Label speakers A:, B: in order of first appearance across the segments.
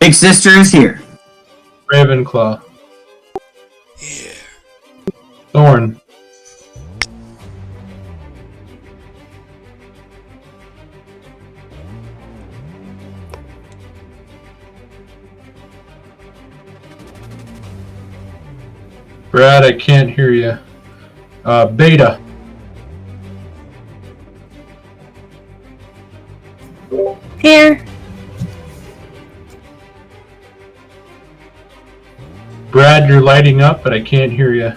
A: Big sister is here.
B: Ravenclaw.
C: Here.
B: Thorn. Brad, I can't hear you. Beta.
D: Here.
B: Brad, you're lighting up, but I can't hear you.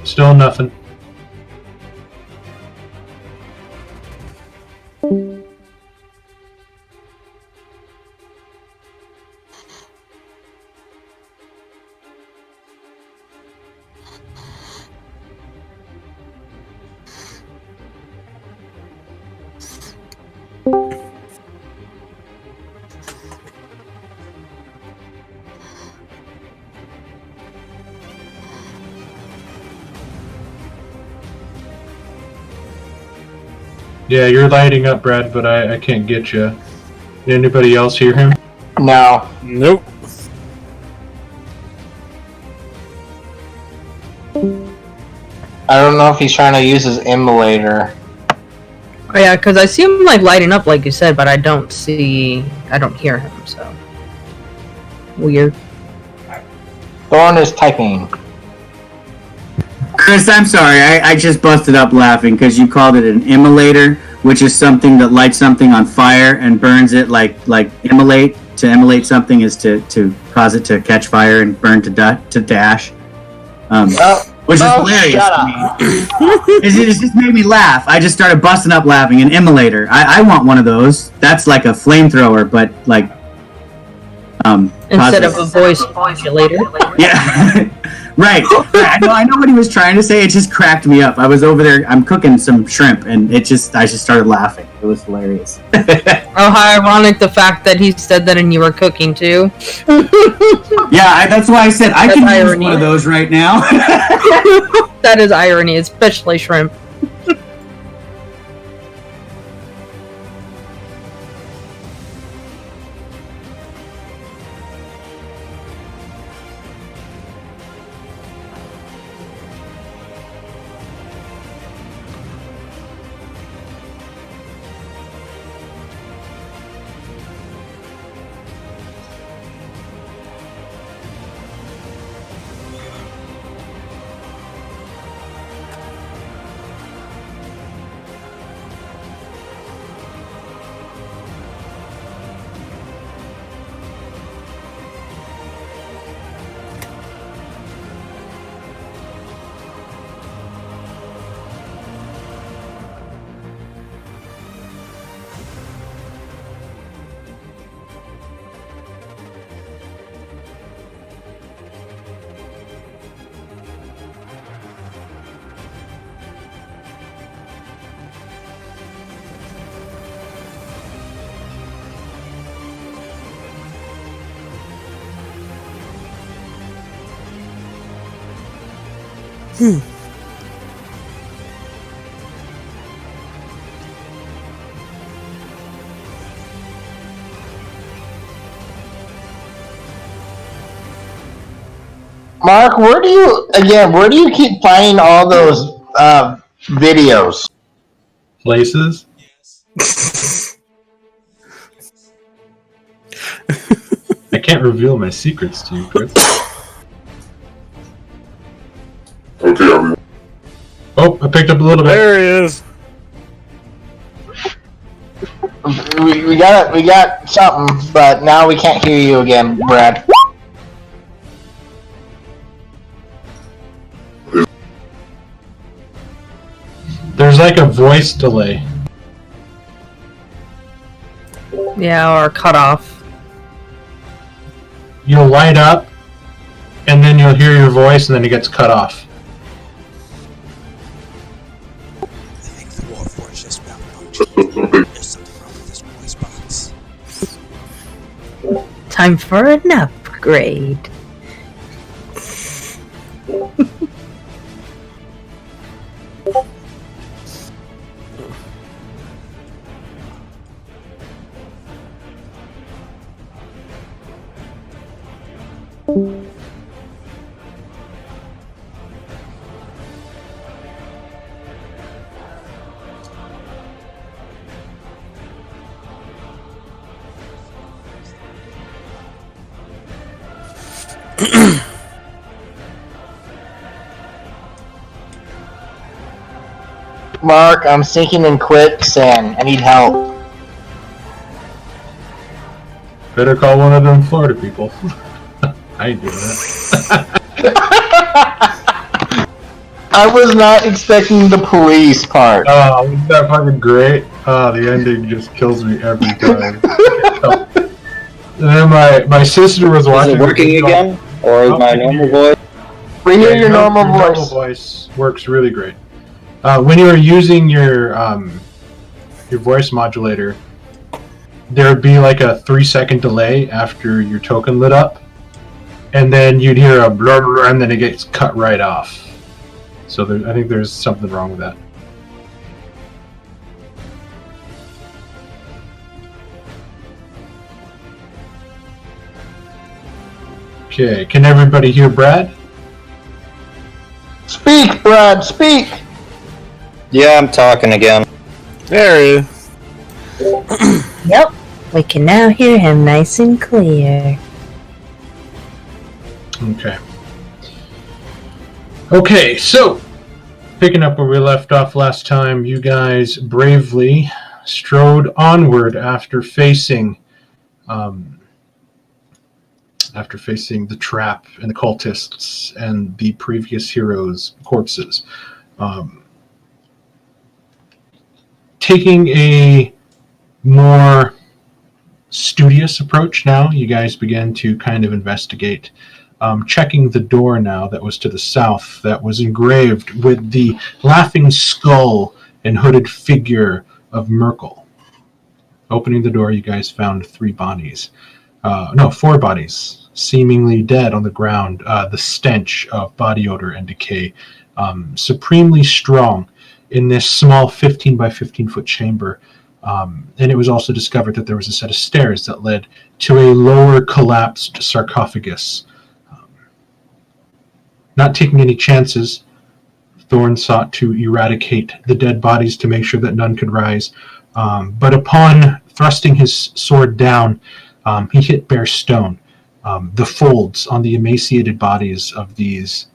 B: Still nothing. Yeah, you're lighting up, Brad, but I can't get you. Did anybody else hear him?
E: No.
C: Nope.
E: I don't know if he's trying to use his emulator.
D: Oh yeah, because I see him like lighting up, like you said, but I don't hear him. So weird.
E: Thorn is typing.
A: Chris, I'm sorry. I just busted up laughing because you called it an immolator, which is something that lights something on fire and burns it like immolate. To immolate something is to cause it to catch fire and burn to dash. Which is hilarious to me. It just made me laugh. I just started busting up laughing. An immolator. I want one of those. That's like a flamethrower, but like
D: Instead of a voice modulator.
A: Yeah. Right. I know what he was trying to say. It just cracked me up. I was over there. I'm cooking some shrimp, and I just started laughing. It was hilarious.
D: Oh, how ironic the fact that he said that and you were cooking too.
A: Yeah, that's why I said I can use
D: irony.
A: one of those right now.
D: That is irony, especially shrimp.
E: Mark, where do you keep finding all those videos?
B: Places? I can't reveal my secrets to you, Chris.
F: Okay,
B: Oh, I picked up a little bit.
C: There he is.
E: We got something, but now we can't hear you again, Brad.
B: There's like a voice delay.
D: Yeah, or cut off.
B: You'll light up, and then you'll hear your voice, and then it gets cut off.
C: I think the Warforged just malfunctioned. There's something wrong with this voice box.
D: Time for an upgrade.
E: Mark, I'm sinking in quicksand. I need help.
B: Better call one of them Florida people. I ain't doing that.
E: I was not expecting the police part.
B: Oh, isn't that fucking great? Oh, the ending just kills me every time. And then my sister was
G: Is
B: watching.
G: it working again? Or is my normal voice?
E: We hear your normal
B: Normal
E: voice.
B: voice works really great. When you are using your voice modulator, there would be like a 3-second delay after your token lit up, and then you'd hear a blah blah, and then it gets cut right off. So I think there's something wrong with that. Okay, can everybody hear Brad?
E: Speak, Brad, speak!
G: Yeah, I'm talking again.
H: Very.
D: Yep. We can now hear him nice and clear.
B: Okay. Okay, so picking up where we left off last time, you guys bravely strode onward after facing the trap and the cultists and the previous heroes' corpses. Taking a more studious approach now, you guys began to kind of investigate, checking the door now that was to the south that was engraved with the laughing skull and hooded figure of Merkel. Opening the door, you guys found 4 bodies, seemingly dead on the ground, the stench of body odor and decay, supremely strong in this small 15 by 15 foot chamber. And it was also discovered that there was a set of stairs that led to a lower collapsed sarcophagus. Not taking any chances, Thorn sought to eradicate the dead bodies to make sure that none could rise. But upon thrusting his sword down, he hit bare stone. The folds on the emaciated bodies of these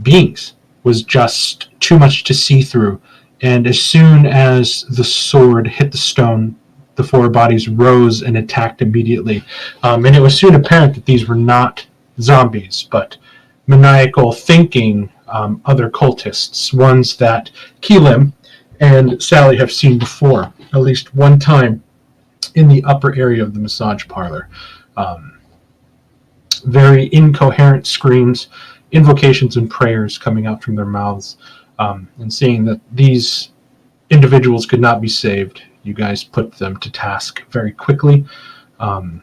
B: beings was just too much to see through. And as soon as the sword hit the stone, the 4 bodies rose and attacked immediately. And it was soon apparent that these were not zombies, but maniacal thinking other cultists, ones that Keelim and Sally have seen before, at least one time in the upper area of the massage parlor. Very incoherent screams, invocations and prayers coming out from their mouths. And seeing that these individuals could not be saved, you guys put them to task very quickly, and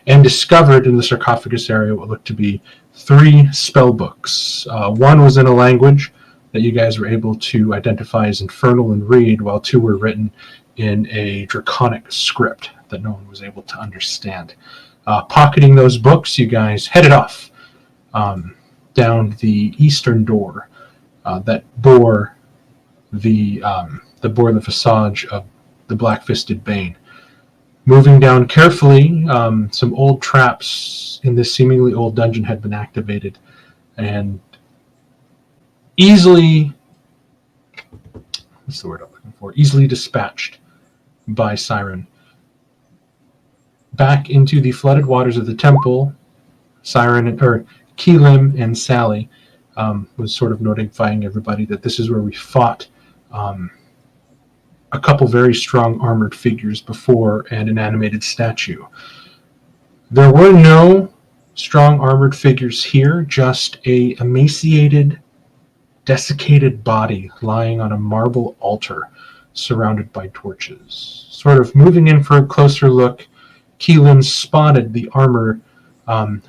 B: discovered in the sarcophagus area what looked to be 3 spell books. One was in a language that you guys were able to identify as Infernal and read, while 2 were written in a draconic script that no one was able to understand. Pocketing those books, you guys headed off down the eastern door that bore the visage of the black-fisted Bane. Moving down carefully, some old traps in this seemingly old dungeon had been activated and easily dispatched by Siren. Back into the flooded waters of the temple, Keelim and Sally was sort of notifying everybody that this is where we fought a couple very strong armored figures before and an animated statue. There were no strong armored figures here, just a emaciated, desiccated body lying on a marble altar surrounded by torches. Sort of moving in for a closer look, Keelan spotted the armor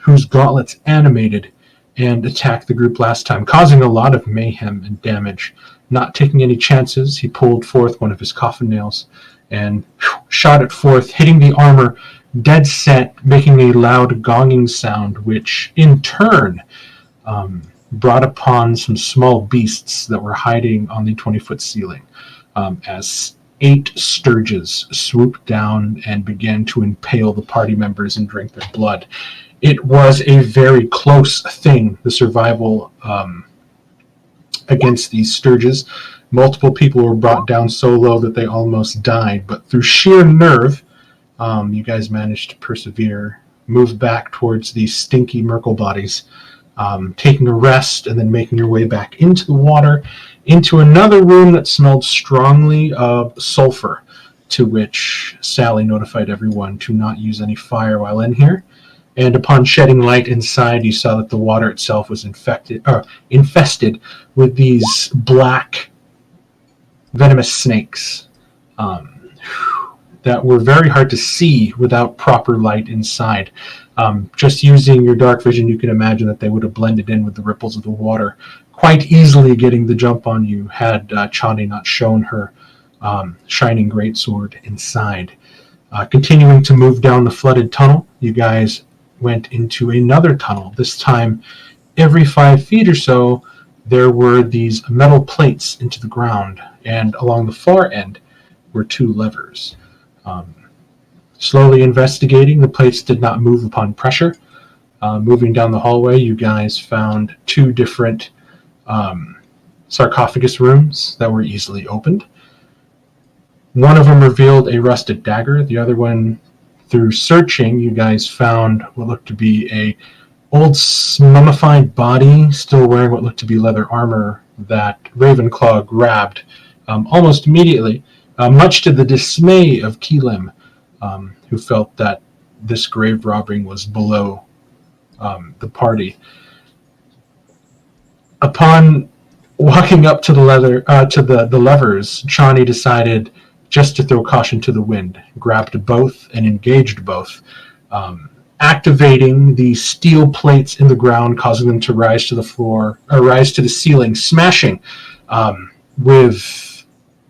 B: whose gauntlets animated and attacked the group last time, causing a lot of mayhem and damage. Not taking any chances, he pulled forth one of his coffin nails and shot it forth, hitting the armor dead set, making a loud gonging sound, which in turn brought upon some small beasts that were hiding on the 20-foot ceiling, as 8 sturges swooped down and began to impale the party members and drink their blood. It was a very close thing, the survival against these sturges. Multiple people were brought down so low that they almost died, but through sheer nerve, you guys managed to persevere, move back towards these stinky Merkle bodies, taking a rest and then making your way back into the water, into another room that smelled strongly of sulfur, to which Sally notified everyone to not use any fire while in here. And upon shedding light inside, you saw that the water itself was infested with these black, venomous snakes that were very hard to see without proper light inside. Just using your dark vision, you can imagine that they would have blended in with the ripples of the water, quite easily getting the jump on you had Chani not shown her shining greatsword inside. Continuing to move down the flooded tunnel, you guys went into another tunnel. This time, every 5 feet or so, there were these metal plates into the ground, and along the far end were 2 levers. Slowly investigating, the plates did not move upon pressure. Moving down the hallway, you guys found 2 different sarcophagus rooms that were easily opened. One of them revealed a rusted dagger. The other one, through searching, you guys found what looked to be a old mummified body, still wearing what looked to be leather armor, that Ravenclaw grabbed almost immediately, much to the dismay of Keelim, who felt that this grave robbing was below the party. Upon walking up to the levers, Chani decided just to throw caution to the wind, grabbed both and engaged both, activating the steel plates in the ground, causing them to rise to the floor, or rise to the ceiling, smashing with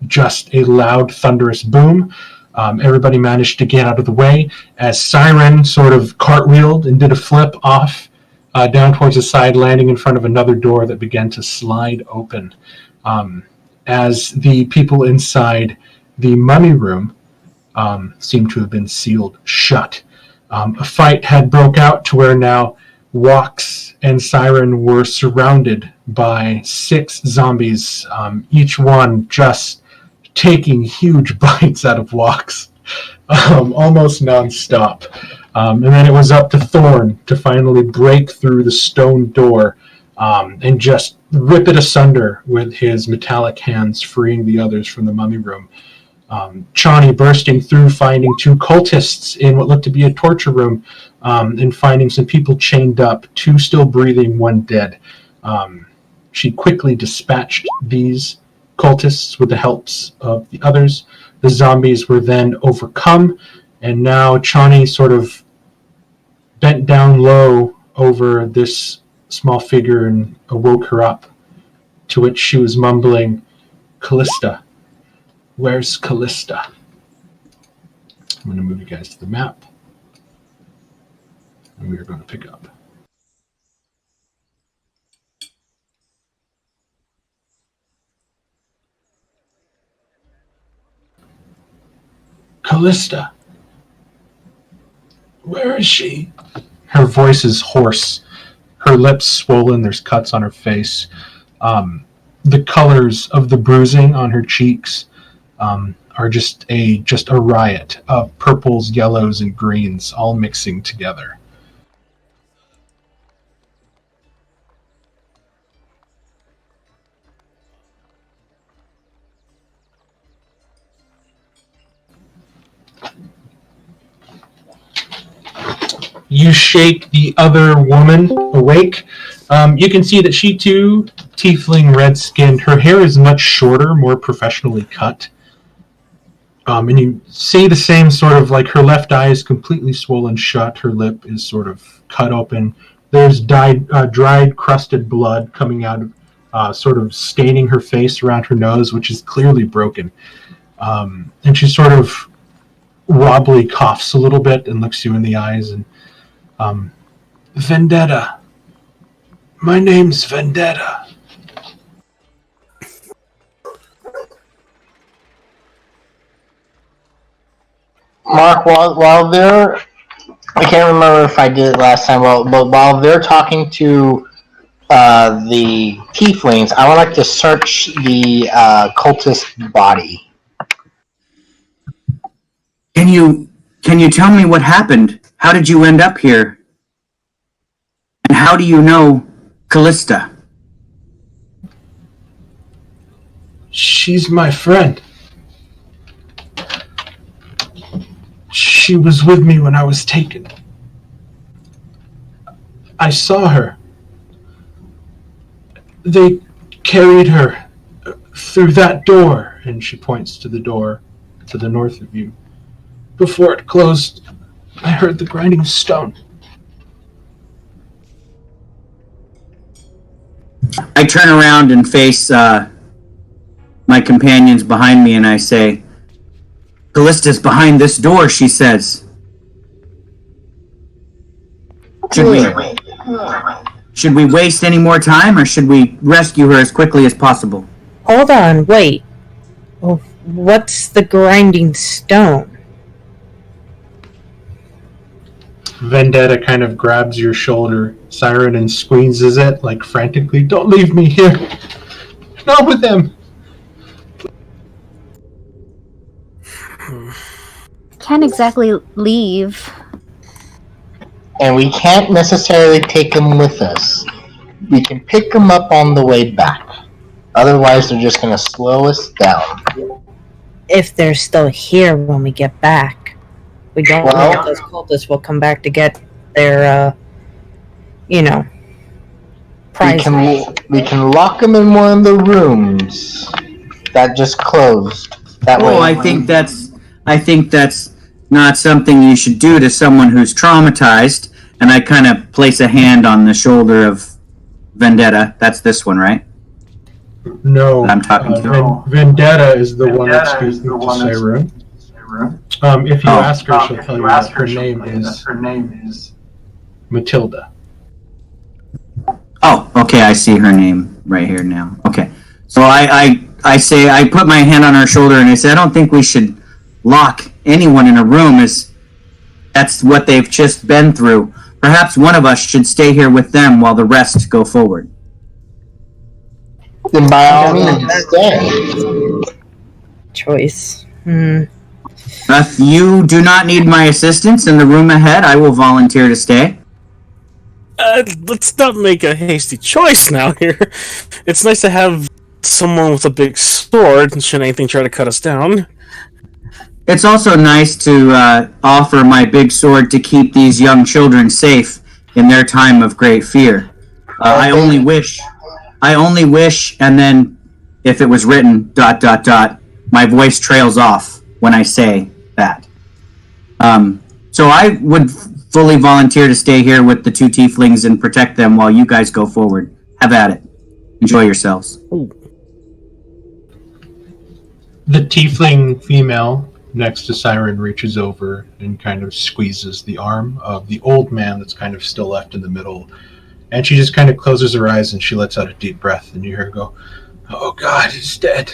B: just a loud, thunderous boom. Everybody managed to get out of the way as Siren sort of cartwheeled and did a flip off down towards the side, landing in front of another door that began to slide open. As the people inside the mummy room seemed to have been sealed shut. A fight had broke out to where now Walks and Siren were surrounded by 6 zombies, each one just taking huge bites out of Walks, almost non-stop. And then it was up to Thorn to finally break through the stone door and just rip it asunder with his metallic hands, freeing the others from the mummy room. Chani bursting through, finding 2 cultists in what looked to be a torture room, and finding some people chained up, 2 still breathing, 1 dead. She quickly dispatched these cultists with the helps of the others. The zombies were then overcome, and now Chani sort of bent down low over this small figure and awoke her up, to which she was mumbling, "Callista. Where's Callista?" I'm going to move you guys to the map, and we are going to pick up. "Callista. Where is she?" Her voice is hoarse. Her lips swollen. There's cuts on her face. The colors of the bruising on her cheeks are just a riot of purples, yellows, and greens all mixing together. You shake the other woman awake. You can see that she too, tiefling, red-skinned. Her hair is much shorter, more professionally cut. And you see the same sort of, like, her left eye is completely swollen shut. Her lip is sort of cut open. There's dried, crusted blood coming out of, sort of staining her face around her nose, which is clearly broken. And she sort of wobbly coughs a little bit and looks you in the eyes and, "Vendetta. My name's Vendetta."
E: Mark, while they're, I can't remember if I did it last time, but while they're talking to the tieflings, I would like to search the cultist body.
A: Can you tell me what happened? How did you end up here? And how do you know Callista?
B: She's my friend. She was with me when I was taken. I saw her. They carried her through that door, and she points to the door to the north of you. Before it closed, I heard the grinding of stone.
A: I turn around and face my companions behind me, and I say, Callista's behind this door, she says. Should we waste any more time, or should we rescue her as quickly as possible?
D: Hold on, wait. Oh, what's the grinding stone?
B: Vendetta kind of grabs your shoulder, Siren, and squeezes it, like frantically. Don't leave me here. Not with them.
H: Can't exactly leave.
E: And we can't necessarily take them with us. We can pick them up on the way back. Otherwise, they're just going to slow us down.
D: If they're still here when we get back. We don't know if those cultists will come back to get their, prize.
E: We can lock them in one of the rooms that just closed. That way.
A: I think that's not something you should do to someone who's traumatized. And I kind of place a hand on the shoulder of Vendetta. That's this one, right?
B: No.
A: I'm talking to.
B: Vendetta is the one that's speaking to Sayru. If you ask her, she'll tell you that her name is Matilda.
A: Oh, okay, I see her name right here now. Okay. So I say, I put my hand on her shoulder and I say, I don't think we should lock anyone in a room, as that's what they've just been through. Perhaps one of us should stay here with them while the rest go forward.
E: Then by all means, stay.
D: Choice.
A: If you do not need my assistance in the room ahead, I will volunteer to stay.
I: Let's not make a hasty choice now here. It's nice to have someone with a big sword, should anything try to cut us down.
A: It's also nice to offer my big sword to keep these young children safe in their time of great fear. I only wish, and then if it was written, ... my voice trails off when I say that. So I would fully volunteer to stay here with the two tieflings and protect them while you guys go forward. Have at it. Enjoy yourselves.
I: Ooh.
B: The tiefling female next to Siren reaches over and kind of squeezes the arm of the old man that's kind of still left in the middle. And she just kind of closes her eyes and she lets out a deep breath. And you hear her go, "Oh God, he's dead.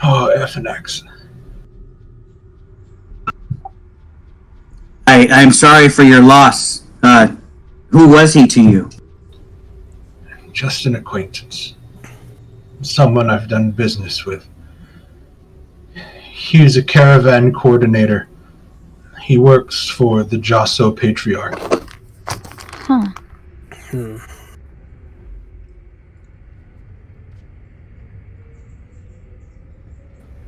B: Oh, FNX.
A: I'm sorry for your loss. Who was he to you?"
B: Just an acquaintance. Someone I've done business with. He's a caravan coordinator. He works for the Josso Patriarch.
H: Huh.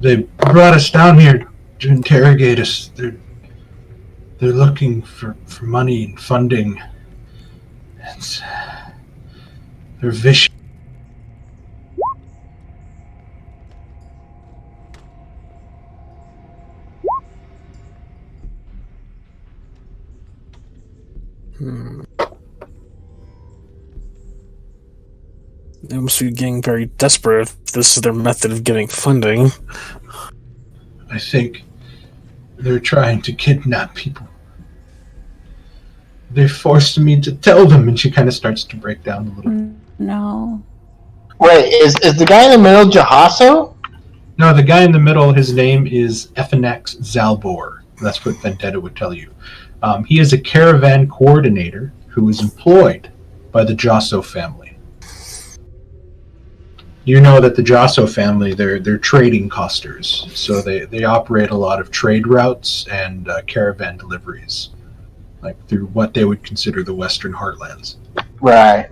B: They brought us down here to interrogate us. They're looking for money and funding. They're vicious.
I: They must be getting very desperate if this is their method of getting funding.
B: I think they're trying to kidnap people. They forced me to tell them, and she kind of starts to break down a little.
H: No.
E: Wait, is the guy in the middle Jahasso?
B: No, the guy in the middle, his name is FNX Zalbor. That's what Vendetta would tell you. He is a caravan coordinator who is employed by the Josso family. You know that the Josso family, they're trading costers, so they operate a lot of trade routes and caravan deliveries, like through what they would consider the Western Heartlands.
E: Right.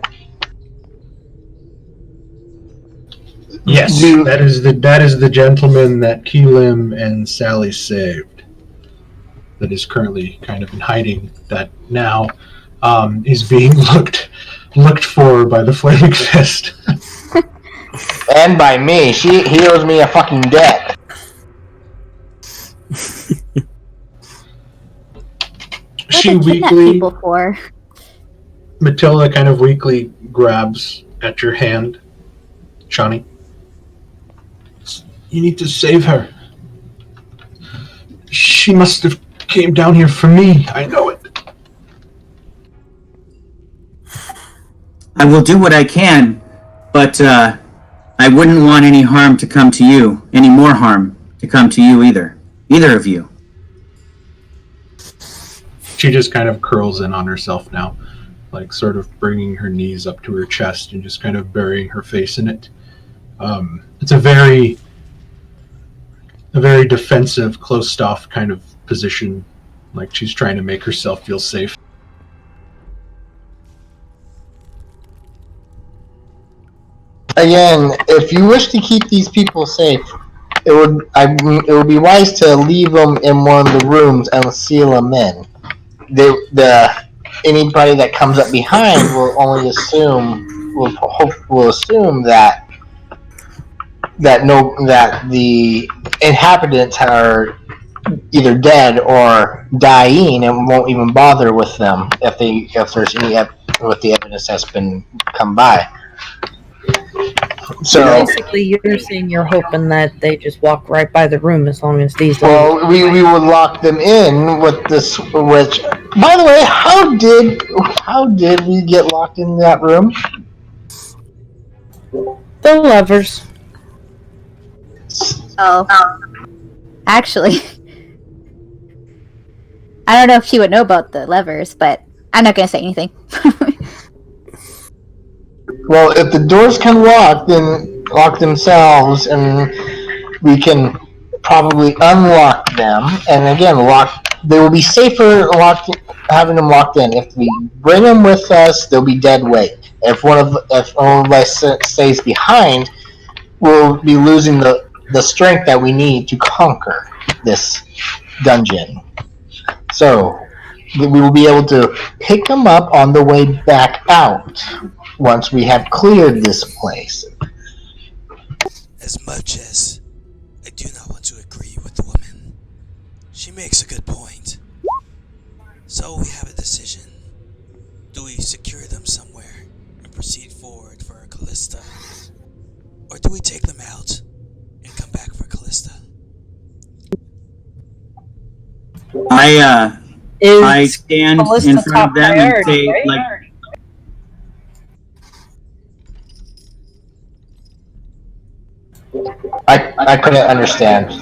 B: Yes, that is the gentleman that Keelim and Sally saved. That is currently kind of in hiding. That now is being looked for by the Flaming Fist.
E: And by me. He owes me a fucking debt.
B: She
H: What do they kidnap
B: weakly,
H: people for?
B: Matilda kind of weakly grabs at your hand, Shawnee. You need to save her. She must have came down here for me. I know it.
A: I will do what I can, but I wouldn't want any harm to come to you, any more harm to come to you either of you.
B: She just kind of curls in on herself now, like sort of bringing her knees up to her chest and just kind of burying her face in it. It's a very defensive, closed off kind of position, like she's trying to make herself feel safe.
E: Again, if you wish to keep these people safe, it would be wise to leave them in one of the rooms and seal them in. Anybody that comes up behind will assume that the inhabitants are either dead or dying, and won't even bother with them if there's any with the evidence that's been come by. So
D: basically, you're saying you're hoping that they just walk right by the room as long as these.
E: Well, we would lock them in with this. Which, by the way, how did we get locked in that room?
D: The levers.
H: Oh. Actually, I don't know if she would know about the levers, but I'm not going to say anything.
E: Well, if the doors can lock, then lock themselves, and we can probably unlock them. And again, they will be safer having them locked in. If we bring them with us, they'll be dead weight. If one of us stays behind, we'll be losing the strength that we need to conquer this dungeon. So we will be able to pick them up on the way back out once we have cleared this place.
C: As much as I do not want to agree with the woman, she makes a good point. So we have a decision. Do we secure them somewhere and proceed forward for Callista? Or do we take them out and come back for Callista?
A: I stand in front of them and say,
D: right?
A: like,
E: I couldn't understand.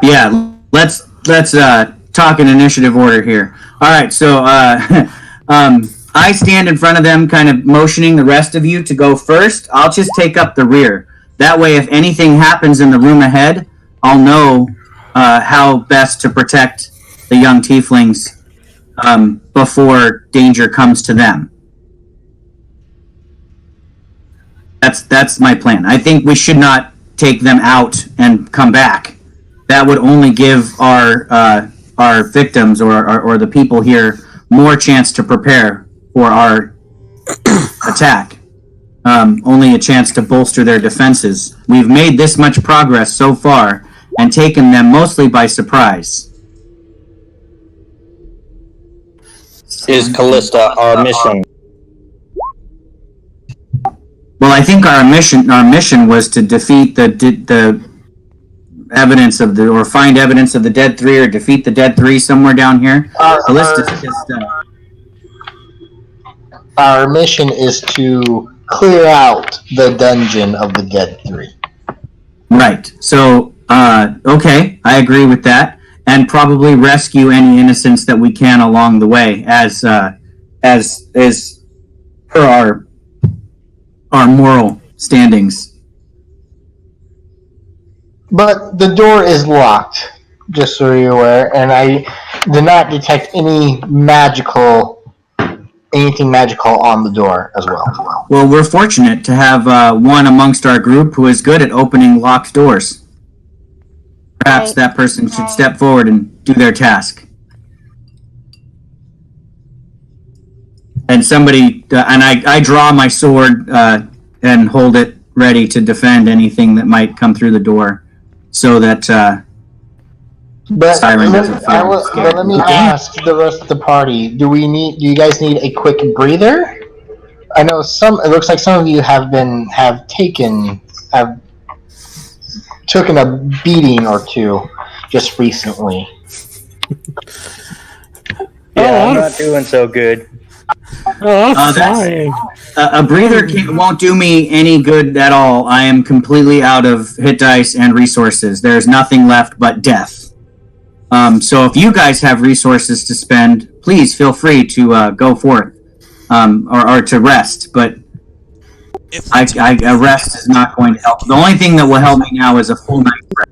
A: Yeah, let's talk in initiative order here. All right, so I stand in front of them, kind of motioning the rest of you to go first. I'll just take up the rear. That way, if anything happens in the room ahead, I'll know how best to protect the young tieflings before danger comes to them. That's my plan. I think we should not take them out and come back. That would only give our victims or the people here more chance to prepare for our attack. Only a chance to bolster their defenses. We've made this much progress so far and taken them mostly by surprise.
G: Is Callista our mission?
A: Well, I think our mission was to defeat the evidence of or find evidence of the dead three, or defeat the dead three somewhere down here.
E: Our mission is to clear out the dungeon of the dead three.
A: Right. So, okay, I agree with that, and probably rescue any innocents that we can along the way as as per our moral standings.
E: But the door is locked, just so you're aware, and I did not detect anything magical on the door as well.
A: Well, we're fortunate to have one amongst our group who is good at opening locked doors. Perhaps
H: Right.
A: that person should step forward and do their task. And somebody, and I draw my sword and hold it ready to defend anything that might come through the door, so that
E: But
A: Siren doesn't fire.
E: but let me ask the rest of the party: Do you guys need a quick breather? I know it looks like some of you have taken a beating or two just recently.
G: Yeah, I'm not doing so good.
I: Oh, I'm
A: that's-
I: fine.
A: a breather won't do me any good at all. I am completely out of hit dice and resources. There's nothing left but death. So if you guys have resources to spend, please feel free to go forth or to rest. But a rest is not going to help. The only thing that will help me now is a full night's rest.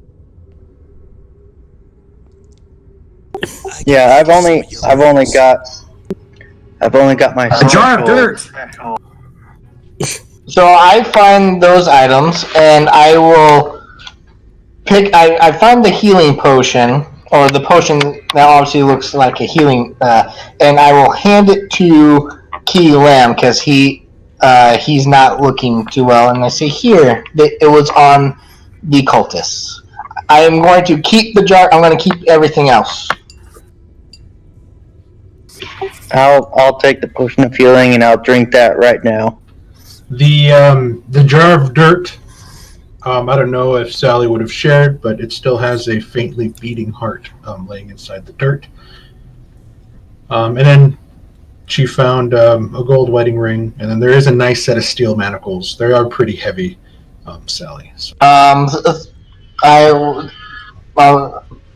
G: Yeah, I've only got my
A: A jar of dirt.
E: So I find those items, and I will pick. I found the healing potion, or the potion that obviously looks like a healing, and I will hand it to Key Lamb because he's not looking too well. And I say, "Here, it was on the cultists. I am going to keep the jar. I'm going to keep everything else."
G: I'll take the potion of healing and I'll drink that right now.
B: The jar of dirt. I don't know if Sally would have shared, but it still has a faintly beating heart laying inside the dirt. And then she found a gold wedding ring, and then there is a nice set of steel manacles. They are pretty heavy, Sally. So.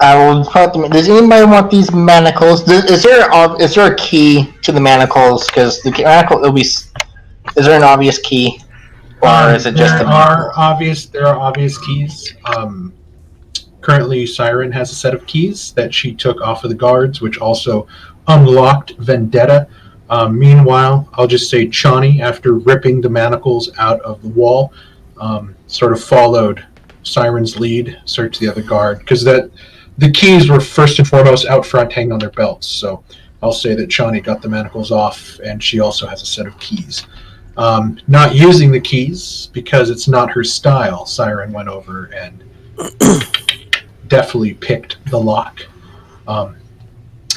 E: I will put them. Does anybody want these manacles? Is there a key to the manacles? Because the manacle will be. Is there an obvious key, or is it just
B: there are obvious keys. Currently, Siren has a set of keys that she took off of the guards, which also unlocked Vendetta. Meanwhile, I'll just say Chani, after ripping the manacles out of the wall, sort of followed Siren's lead, searched the other guard, because the keys were first and foremost out front, hanging on their belts. So I'll say that Chani got the manacles off, and she also has a set of keys. Not using the keys because it's not her style. Siren went over and definitely picked the lock.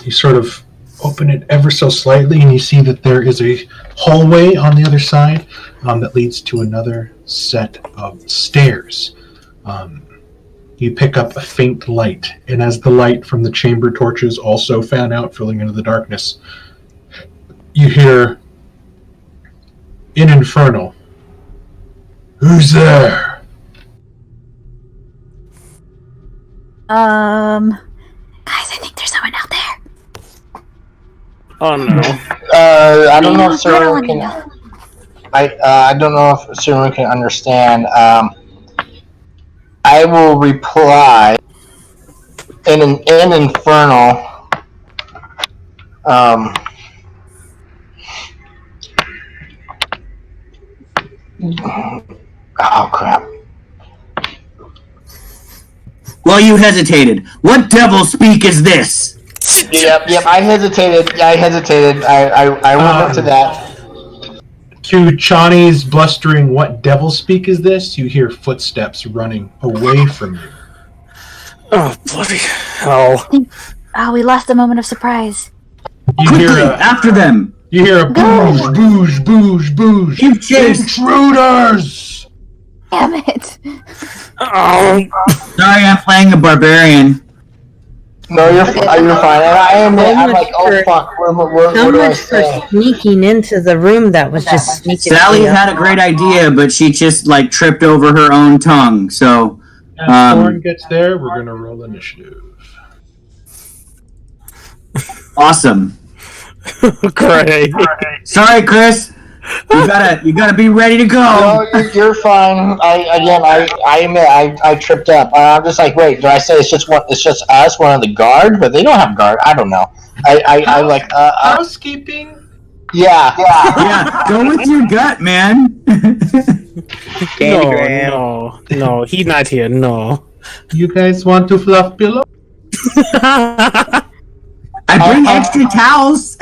B: You sort of open it ever so slightly, and you see that there is a hallway on the other side that leads to another set of stairs. You pick up a faint light, and as the light from the chamber torches also fan out, filling into the darkness, you hear in Infernal, "Who's there?"
H: Guys, I think there's someone out there.
I: Oh no.
E: I don't know if
H: I don't
E: Siren
H: wanna
E: can.
H: know.
E: I don't know if Siren can understand. I will reply in an Infernal. Oh crap!
A: Well, you hesitated. What devil speak is this?
E: Yep. I hesitated. I went up to that.
B: To Chani's blustering, "What devil speak is this?" you hear footsteps running away from you.
I: Oh, bloody hell.
H: Oh, we lost a moment of surprise.
B: You
A: Quickly,
B: hear
A: after them!
B: a boosh, boosh, boosh, boosh.
A: Give chase!
B: Intruders!
H: Damn it.
I: Oh,
A: Sorry, I'm playing a barbarian.
E: No, you're fine. And I am. I'm like, oh fuck. What
D: So
E: do I
D: much for
E: say?
D: sneaking into the room that was just sneaking.
A: Sally
D: up.
A: had a great idea, but she just like tripped over her own tongue. So,
B: As Thorn gets there, we're gonna roll initiative.
A: awesome.
I: Great.
A: Sorry, Chris. You gotta be ready to go.
E: No, you're fine. I admit I tripped up. I'm just like, wait, did I say it's just us, one of the guard? But they don't have guard. I don't know. I like
B: housekeeping.
E: Yeah.
A: Yeah, go with your gut, man.
I: No, he not here. No.
B: You guys want to fluff pillow?
A: I bring extra towels.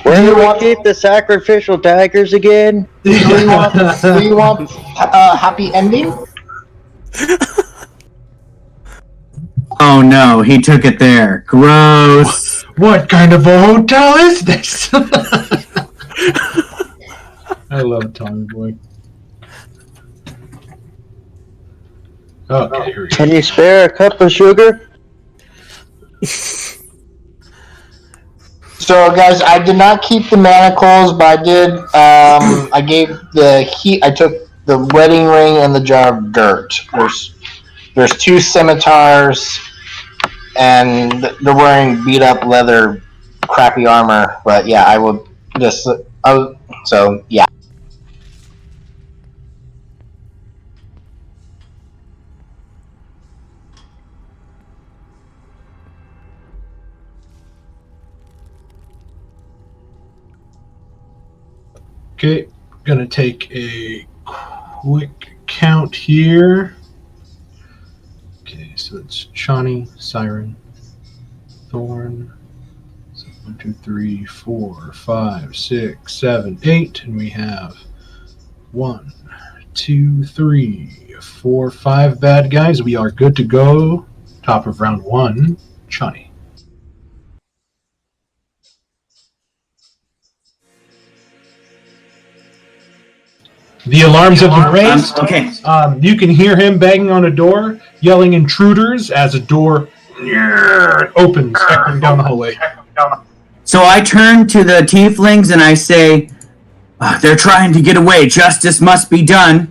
G: Where do we keep the sacrificial daggers again?
E: Do you want happy ending?
A: Oh no, he took it there. Gross.
B: What kind of a hotel is this? I love Tommy Boy. Okay, here we go.
G: Can you spare a cup of sugar?
E: So, guys, I did not keep the manacles, but I did. I gave I took the wedding ring and the jar of dirt. There's 2 scimitars, and they're wearing beat up leather, crappy armor. But yeah, I will just. So yeah.
B: Okay, gonna take a quick count here. Okay, so it's Shawnee, Siren, Thorn. So 1, 2, 3, 4, 5, 6, 7, 8, and we have 1, 2, 3, 4, 5 bad guys. We are good to go. Top of round 1, Shawnee. The alarms have been raised.
A: Okay.
B: You can hear him banging on a door, yelling intruders as a door opens, echoing down the hallway.
A: So I turn to the tieflings and I say, they're trying to get away. Justice must be done.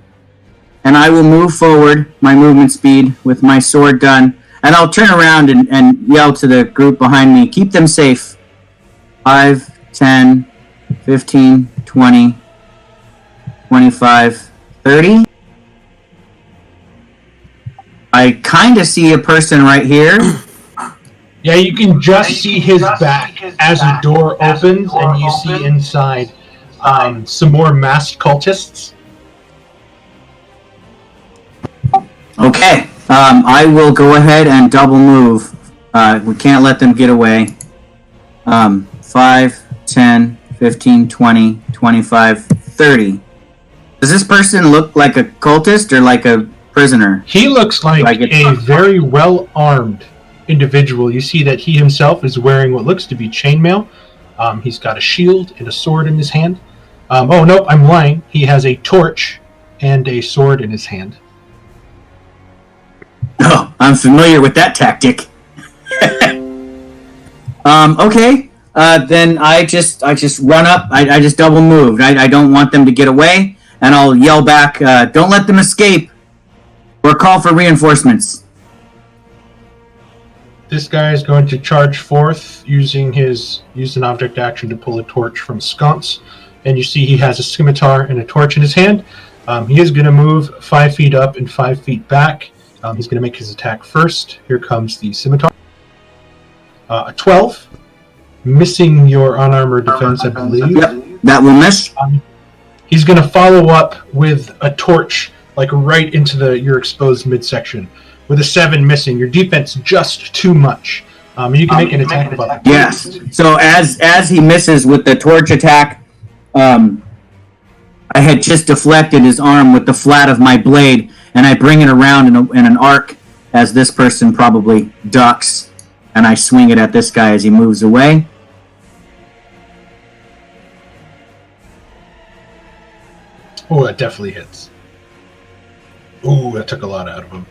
A: And I will move forward, my movement speed, with my sword done. And I'll turn around and yell to the group behind me, keep them safe. 5, 10, 15, 20, 25, 30. I kind of see a person right here.
B: Yeah, you can just see his back as the door opens, and you see inside some more masked cultists.
A: Okay, I will go ahead and double move. We can't let them get away. 5, 10, 15, 20, 25, 30. Does this person look like a cultist or like a prisoner?
B: He looks like a very well-armed individual. You see that he himself is wearing what looks to be chainmail. He's got a shield and a sword in his hand. Oh, nope, I'm lying. He has a torch and a sword in his hand.
A: Oh, I'm familiar with that tactic. Okay. Then I just run up. I just double moved. I don't want them to get away. And I'll yell back, don't let them escape, or call for reinforcements.
B: This guy is going to charge forth use an object action to pull a torch from a sconce. And you see he has a scimitar and a torch in his hand. He is going to move 5 feet up and 5 feet back. He's going to make his attack first. Here comes the scimitar. A 12, missing your unarmored defense, I believe.
A: Yep, that will miss.
B: He's going to follow up with a torch, like right into your exposed midsection. With a 7 missing, your defense just too much. You can make an attack above.
A: Yes. So as he misses with the torch attack, I had just deflected his arm with the flat of my blade, and I bring it around in an arc as this person probably ducks, and I swing it at this guy as he moves away.
B: Oh, that definitely hits. Ooh, that took a lot out of him.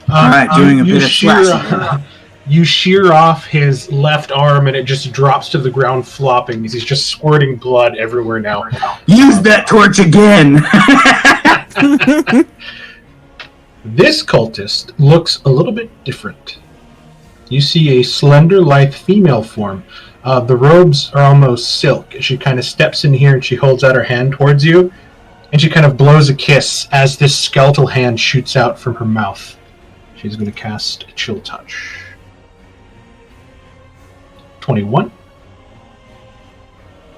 A: All right, doing a bit of slashing.
B: You shear off his left arm, and it just drops to the ground, flopping. He's just squirting blood everywhere now.
A: Use that torch again!
B: This cultist looks a little bit different. you see a slender, lithe female form. The robes are almost silk. She kind of steps in here and she holds out her hand towards you, and she kind of blows a kiss as this skeletal hand shoots out from her mouth. She's going to cast a Chill Touch. 21.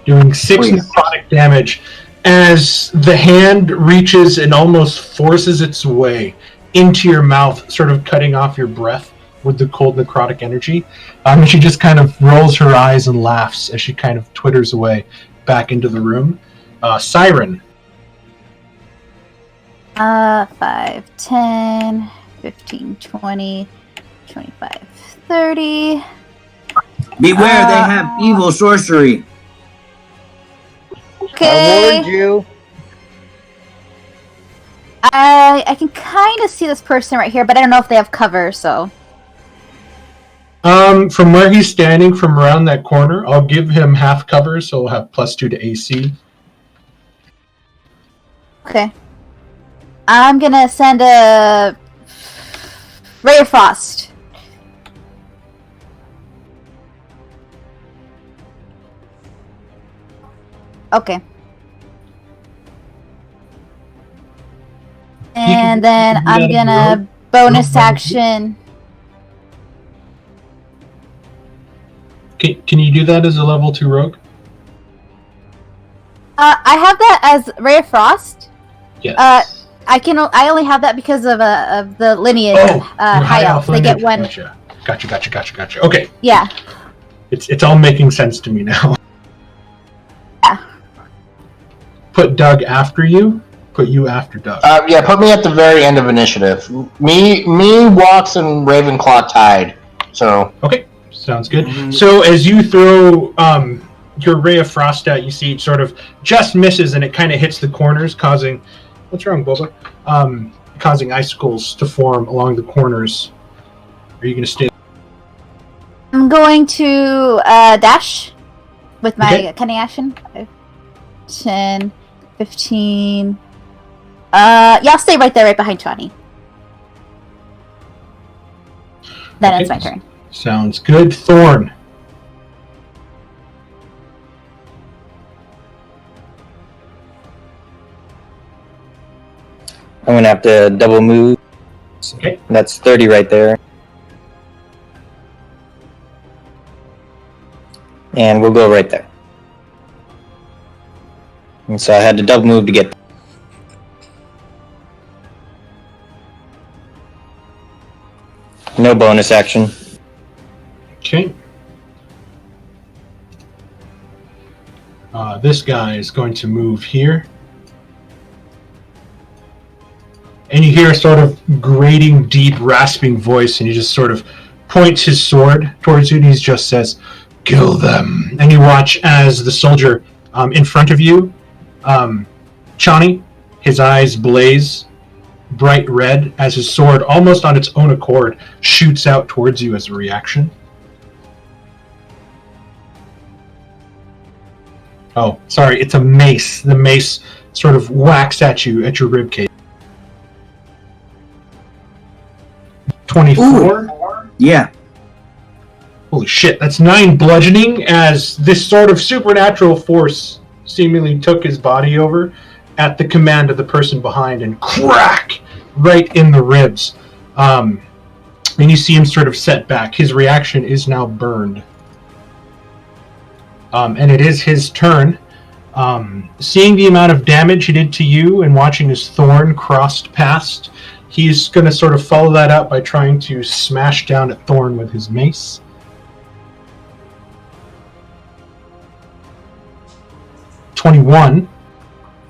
B: Doing 6 necrotic damage as the hand reaches and almost forces its way into your mouth, sort of cutting off your breath with the cold necrotic energy. And she just kind of rolls her eyes and laughs as she kind of twitters away back into the room. Siren.
H: 5, 10, 15, 20, 25, 30.
A: Beware, they have evil sorcery.
H: Okay.
G: I warned you.
H: I can kind of see this person right here, but I don't know if they have cover, so.
B: From where he's standing, from around that corner, I'll give him half cover, so he'll have +2 to AC.
H: Okay. I'm gonna send a Ray of Frost. Okay. And then I'm gonna bonus action.
B: Can you do that as a level 2 rogue?
H: I have that as Ray of Frost.
B: Yes.
H: I only have that because of the lineage. High elf. They get one.
B: Gotcha. Okay.
H: Yeah.
B: It's all making sense to me now.
H: Yeah.
B: Put Doug after you. Put you after Doug.
E: Yeah, put me at the very end of initiative. Me, Walks, and Ravenclaw tied. So.
B: Okay, sounds good. So as you throw your Ray of Frost out, you see it sort of just misses and it kind of hits the corners, causing... What's wrong, Boba? Causing icicles to form along the corners. Are you going to stay?
H: I'm going to dash with my cunning action. 5, 10, 15. Yeah, I'll stay right there, right behind Chani. Then it's my turn.
B: Sounds good. Thorn.
G: I'm gonna have to double move.
B: Okay.
G: That's 30 right there. And we'll go right there. And so I had to double move to get there. No bonus action.
B: Okay. This guy is going to move here. And you hear a sort of grating, deep, rasping voice, and he just sort of points his sword towards you, and he just says, "Kill them." And you watch as the soldier in front of you, Chani, his eyes blaze bright red as his sword, almost on its own accord, shoots out towards you as a reaction. Oh, sorry, it's a mace. The mace sort of whacks at you at your ribcage. 24?
A: Ooh. Yeah.
B: Holy shit, that's 9 bludgeoning as this sort of supernatural force seemingly took his body over at the command of the person behind and crack right in the ribs. And you see him sort of set back. His reaction is now burned. And it is his turn. Seeing the amount of damage he did to you and watching his thorn crossed past, he's going to sort of follow that up by trying to smash down at Thorn with his mace. .21.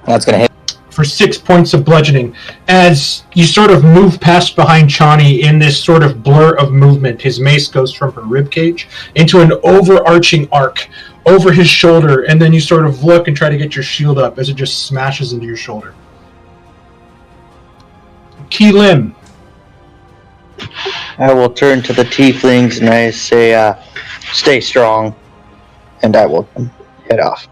G: That's gonna hit.
B: For 6 points of bludgeoning. As you sort of move past behind Chani in this sort of blur of movement, his mace goes from her ribcage into an overarching arc over his shoulder, and then you sort of look and try to get your shield up as it just smashes into your shoulder. Key Lim.
G: I will turn to the tieflings and I say, stay strong, and I will head off.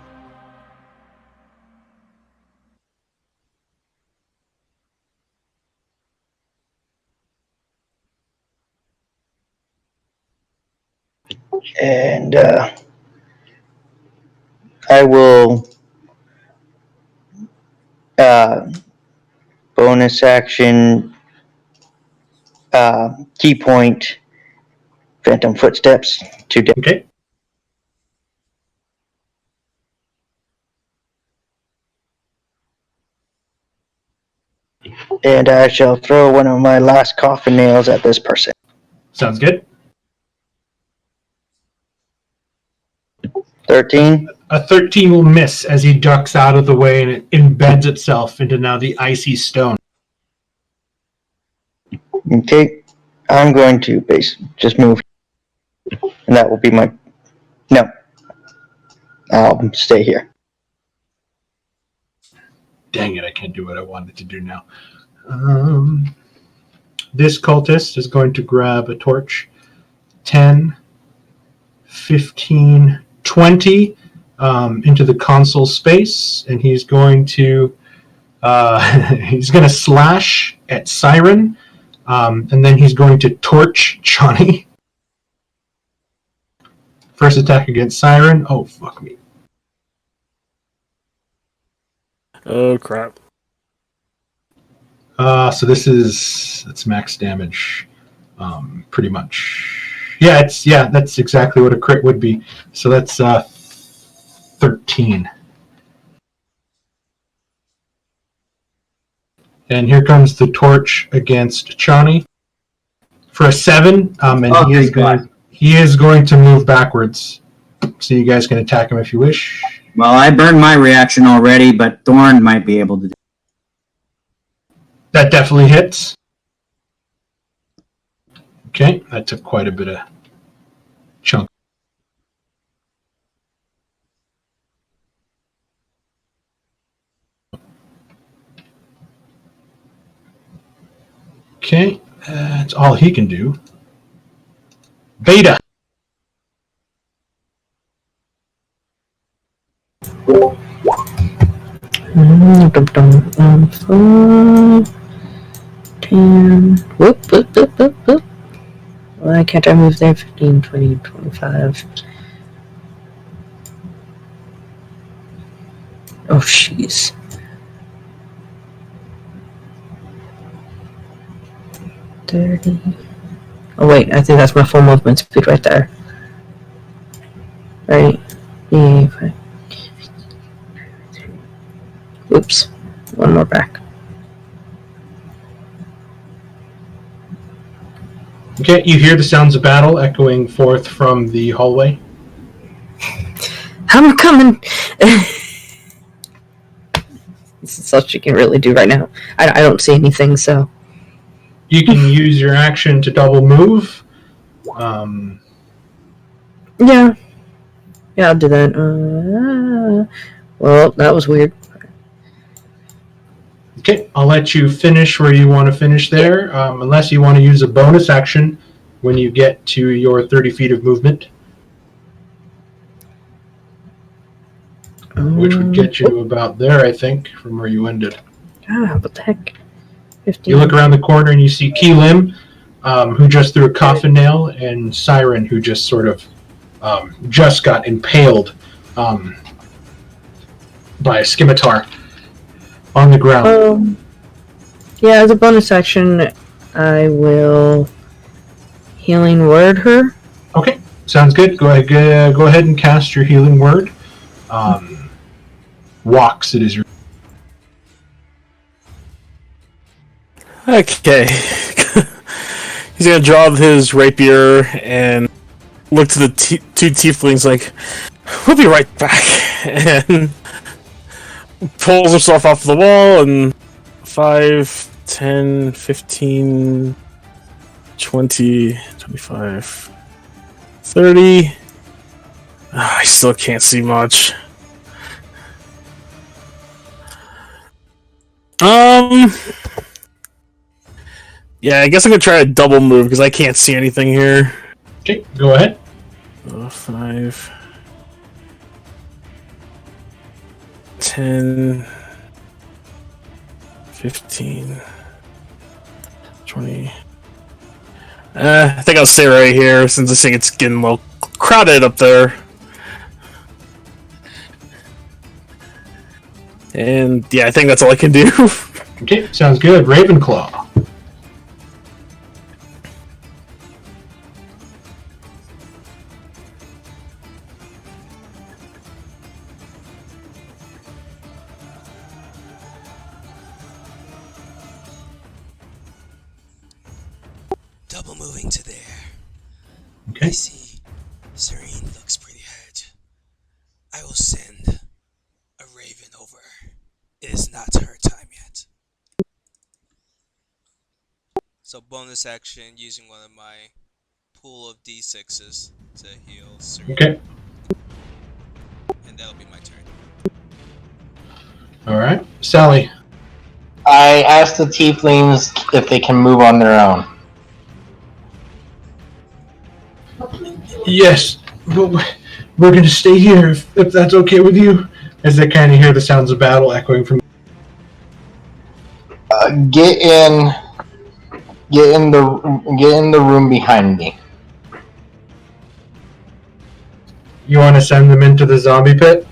G: And I will bonus action key point Phantom Footsteps to
B: Okay.
G: and I shall throw one of my last coffin nails at this person.
B: Sounds good.
G: 13.
B: A 13 will miss as he ducks out of the way and it embeds itself into now the icy stone.
G: Okay, I'm going to just move, and that will be my. No, I'll stay here.
B: Dang it, I can't do what I wanted to do now. This cultist is going to grab a torch. 10, 15, 20 into the console space, and he's going to slash at Siren, and then he's going to torch Johnny. First attack against Siren. Oh, fuck me.
I: Oh crap.
B: So that's max damage, pretty much. Yeah, that's exactly what a crit would be. So that's 13. And here comes the torch against Chani for a 7. And he is going to move backwards. So you guys can attack him if you wish.
A: Well, I burned my reaction already, but Thorn might be able to do.
B: That definitely hits. Okay, that took quite a bit of chunk. Okay, that's all he can do. Beta.
D: Whoop. Why can't I move there? 15, 20, 25. Oh, jeez. 30. Oh, wait, I think that's my full movement speed right there. Right? Yeah, fine. Oops. One more back.
B: Okay, you hear the sounds of battle echoing forth from the hallway.
D: I'm coming! This is all she can really do right now. I don't see anything, so...
B: You can use your action to double move.
D: Yeah. Yeah, I'll do that. Well, that was weird.
B: Okay, I'll let you finish where you want to finish there, unless you want to use a bonus action when you get to your 30 feet of movement, which would get you about there, I think, from where you ended.
D: What the heck? 15.
B: You look around the corner and you see Keelim, who just threw a coffin nail, and Siren, who just sort of just got impaled by a scimitar on the ground.
D: Yeah, as a bonus action, I will healing word her.
B: Okay, sounds good. Go ahead and cast your healing word. Walks, it is your...
I: Okay. He's gonna draw his rapier and look to the two tieflings like, we'll be right back. And pulls himself off the wall and 5, 10, 15, 20, 25, 30. I still can't see much. Yeah, I guess I'm gonna try to double move because I can't see anything here.
B: Okay, go ahead.
I: 5, 10, 15, 20. I think I'll stay right here since I think it's getting a little crowded up there. And yeah, I think that's all I can do.
B: Okay, sounds good. Ravenclaw.
C: Double moving to there. I
B: Okay.
C: see Serene looks pretty hurt. I will send a raven over. It is not her time yet. So bonus action using one of my pool of d6s to heal Serene.
B: Okay.
C: And that'll be my turn.
B: All right. Sally.
E: I asked the tieflings if they can move on their own.
B: Yes, but we're going to stay here if that's okay with you. As they kind of hear the sounds of battle echoing from.
E: Get in the room behind me.
B: You want to send them into the zombie pit?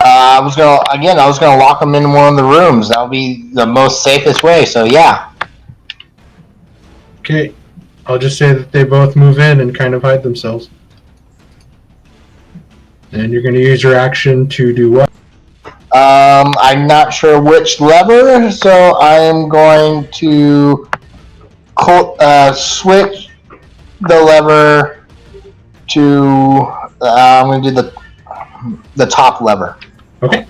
E: I was gonna lock them in one of the rooms. That would be the most safest way. So yeah.
B: Okay. I'll just say that they both move in and kind of hide themselves. And you're going to use your action to do what?
E: I'm not sure which lever, so I'm going to switch the lever to. I'm going to do the top lever.
B: Okay.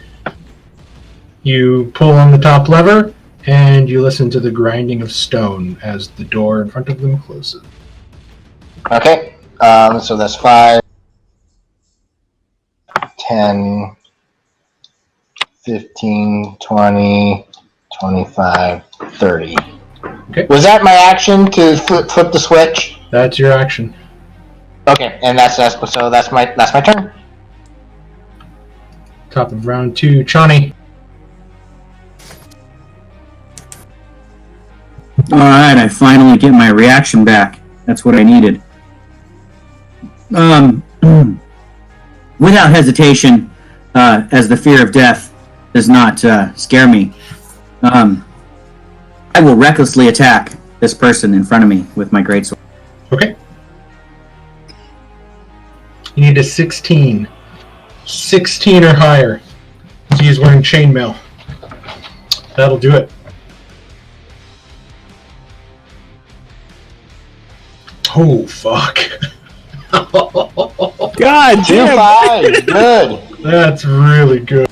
B: You pull on the top lever, and you listen to the grinding of stone as the door in front of them closes.
E: Okay. So that's 5, 10, 15, 20, 25, 30.
B: Okay.
E: Was that my action to flip the switch?
B: That's your action.
E: Okay, and that's my turn.
B: Top of round 2, Chani.
A: Alright, I finally get my reaction back. That's what I needed. Without hesitation, as the fear of death does not scare me, I will recklessly attack this person in front of me with my greatsword.
B: Okay. You need a 16. 16 or higher. He is wearing chainmail. That'll do it. Oh, fuck.
I: God
E: 2-5. Good.
B: That's really good.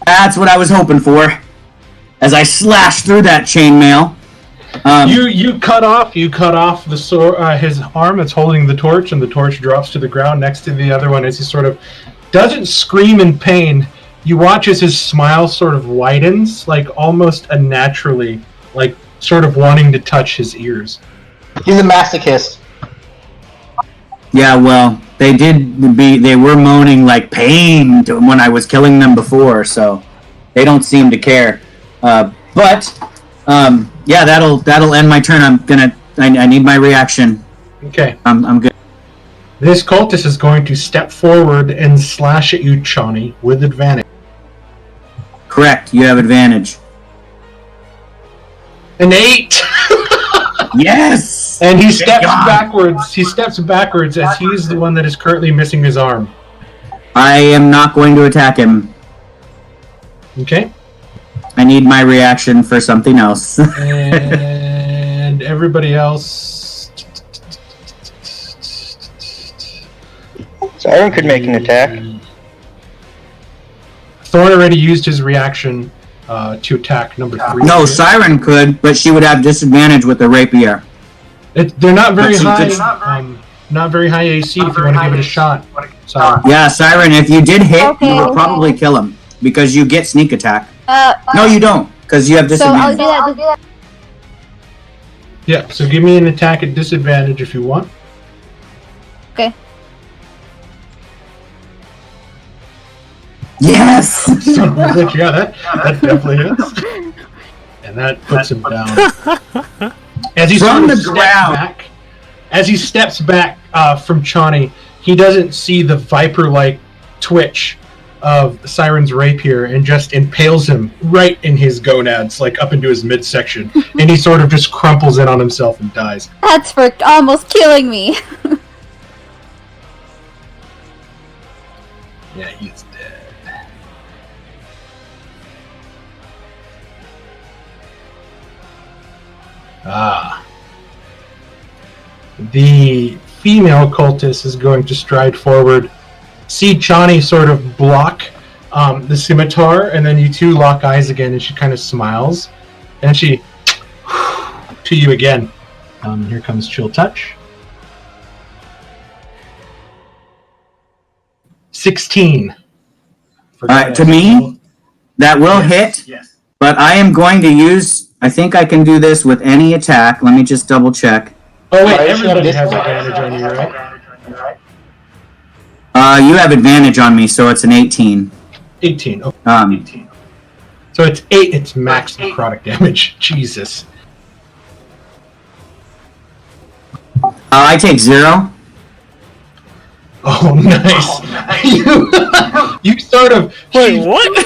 A: That's what I was hoping for. As I slash through that chainmail.
B: You cut off the sword, his arm that's holding the torch, and the torch drops to the ground next to the other one as he sort of doesn't scream in pain. You watch as his smile sort of widens, like almost unnaturally, like sort of wanting to touch his ears.
E: He's a masochist.
A: Yeah, well, they were moaning like pain when I was killing them before, so they don't seem to care. Yeah, that'll end my turn. I need my reaction.
B: Okay.
A: I'm good.
B: This cultist is going to step forward and slash at you, Chani, with advantage.
A: Correct, you have advantage.
B: An 8!
A: Yes!
B: And he steps backwards. He steps backwards as he's the one that is currently missing his arm.
A: I am not going to attack him.
B: Okay.
G: I need my reaction for something else.
B: And everybody else.
G: Siren could make an attack.
B: Thorn already used his reaction to attack number 3.
A: No, Siren could, but she would have disadvantage with the rapier.
B: They're not very
A: But she
B: high.
A: could-
B: Not very high AC. If you want to give it a shot, Siren.
A: Yeah, Siren, if you did hit,
H: Okay.
A: you would probably kill him because you get sneak attack. No, you don't, because you have
H: So I'll
A: disadvantage.
H: do that.
B: Yeah. So give me an attack at disadvantage if you want.
H: Okay.
A: Yes.
B: Son of a bitch, yeah, that definitely hits. And that puts him down. As he
A: From
B: sort of
A: the
B: steps
A: ground.
B: back, as he steps back, from Chani, he doesn't see the viper-like twitch of Siren's rapier and just impales him right in his gonads, like up into his midsection, and he sort of just crumples in on himself and dies.
H: That's for almost killing me.
B: Yeah, he's dead. The female cultist is going to stride forward, see Chani sort of block the scimitar, and then you two lock eyes again, and she kind of smiles, and she to you again. Here comes Chill Touch. 16.
A: To me, that will hit, but I am going to use... I think I can do this with any attack. Let me just double check.
B: Oh wait, everybody has advantage on you, right?
A: You have advantage on me, so it's an 18.
B: 18. Okay. 18. So it's 8. It's max necrotic damage. Jesus.
A: I take 0.
B: Oh, nice. You sort of...
I: Wait, what?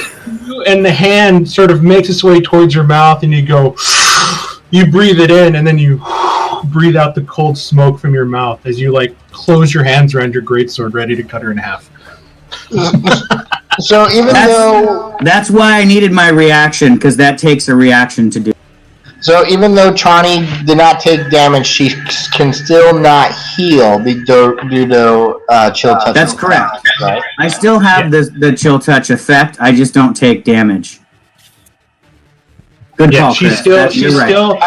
B: And the hand sort of makes its way towards your mouth, and you go... You breathe it in, and then you breathe out the cold smoke from your mouth as you, like, close your hands around your greatsword, ready to cut her in half.
E: So though...
A: That's why I needed my reaction, because that takes a reaction to do.
E: So even though Chani did not take damage, she can still not heal due to Chill Touch.
A: That's correct.
E: Right?
A: I still have the Chill Touch effect, I just don't take damage. Good call,
B: She's
A: Chris.
B: still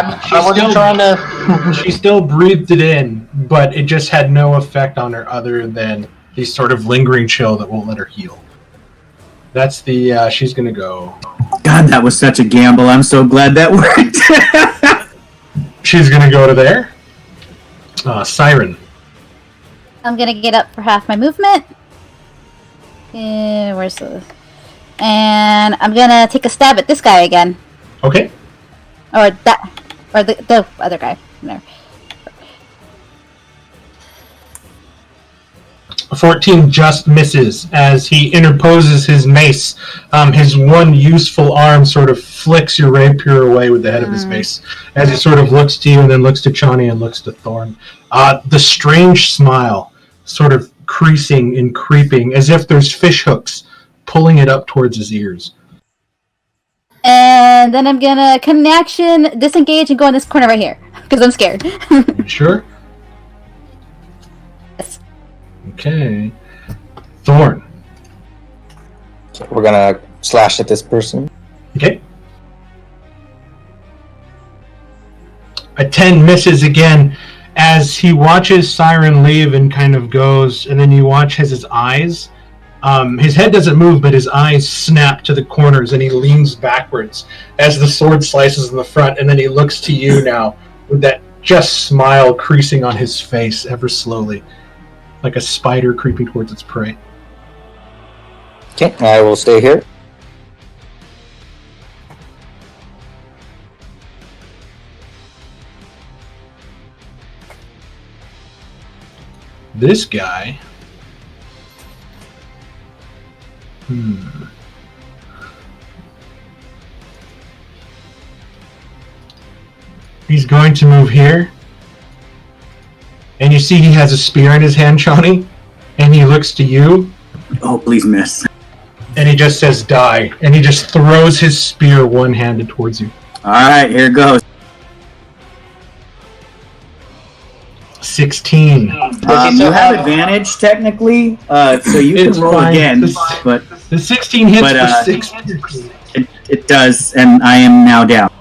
E: trying to...
B: She still breathed it in, but it just had no effect on her other than the sort of lingering chill that won't let her heal. That's the... she's gonna go...
A: God, that was such a gamble. I'm so glad that worked.
B: She's gonna go to there. Siren.
H: I'm gonna get up for half my movement. Where's the... And I'm gonna take a stab at this guy again.
B: Okay.
H: Or the other guy. There.
B: 14 just misses as he interposes his mace. His one useful arm sort of flicks your rapier away with the head of his mace as he sort of looks to you and then looks to Chani and looks to Thorn. The strange smile sort of creasing and creeping as if there's fish hooks pulling it up towards his ears.
H: And then I'm gonna connection, disengage, and go in this corner right here because I'm scared.
B: You sure?
H: Yes.
B: Okay. Thorn.
G: So we're gonna slash at this person.
B: Okay. A 10 misses again as he watches Siren leave and kind of goes, and then you watch as his eyes... his head doesn't move, but his eyes snap to the corners, and he leans backwards as the sword slices in the front, and then he looks to you now with that just smile creasing on his face ever slowly, like a spider creeping towards its prey.
G: Okay, I will stay here.
B: This guy... He's going to move here. And you see he has a spear in his hand, Chani. And he looks to you.
A: Oh, please miss.
B: And he just says, die. And he just throws his spear one-handed towards you.
A: Alright, here goes.
B: 16.
A: You have advantage, technically, so you can roll
B: fine.
A: again. But
B: The 16 hits for 6.
A: it does, and I am now down.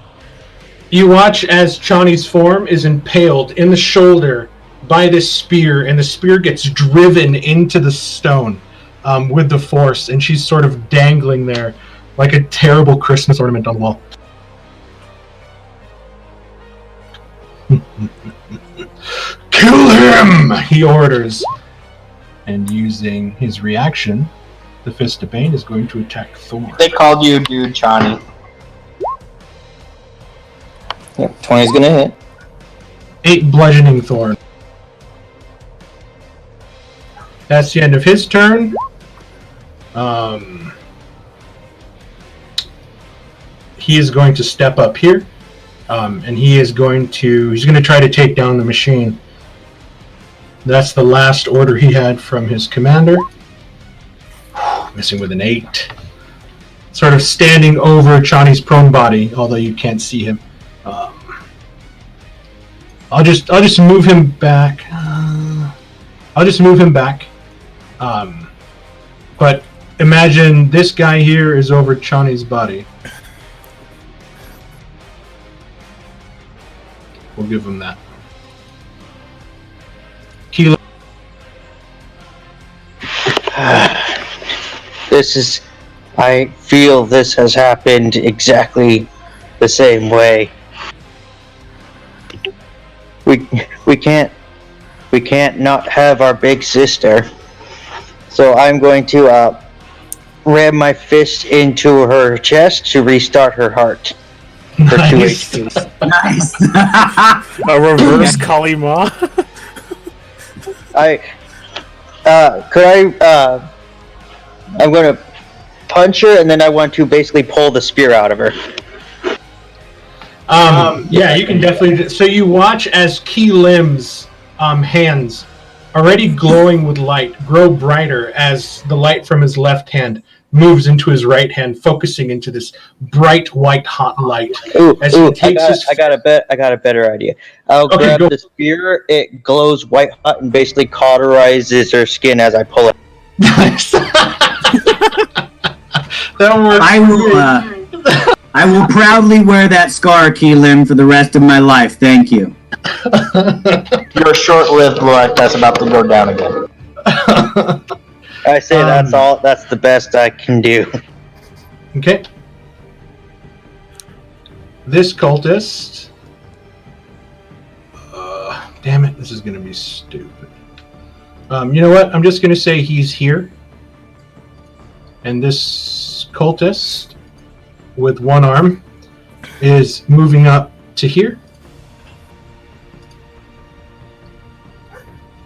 B: You watch as Chani's form is impaled in the shoulder by this spear, and the spear gets driven into the stone with the force, and she's sort of dangling there like a terrible Christmas ornament on the wall. Kill him! He orders. And using his reaction, the Fist of Bane is going to attack Thor.
E: They called you dude, Chani.
G: Yep, 20 is gonna hit.
B: 8 bludgeoning Thorn. That's the end of his turn. He is going to step up here, and he's going to try to take down the machine. That's the last order he had from his commander. Missing with an 8. Sort of standing over Chani's prone body, although you can't see him. I'll just move him back. But imagine this guy here is over Chani's body. We'll give him that. Kilo.
G: I feel this has happened exactly the same way. We can't not have our big sister. So I'm going to ram my fist into her chest to restart her heart for 2 HP.
A: Nice.
I: A reverse Kali Ma.
G: I'm going to punch her, and then I want to basically pull the spear out of her.
B: Yeah, you can definitely. So you watch as Ki Lim's hands, already glowing with light, grow brighter as the light from his left hand moves into his right hand, focusing into this bright white hot light.
G: I got a better idea. I'll grab the spear. It glows white hot and basically cauterizes her skin as I pull it.
B: Nice. That works.
A: I will proudly wear that scar, Ki Lim, for the rest of my life. Thank you.
E: Your short-lived luck that's about to go down again.
G: I say that's all. That's the best I can do.
B: Okay. This cultist. Damn it! This is gonna be stupid. You know what? I'm just gonna say he's here. And this cultist with one arm is moving up to here.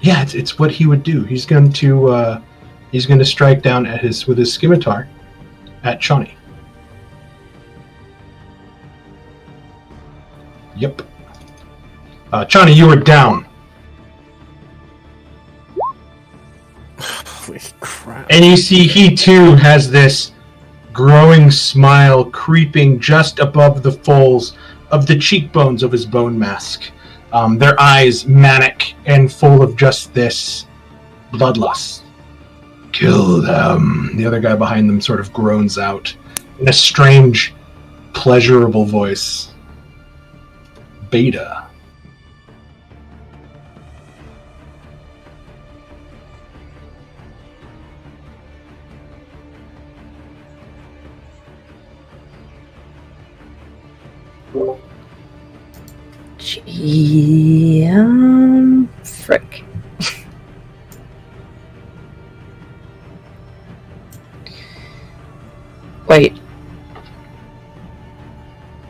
B: Yeah, it's what he would do. He's going to strike down with his scimitar at Chani. Yep. Chani, you are down.
I: Holy crap.
B: And you see he too has this growing smile creeping just above the folds of the cheekbones of his bone mask. Their eyes manic and full of just this bloodlust. Kill them. The other guy behind them sort of groans out in a strange, pleasurable voice. Beta.
D: Frick. Wait.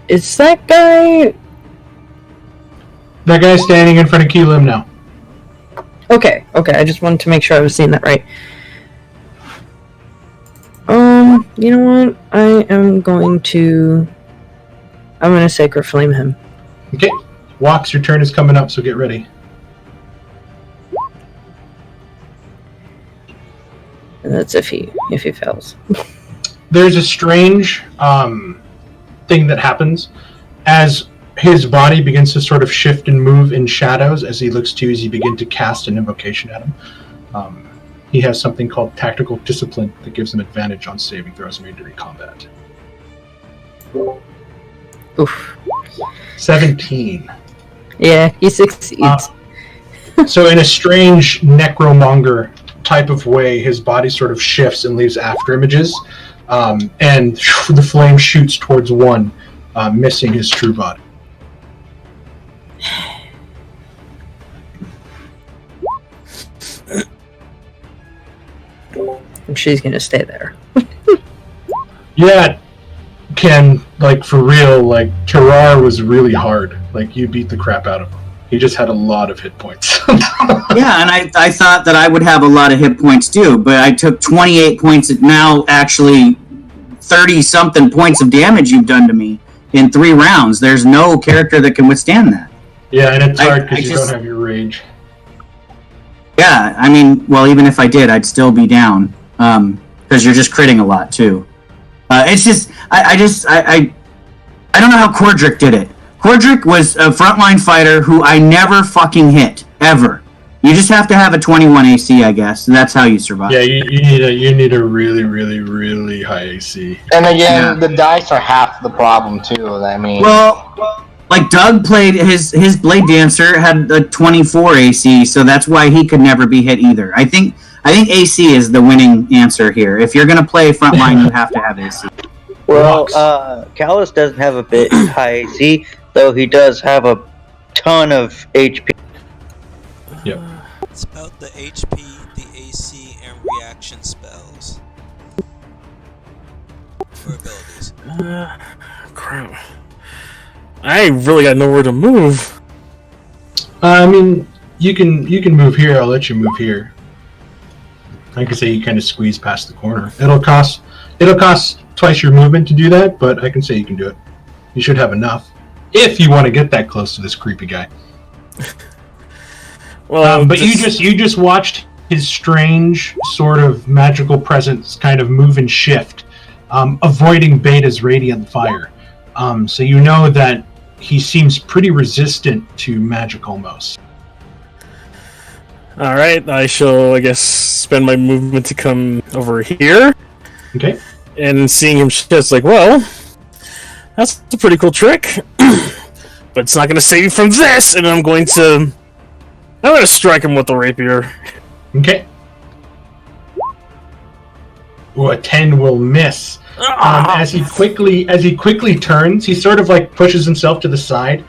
D: Is that guy...
B: That guy's standing in front of Ki Lim now.
D: Okay, I just wanted to make sure I was seeing that right. You know what? I'm going to Sacred Flame him.
B: Okay. Walks, your turn is coming up, so get ready.
D: And that's if he fails.
B: There's a strange thing that happens as his body begins to sort of shift and move in shadows as he looks to you, as you begin to cast an invocation at him. He has something called Tactical Discipline that gives him advantage on saving throws made during combat.
D: Oof.
B: 17.
D: Yeah, he succeeds.
B: So in a strange necromonger type of way, his body sort of shifts and leaves after images, and the flame shoots towards one, missing his true body.
D: And she's gonna stay there.
B: Yeah, Ken, like for real, like Terrar was really hard. Like you beat the crap out of him. He just had a lot of hit points.
A: Yeah, and I thought that I would have a lot of hit points too, but I took 28 points. Now, actually, 30-something points of damage you've done to me in 3 rounds. There's no character that can withstand that.
B: Yeah, and it's hard because you don't have your rage.
A: Yeah, I mean, well, even if I did, I'd still be down because you're just critting a lot too. It's just, I don't know how Cordric did it. Cordric was a frontline fighter who I never fucking hit ever. You just have to have a 21 AC, I guess. And that's how you survive.
B: Yeah, you need a really, really, really high AC.
E: And again, the dice are half the problem too. I mean,
A: well, like Doug played his Blade Dancer had a 24 AC, so that's why he could never be hit either. I think AC is the winning answer here. If you're gonna play frontline, you have to have AC.
G: Well, Callus doesn't have a bit high AC, though he does have a ton of HP.
B: Yep.
C: It's about the HP, the AC, and reaction spells. Or abilities.
I: Crap. I really got nowhere to move.
B: I mean, you can move here. I'll let you move here. I can say you kind of squeeze past the corner. It'll cost twice your movement to do that, but I can say you can do it. You should have enough if you want to get that close to this creepy guy.
I: Well,
B: but you just watched his strange sort of magical presence kind of move and shift, avoiding Beta's radiant fire. So you know that he seems pretty resistant to magic almost.
I: Alright, I shall, I guess, spend my movement to come over here.
B: Okay.
I: And seeing him just like, well, that's a pretty cool trick. But it's not going to save you from this, and I'm going to strike him with the rapier.
B: Okay. Ooh, a 10 will miss. As he quickly turns, he sort of like pushes himself to the side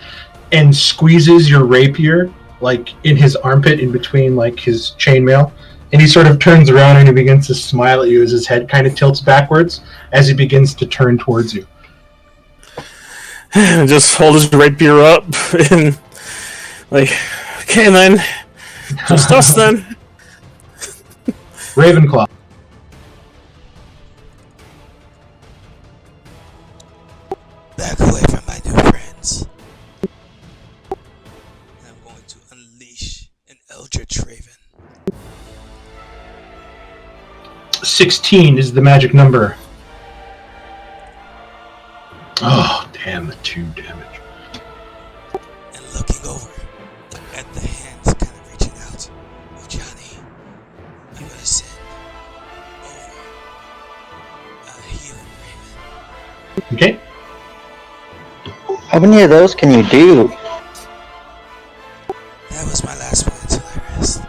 B: and squeezes your rapier like in his armpit in between like his chainmail, and he sort of turns around and he begins to smile at you as his head kind of tilts backwards as he begins to turn towards you.
I: Just hold his rapier up and like, okay then, just us then.
B: Ravenclaw.
C: Back away from my new friends. I'm going to unleash an Eldritch Raven.
B: 16 is the magic number. Oh, damn, the 2 damage.
C: And looking over at the hands kind of reaching out of Johnny, I'm going to send over a healing raven.
B: Okay.
G: How many of those can you do?
C: That was my last one until I rest.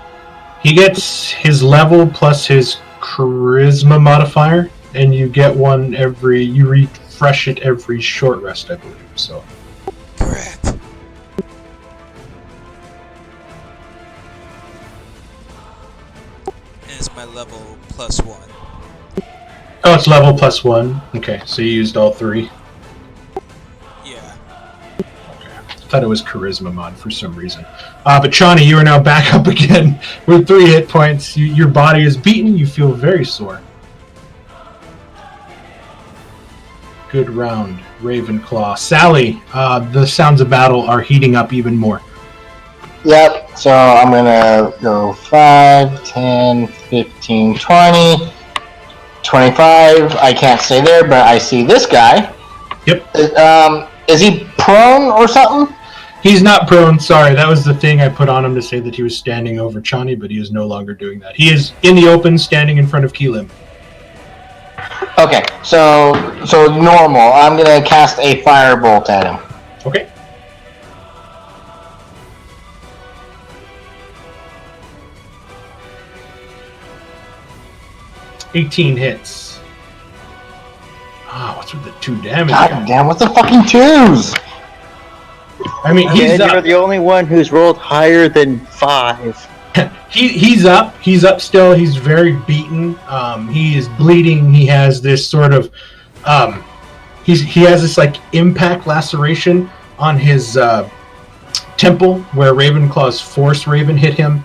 B: He gets his level plus his charisma modifier, and you get one you refresh it every short rest, I believe, so.
C: Correct. And it's my level +1.
B: Oh, it's level +1. Okay, so you used all 3.
C: Yeah.
B: I thought it was charisma mod for some reason. But Chani, you are now back up again with 3 hit points. Your body is beaten. You feel very sore. Good round, Ravenclaw. Sally, the sounds of battle are heating up even more.
E: Yep, so I'm gonna go 5, 10, 15, 20, 25. I can't stay there, but I see this guy.
B: Yep.
E: Is he prone or something?
B: He's not prone, sorry. That was the thing I put on him to say that he was standing over Chani, but he is no longer doing that. He is in the open, standing in front of Keelim.
E: Okay, so normal. I'm gonna cast a firebolt at him.
B: Okay. $18 hits. What's with the 2 damage?
E: God damn, what's the fucking 2s?
B: I mean, he's
G: You're
B: up.
G: the only one who's rolled higher than 5.
B: He's up. He's up still. He's very beaten. He is bleeding. He has this sort of, he has this like impact laceration on his temple where Ravenclaw's Force Raven hit him.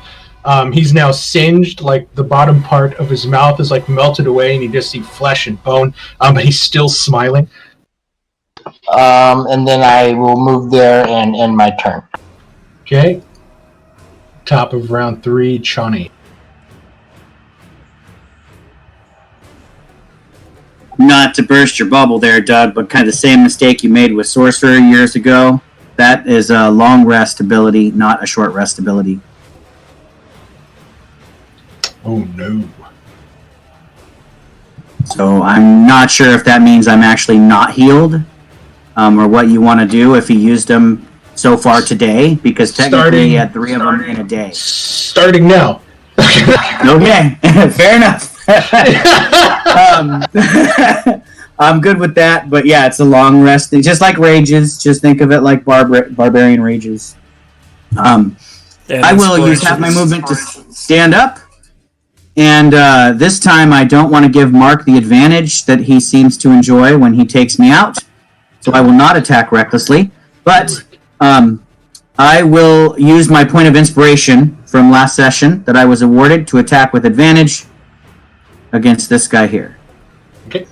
B: He's now singed, like the bottom part of his mouth is like melted away, and you just see flesh and bone. But he's still smiling.
E: And then I will move there and end my turn.
B: Okay. Top of round 3, Chani.
A: Not to burst your bubble there, Doug, but kind of the same mistake you made with Sorcerer years ago. That is a long rest ability, not a short rest ability.
B: Oh no.
A: So I'm not sure if that means I'm actually not healed, or what you want to do if he used them so far today, because technically he had 3 of them in a day.
B: Starting now.
A: Okay, fair enough. I'm good with that, but yeah, it's a long rest. Just like rages, just think of it like barbarian rages. I will use half my movement to stand up, and this time I don't want to give Mark the advantage that he seems to enjoy when he takes me out, so I will not attack recklessly, but I will use my point of inspiration from last session that I was awarded to attack with advantage against this guy here.
B: Okay.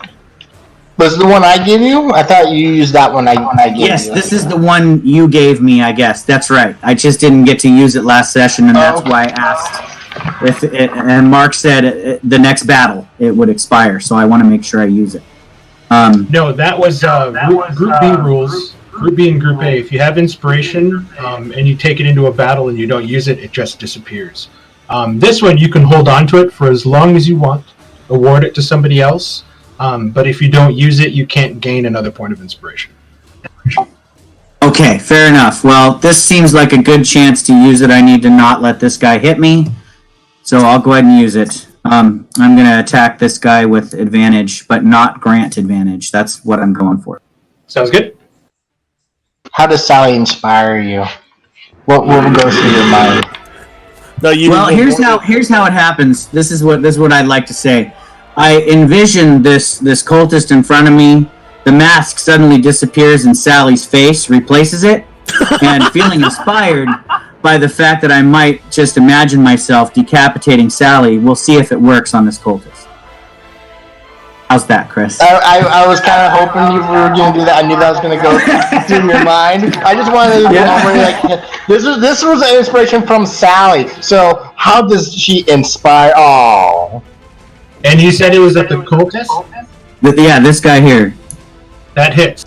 E: Was the one I gave you? I thought you used that one I gave you.
A: Yes, this is the one you gave me, I guess. That's right. I just didn't get to use it last session, and that's why I asked. If it, and Mark said the next battle it would expire, so I want to make sure I use it.
B: No, that was Group B rules. Group B and Group A. If you have inspiration and you take it into a battle and you don't use it, it just disappears. This one, you can hold on to it for as long as you want, award it to somebody else, but if you don't use it, you can't gain another point of inspiration.
A: Okay, fair enough. Well, this seems like a good chance to use it. I need to not let this guy hit me, so I'll go ahead and use it. I'm going to attack this guy with advantage, but not grant advantage. That's what I'm going for.
B: Sounds good.
E: How does Sally inspire you? What goes through your mind?
I: No,
A: here's how it happens. This is what I'd like to say. I envision this cultist in front of me. The mask suddenly disappears and Sally's face replaces it. And feeling inspired by the fact that I might just imagine myself decapitating Sally, we'll see if it works on this cultist. How's that, Chris?
E: I was kind of hoping you were going to do that. I knew that was going to go through your mind. I just wanted to know, this was an inspiration from Sally. So how does she inspire? Oh.
B: And you said it was at the cultist?
A: Yeah, this guy here.
B: That hits.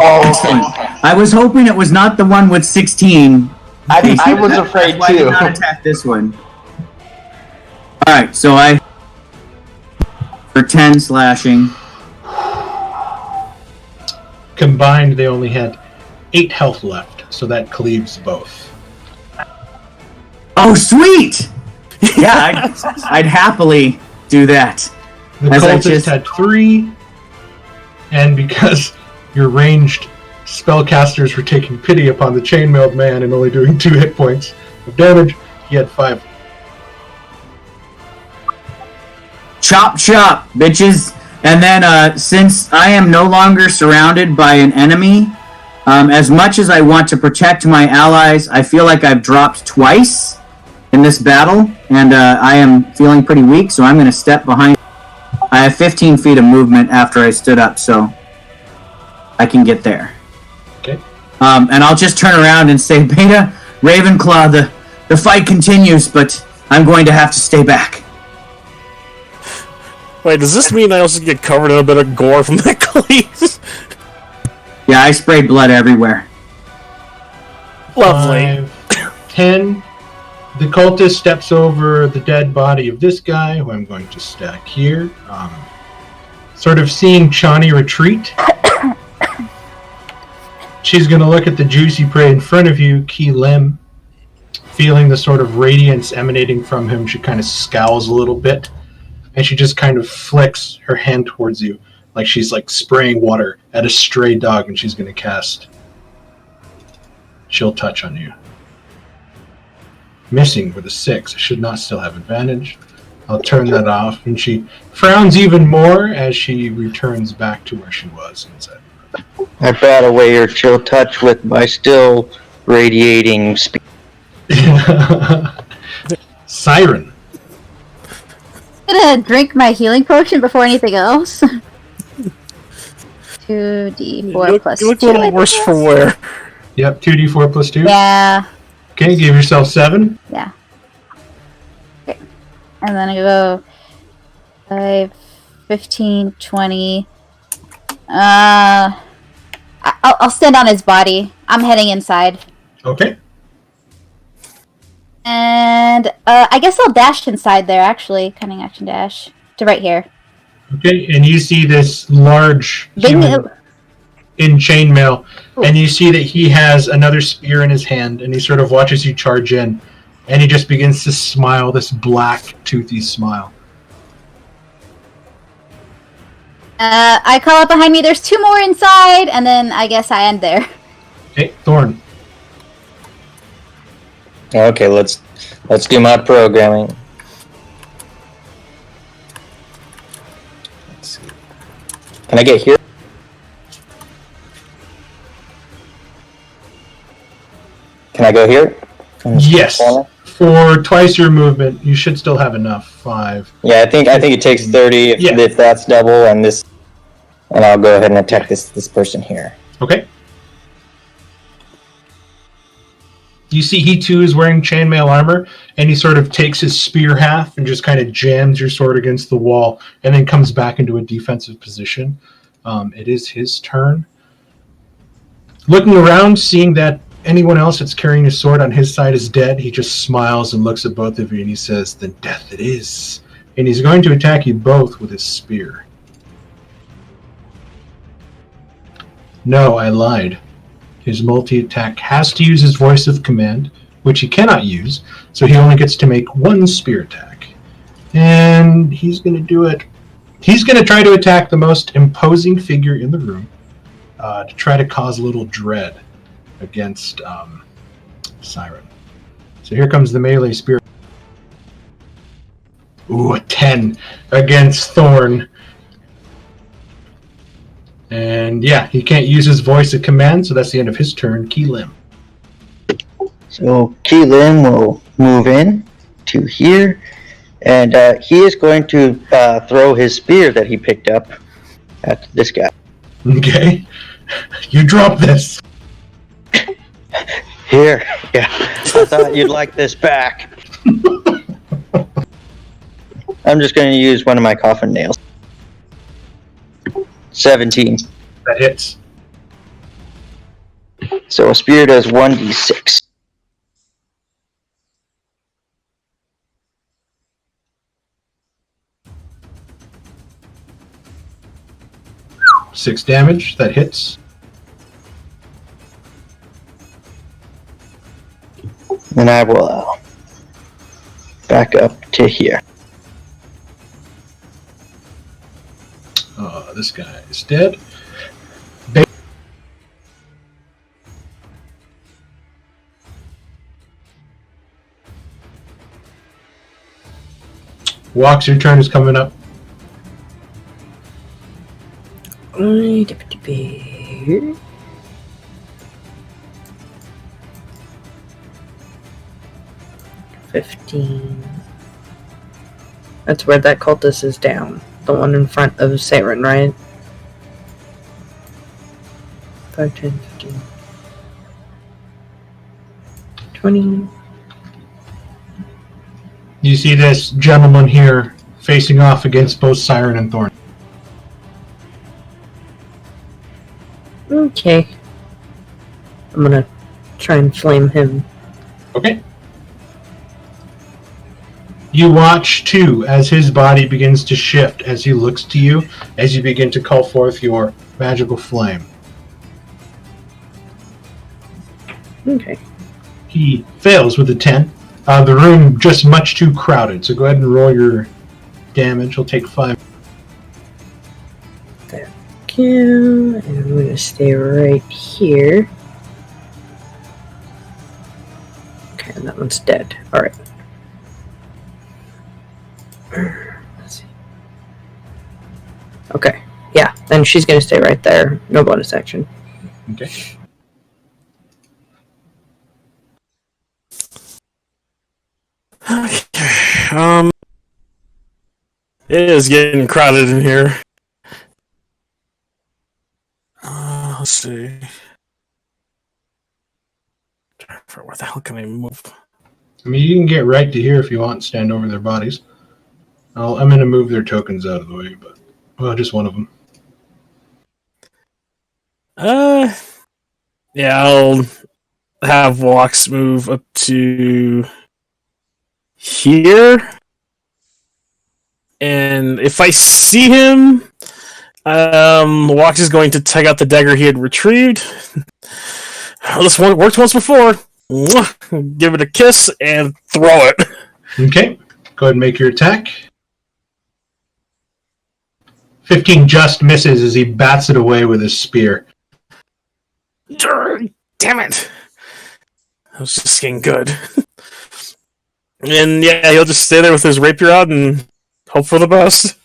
E: Oh,
A: excellent. I was hoping it was not the one with 16.
E: I was afraid
A: Why
E: too.
A: did not attack this one? All right, so I for 10 slashing.
B: Combined, they only had 8 health left, so that cleaves both.
A: Oh, sweet! Yeah, I'd happily do that.
B: The cultist had 3, and because your ranged spellcasters were taking pity upon the chainmailed man and only doing 2 hit points of damage, he had 5.
A: Chop, chop, bitches. And then, since I am no longer surrounded by an enemy, as much as I want to protect my allies, I feel like I've dropped twice in this battle, and I am feeling pretty weak, so I'm going to step behind. I have 15 feet of movement after I stood up, so I can get there.
B: Okay.
A: And I'll just turn around and say, Beta, Ravenclaw, the fight continues, but I'm going to have to stay back.
I: Wait, does this mean I also get covered in a bit of gore from that glaze?
A: Yeah, I sprayed blood everywhere.
I: Lovely.
B: 5, 10. The cultist steps over the dead body of this guy, who I'm going to stack here. Sort of seeing Chani retreat. She's going to look at the juicy prey in front of you, Ki Lim. Feeling the sort of radiance emanating from him, she kind of scowls a little bit. And she just kind of flicks her hand towards you, like she's like spraying water at a stray dog, and she's going to cast Chill Touch on you. Missing with a 6. I should not still have advantage. I'll turn that off, and she frowns even more as she returns back to where she was.
G: I bat away your Chill Touch with my still radiating speed.
B: Siren.
H: I'm gonna drink my healing potion before anything else. 2d4 plus
I: you look
H: 2.
I: a little worse for wear.
B: Yep, 2d4 plus 2.
H: Yeah.
B: Okay, give yourself 7.
H: Yeah. Okay. And then I go 5, 15, 20. I'll stand on his body. I'm heading inside.
B: Okay.
H: And I guess I'll dash inside there, actually. Cunning action dash. To right here.
B: Okay, and you see this large human in chainmail, and you see that he has another spear in his hand, and he sort of watches you charge in, and he just begins to smile, this black, toothy smile.
H: I call up behind me, there's 2 more inside, and then I guess I end there.
B: Okay, Thorn.
G: Okay, let's do my programming. Let's see. Can I get here? Can I go here?
B: Yes. For twice your movement, you should still have enough. 5.
G: Yeah, I think it takes 30 if that's double, and I'll go ahead and attack this person here.
B: Okay. You see he too is wearing chainmail armor, and he sort of takes his spear half and just kind of jams your sword against the wall, and then comes back into a defensive position. It is his turn. Looking around, seeing that anyone else that's carrying a sword on his side is dead, he just smiles and looks at both of you, and he says, "Then death it is." And he's going to attack you both with his spear. No, I lied. His multi-attack has to use his voice of command, which he cannot use, so he only gets to make 1 spear attack. And he's going to do it. He's going to try to attack the most imposing figure in the room to try to cause a little dread against Siren. So here comes the melee spear. Ooh, a 10 against Thorn. And yeah, he can't use his voice of command, so that's the end of his turn. Keelim.
G: So Keelim will move in to here, and he is going to throw his spear that he picked up at this guy.
B: Okay. You drop this.
G: Here. Yeah. I thought you'd like this back. I'm just going to use one of my coffin nails. 17.
B: That hits.
G: So a spear does 1d6.
B: Six damage. That hits.
G: And I will back up to here.
B: This guy is dead. Walks, your turn is coming up.
D: Here. That's where that cultist is down. The one in front of Saren, right? 5, 10, 15, 20.
B: You see this gentleman here facing off against both Siren and Thorn.
D: Okay. I'm gonna try and flame him.
B: Okay. You watch, too, as his body begins to shift as he looks to you, as you begin to call forth your magical flame.
D: Okay.
B: He fails with a 10. The room just much too crowded, so go ahead and roll your damage. He'll take 5.
D: Thank you. And I'm gonna stay right here. Okay, and that one's dead. Alright. Let's see. Okay. Yeah, then she's gonna stay right there. No bonus action.
B: Okay.
I: It is getting crowded in here. Let's see. Where the hell can I move?
B: I mean, you can get right to here if you want. Stand over their bodies. I'm going to move their tokens out of the way, but just one of them.
I: Yeah, I'll have Walks move up to here, and if I see him, Walks is going to take out the dagger he had retrieved. This one worked once before. Give it a kiss and throw it.
B: Okay, go ahead and make your attack. 15 just misses as he bats it away with his spear.
I: Damn it! I was just getting good. And yeah, he'll just stay there with his rapier out and hope for the best.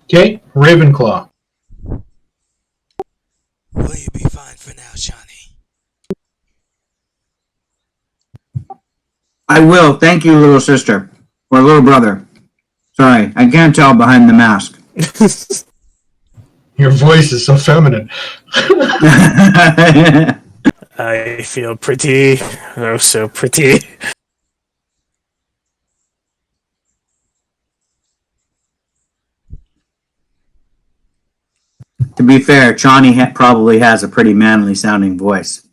B: Okay, Ravenclaw.
C: Will you be fine for now, Johnny?
A: I will. Thank you, little sister. Or little brother. Sorry, I can't tell behind the mask.
B: Your voice is so feminine.
I: I feel pretty. Oh, so pretty.
A: To be fair, Chani probably has a pretty manly sounding voice,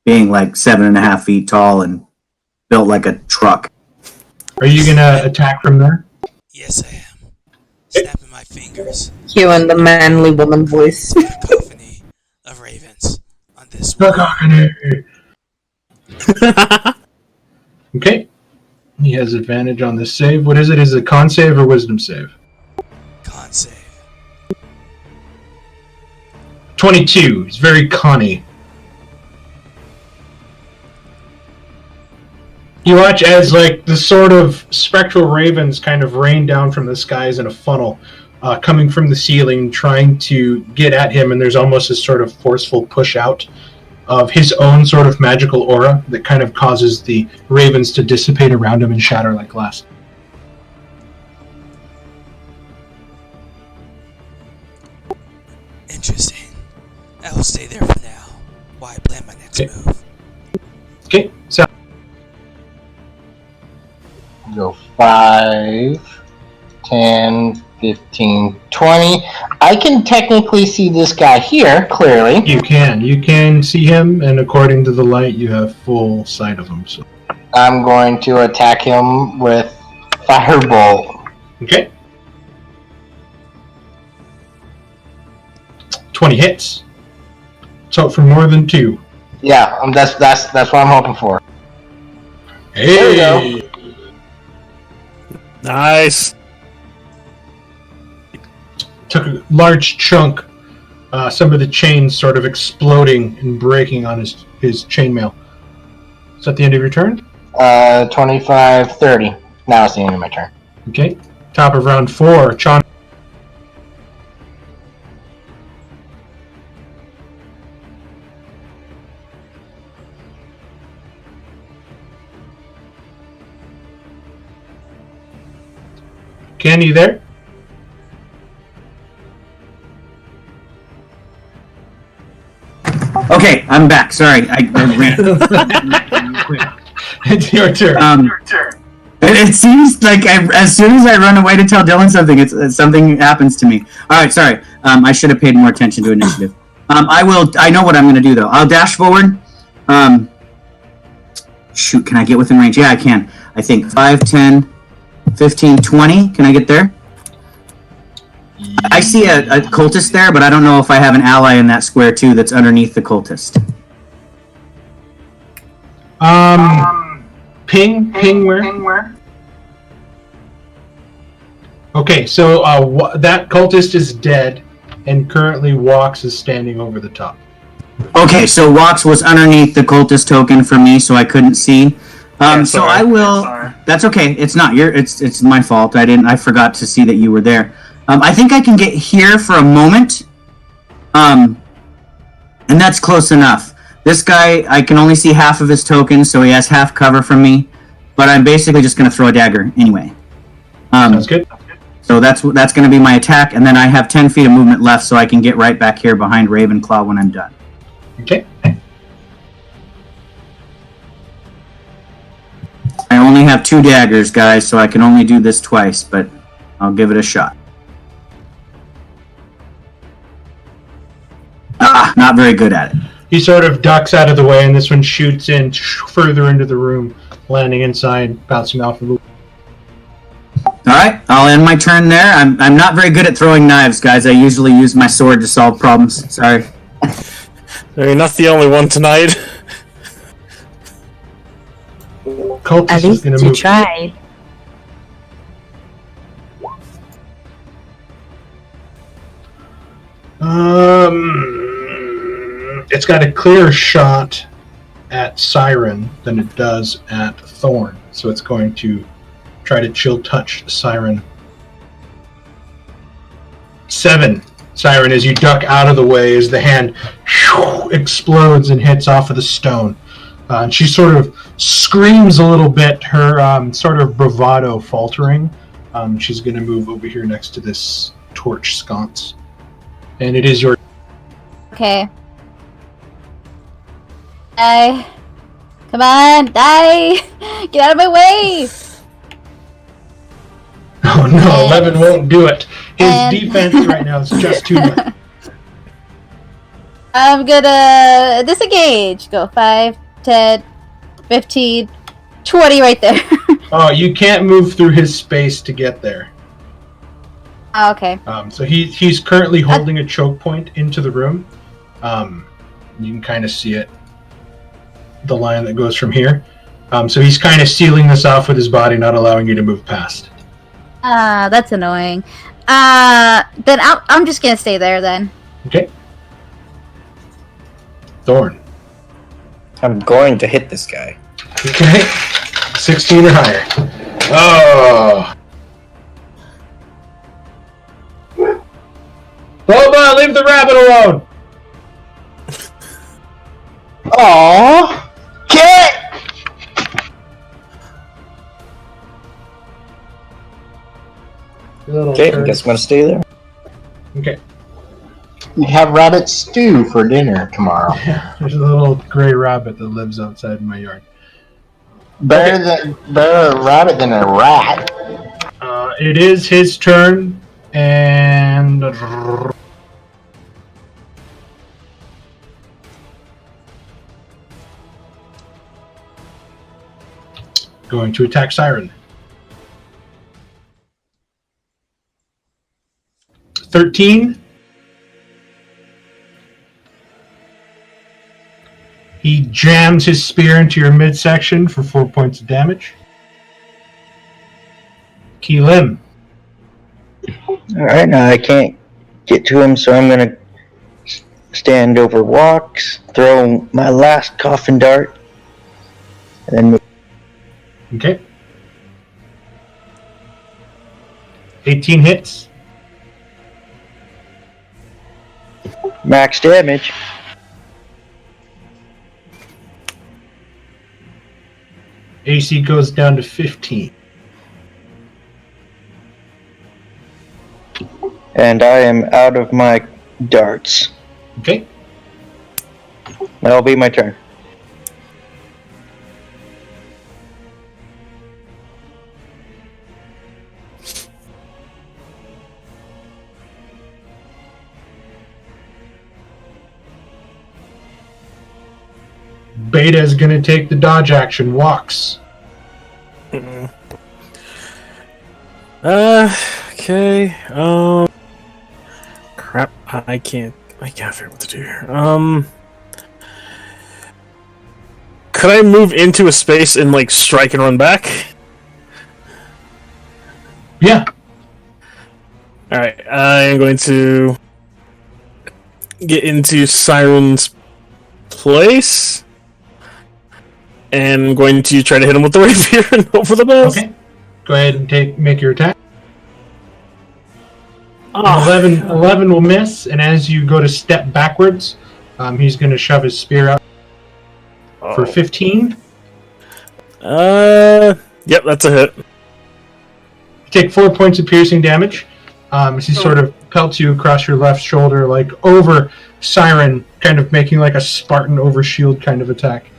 A: being like 7.5 feet tall and built like a truck.
B: Are you going to attack from there?
C: Yes, I am. Snapping my fingers.
D: You and the manly woman voice.
C: Cacophony of ravens on this one.
B: Okay. He has advantage on this save. What is it? Is it a con save or wisdom save?
C: Con save.
B: 22. He's very conny. You watch as like the sort of spectral ravens kind of rain down from the skies in a funnel, coming from the ceiling, trying to get at him, and there's almost this sort of forceful push out of his own sort of magical aura that kind of causes the ravens to dissipate around him and shatter like glass.
C: Interesting. I will stay there for now while I plan my next move.
B: Okay, so
E: Go 5, 10, 15, 20. I can technically see this guy here, clearly.
B: you can see him, and according to the light, you have full sight of him. So
E: I'm going to attack him with Firebolt.
B: okay, 20 hits. So for more than 2.
E: Yeah, that's what I'm hoping for.
B: Hey.
E: There we go.
I: Nice.
B: Took a large chunk. Some of the chains sort of exploding and breaking on his chainmail. Is that the end of your turn?
E: 25, 30. Now it's the end of my turn.
B: Okay. Top of round 4. Chon. Ken, you there?
A: Okay, I'm back. Sorry, I ran.
B: It's your turn.
A: It seems like as soon as I run away to tell Dylan something, it's something happens to me. All right, sorry. I should have paid more attention to initiative. I will. I know what I'm going to do though. I'll dash forward. Shoot, can I get within range? Yeah, I can. I think 5, 10, 15, 20. Can I get there? I see a cultist there, but I don't know if I have an ally in that square too that's underneath the cultist.
B: Ping where? Okay, so that cultist is dead, and currently Walks is standing over the top.
A: Okay, so Walks was underneath the cultist token for me, so I couldn't see. So I will. That's okay. It's not your. It's my fault. I forgot to see that you were there. I think I can get here for a moment. And that's close enough. This guy, I can only see half of his token, so he has half cover from me. But I'm basically just going to throw a dagger anyway.
B: Sounds good.
A: So that's going to be my attack, and then I have 10 feet of movement left, so I can get right back here behind Ravenclaw when I'm done.
B: Okay.
A: I only have 2 daggers, guys, so I can only do this twice, but I'll give it a shot. Not very good at it.
B: He sort of ducks out of the way, and this one shoots in further into the room, landing inside, bouncing off of the...
A: Alright, I'll end my turn there. I'm not very good at throwing knives, guys. I usually use my sword to solve problems. Sorry.
I: You're not the only one tonight.
B: Cultist
J: At
B: is
J: least
B: going to
J: you
B: move.
J: tried.
B: It's got a clearer shot at Siren than it does at Thorn, so it's going to try to chill touch Siren. 7. Siren, as you duck out of the way, as the hand explodes and hits off of the stone. And she sort of screams a little bit, her sort of bravado faltering. She's going to move over here next to this torch sconce. And it is your...
H: Okay. Die. Come on, die! Get out of my way!
B: Oh no, 11 won't do it. His defense right now is just too much.
H: I'm gonna disengage. Go 5, 10, 15, 20 right there.
B: Oh, you can't move through his space to get there.
H: Oh, okay.
B: So he's currently holding a choke point into the room. You can kind of see it. The line that goes from here. So he's kind of sealing this off with his body, not allowing you to move past.
H: That's annoying. Then I'm just gonna stay there then.
B: Okay. Thorn.
K: I'm going to hit this guy.
B: Okay. 16 or higher. Oh. Boba, leave the rabbit alone!
E: Aww. Get!
K: Okay, I guess I'm gonna stay there.
B: Okay.
E: You have rabbit stew for dinner tomorrow.
B: There's a little gray rabbit that lives outside my yard.
E: Better a rabbit than a rat.
B: It is his turn, and going to attack Siren. 13. He jams his spear into your midsection for 4 points of damage. Keelim.
G: Alright, now I can't get to him, so I'm gonna stand over walks, throw my last coffin dart, and then move.
B: Okay. 18 hits.
G: Max damage.
B: AC goes down to 15.
G: And I am out of my darts.
B: Okay.
G: That'll be my turn.
B: Beta is going to take the dodge action. Walks.
I: Okay. Crap. I can't figure what to do here. Could I move into a space and like strike and run back?
B: Yeah.
I: All right. I am going to get into Siren's place. And I'm going to try to hit him with the rapier and hope for the best.
B: Okay. Go ahead and make your attack.
I: Oh.
B: 11 will miss, and as you go to step backwards, he's going to shove his spear out for 15.
I: Yep, that's a hit.
B: take 4 points of piercing damage. As he sort of pelts you across your left shoulder, like over Siren, kind of making like a Spartan over shield kind of attack.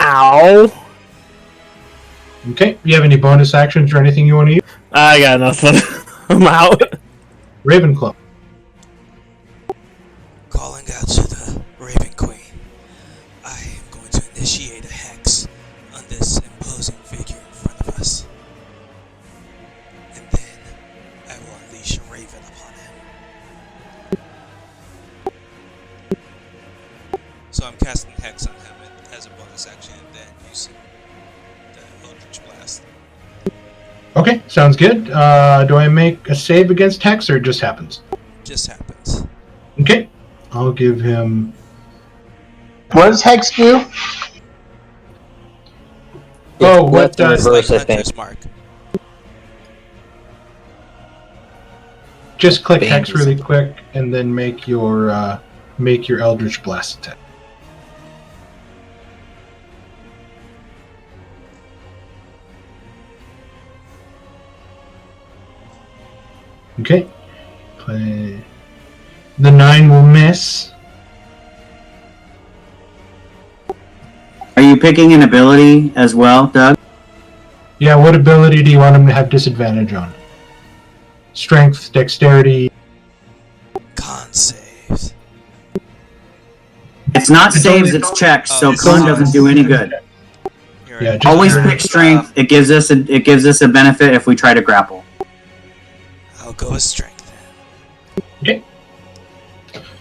I: Ow.
B: Okay. You have any bonus actions or anything you want to use?
I: I got nothing. I'm out.
B: Ravenclaw.
C: Calling out to the Raven Queen, I am going to initiate a hex on this imposing figure in front of us. And then I will unleash a raven upon him. So I'm casting hex on him as a bonus action and then using the Eldritch Blast.
B: Okay, sounds good. Do I make a save against Hex, or it just happens?
C: Just happens.
B: Okay. I'll give him...
E: What does Hex do?
B: Oh, what
K: That's the
B: does...
K: reverse, I think.
C: Hunter's Mark.
B: Just click
K: Bang.
B: Hex really quick, and then make your Eldritch Blast attack. Okay. Play. The 9 will miss.
A: Are you picking an ability as well, Doug?
B: Yeah, what ability do you want him to have disadvantage on? Strength, dexterity.
C: Con saves.
A: It's not
B: It's
A: saves,
B: only-
A: it's checks, so
C: it's
A: con
C: only-
A: doesn't do any good.
C: You're
B: Yeah,
C: right.
B: just-
A: Always pick strength. It gives us a benefit if we try to grapple.
C: I'll go with strength then.
B: Okay.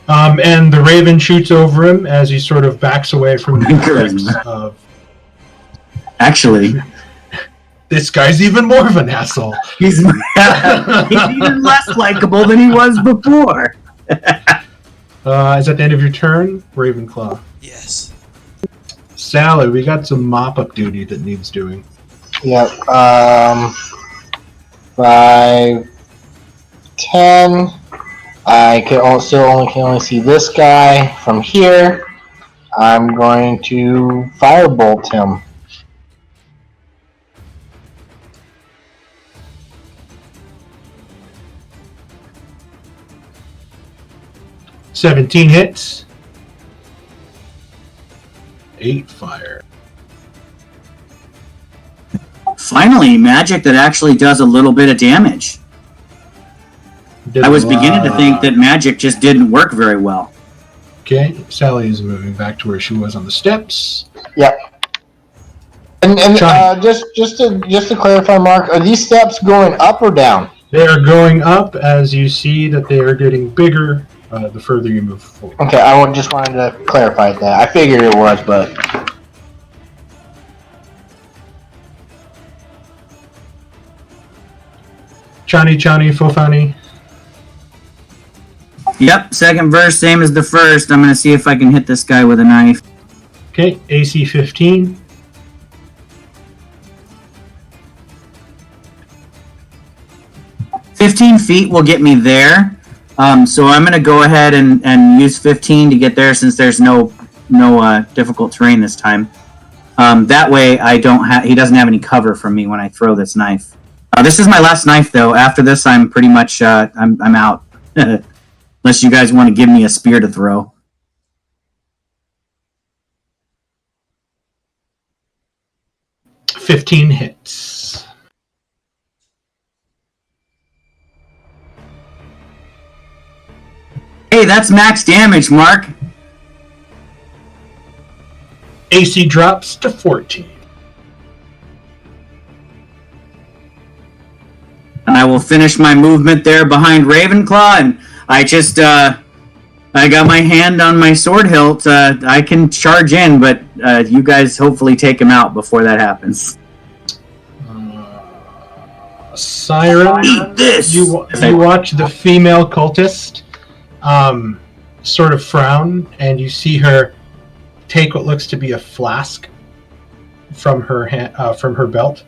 B: And the raven shoots over him as he sort of backs away from the effects of...
A: Actually,
B: This guy's even more of an asshole.
A: he's even less likable than he was before.
B: Is that the end of your turn? Ravenclaw.
C: Yes.
B: Sally, we got some mop-up duty that needs doing.
E: Yep. 5, 10. I can also only see this guy from here. I'm going to firebolt him.
B: $17 hits. 8 fire.
A: Finally, magic that actually does a little bit of damage.
B: Did
A: I was
B: a
A: beginning to
B: lot.
A: think that magic just didn't work very well.
B: Okay, Sally is moving back to where she was on the steps.
E: Yep. And
B: Johnny.
E: just to clarify, Mark, are these steps going up or down?
B: They are going up as you see that they are getting bigger the further you move forward.
E: Okay, just wanted to clarify that. I figured it was, but
B: Chani Fofani.
A: Yep, second verse, same as the first. I'm going to see if I can hit this guy with a knife.
B: Okay, AC 15.
A: $15 feet will get me there. So I'm going to go ahead and use 15 to get there since there's no difficult terrain this time. That way he doesn't have any cover from me when I throw this knife. This is my last knife though. After this I'm pretty much I'm out. Unless you guys want to give me a spear to throw.
B: $15 hits.
A: Hey, that's max damage, Mark.
B: AC drops to 14.
A: And I will finish my movement there behind Ravenclaw, and I just I got my hand on my sword hilt. I can charge in, but you guys hopefully take him out before that happens.
B: Siren,
A: Eat this!
B: you watch the female cultist sort of frown, and you see her take what looks to be a flask from her belt,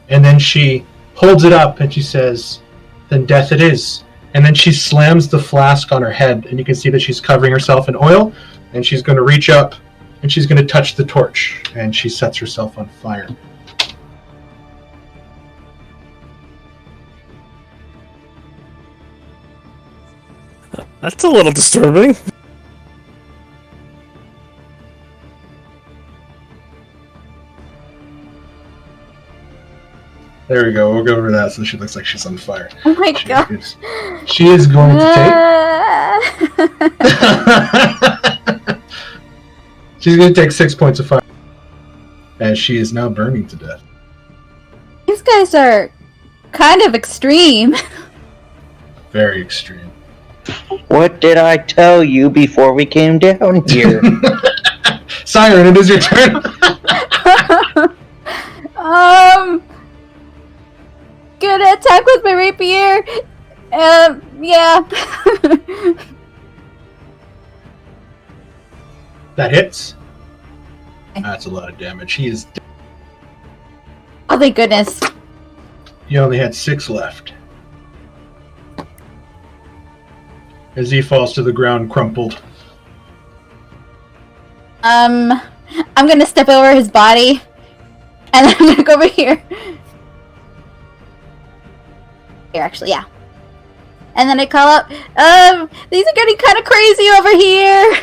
B: and then she holds it up and she says, "Then death it is." And then she slams the flask on her head, and you can see that she's covering herself in oil, and she's going to reach up and she's going to touch the torch, and she sets herself on fire.
I: That's a little disturbing.
B: There we go. We'll go over that so she looks like she's on fire.
H: Oh my god.
B: She is going to take. She's going to take 6 points of fire, as she is now burning to death.
H: These guys are kind of extreme.
B: Very extreme.
G: What did I tell you before we came down here?
B: Siren, it is your turn.
H: Gonna attack with my rapier. Yeah.
B: That hits. That's a lot of damage. He is.
H: Oh, thank goodness.
B: You only had 6 left. As he falls to the ground, crumpled.
H: I'm gonna step over his body, and I'm gonna go over here. Here, actually, yeah. And then I call out, these are getting kind of crazy over here.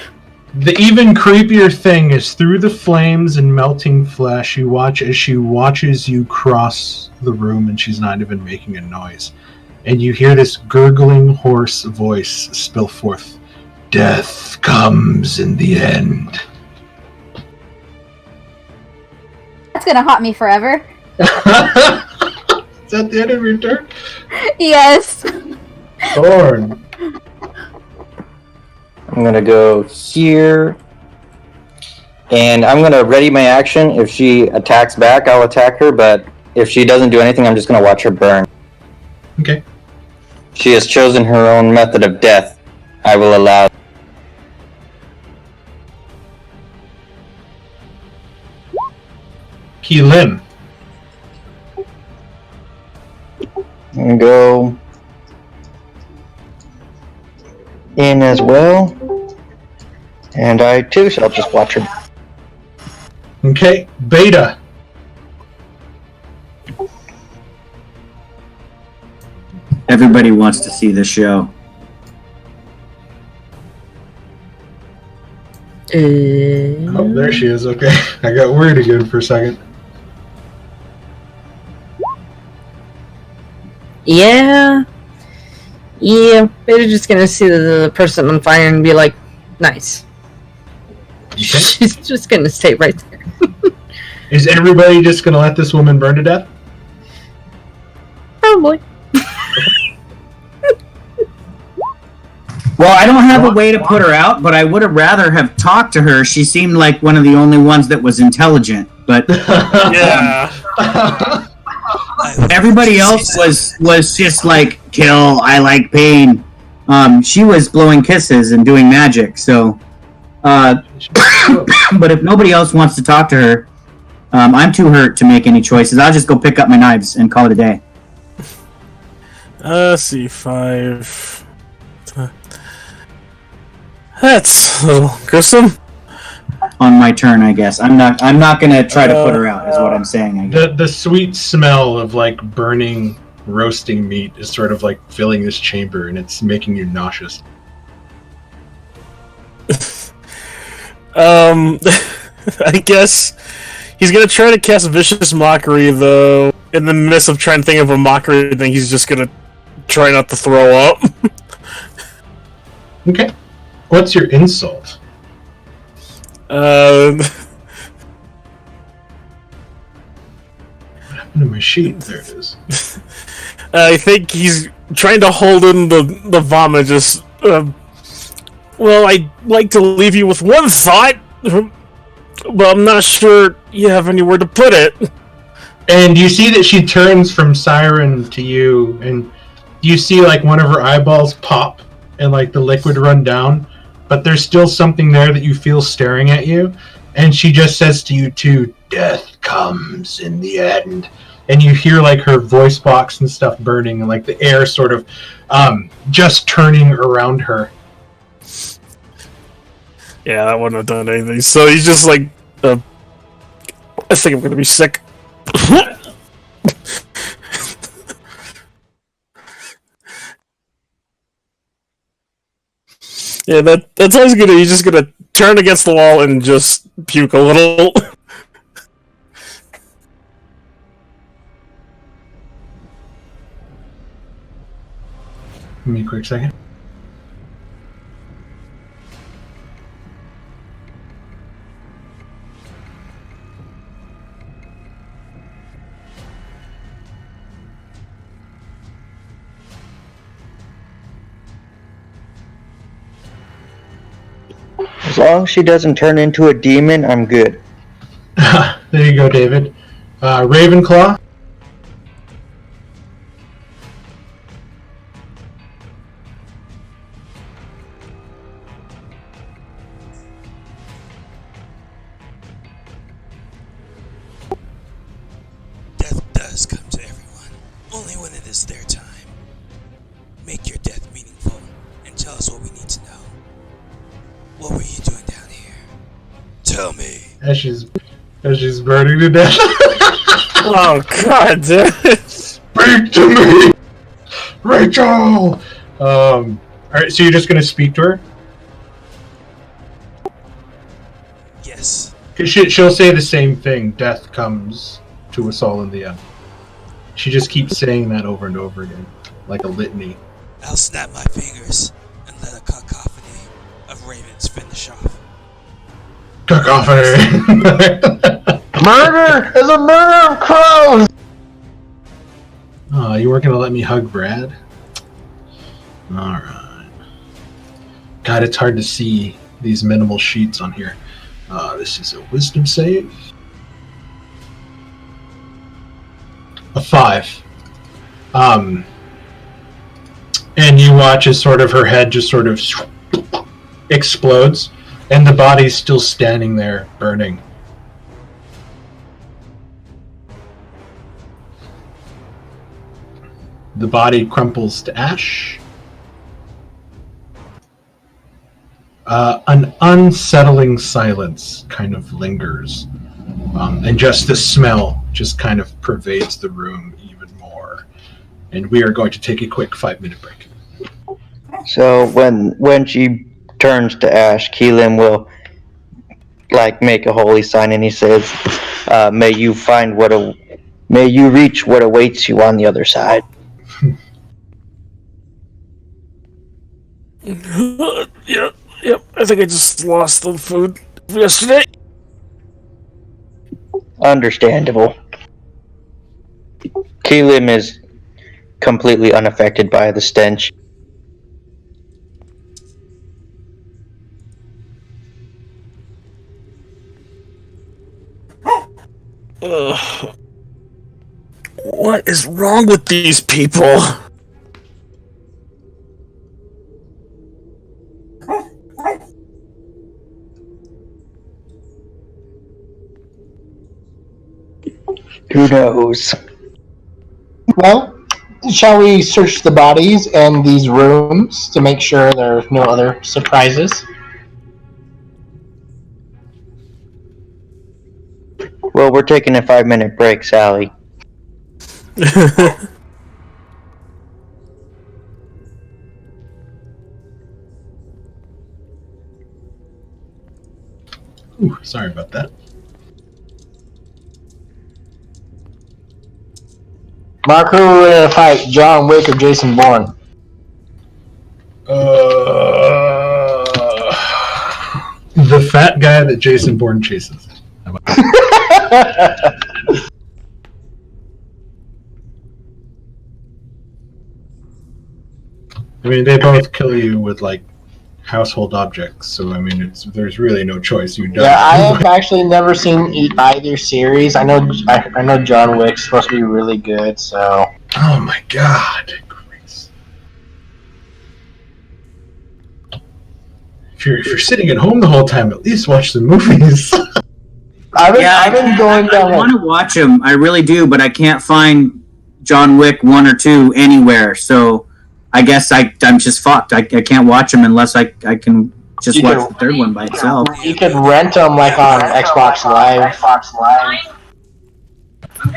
B: The even creepier thing is through the flames and melting flesh, you watch as she watches you cross the room and she's not even making a noise. And you hear this gurgling, hoarse voice spill forth, "Death comes in the end."
H: That's gonna haunt me forever.
B: Is that the end of your turn?
H: Yes.
B: Thorn.
K: I'm gonna go here, and I'm gonna ready my action. If she attacks back, I'll attack her, but if she doesn't do anything, I'm just gonna watch her burn.
B: Okay.
K: She has chosen her own method of death. I will allow.
B: Keelan.
G: I'm gonna go in as well. And I too shall just watch her.
B: Okay. Beta.
A: Everybody wants to see the show.
B: Oh, there she is. Okay. I got worried again for a second.
D: Yeah. They're just gonna see the person on fire and be like, nice.
B: Okay.
D: She's just gonna stay right there.
B: Is everybody just going to let this woman burn to death?
D: Probably.
A: Well, I don't have a way to put her out, but I would have rather have talked to her. She seemed like one of the only ones that was intelligent, but
I: Yeah.
A: everybody else was just like, kill, I like pain. She was blowing kisses and doing magic, so but if nobody else wants to talk to her, I'm too hurt to make any choices. I'll just go pick up my knives and call it a day.
I: C5. That's a little gruesome.
A: On my turn, I guess. I'm not gonna try to put her out, is what I'm saying, I guess.
B: The sweet smell of like burning, roasting meat is sort of like filling this chamber, and it's making you nauseous.
I: I guess he's gonna try to cast Vicious Mockery, though. In the midst of trying to think of a mockery thing, he's just gonna try not to throw up.
B: Okay. What's your insult?
I: What
B: happened to my sheet? There it is.
I: I think he's trying to hold in the vomit. Just, well, I'd like to leave you with one thought, but I'm not sure you have anywhere to put it.
B: And you see that she turns from Siren to you, and you see like one of her eyeballs pop and like the liquid run down, but there's still something there that you feel staring at you, and she just says to you too, "Death comes in the end." And you hear like her voice box and stuff burning, and like the air sort of just turning around her.
I: Yeah, that wouldn't have done anything. So he's just like, I think I'm gonna be sick. Yeah, that's all he's gonna do. He's just gonna turn against the wall and just puke a little.
B: Give me a quick second.
G: As long as she doesn't turn into a demon, I'm good.
B: There you go, David. Ravenclaw.
C: Death does come to everyone, only when it is their time. Make your death meaningful, and tell us what we need to know. What were you doing down here? Tell me.
B: As she's burning to death.
I: Oh god, dude.
B: Speak to me, Rachel. All right, so you're just gonna speak to her?
C: Yes.
B: 'Cause she'll say the same thing. Death comes to us all in the end. She just keeps saying that over and over again, like a litany.
C: I'll snap my fingers and let a cacophony of ravens finish off.
B: Cacophony.
E: Murder! There's a murder of crows!
B: Oh, you weren't gonna let me hug Brad? Alright. God, it's hard to see these minimal sheets on here. This is a wisdom save. A 5. And you watch as sort of her head just sort of explodes, and the body's still standing there, burning. The body crumples to ash. An unsettling silence kind of lingers, and just the smell just kind of pervades the room even more. And we are going to take a quick 5-minute break.
G: So when she turns to ash, Keelan will make a holy sign, and he says, "May you reach what awaits you on the other side."
I: Yep. I think I just lost the food yesterday.
G: Understandable. Keelan is completely unaffected by the stench.
I: Ugh. What is wrong with these people?
G: Who knows?
E: Well, shall we search the bodies and these rooms to make sure there are no other surprises?
G: Well, we're taking a 5-minute break, Sally.
B: Ooh, sorry about that.
E: Mark, who will fight, John Wick or Jason Bourne?
B: The fat guy that Jason Bourne chases. I mean, they both kill you with household objects, so I mean, there's really no choice. You die.
E: Yeah, I have actually never seen either series. I know John Wick's supposed to be really good, so.
B: Oh my god, Grace. If you're sitting at home the whole time, at least watch the movies.
E: I've been going down.
A: I want to watch them. I really do, but I can't find John Wick 1 or 2 anywhere. So I guess I'm just fucked. I can't watch them unless I can just watch the third one by itself.
E: You could rent them on Xbox Live.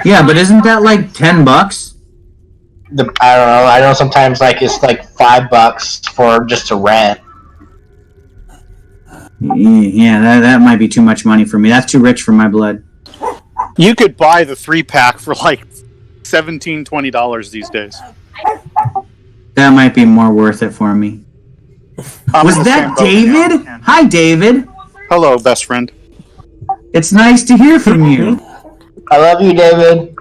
A: Yeah, but isn't that $10?
E: I don't know. I know sometimes it's $5 for just to rent.
A: Yeah, that might be too much money for me. That's too rich for my blood.
J: You could buy the 3-pack for like $17, $20 these days.
A: That might be more worth it for me. Was that David? Hi, David.
J: Hello, best friend.
A: It's nice to hear from you.
E: I love you, David.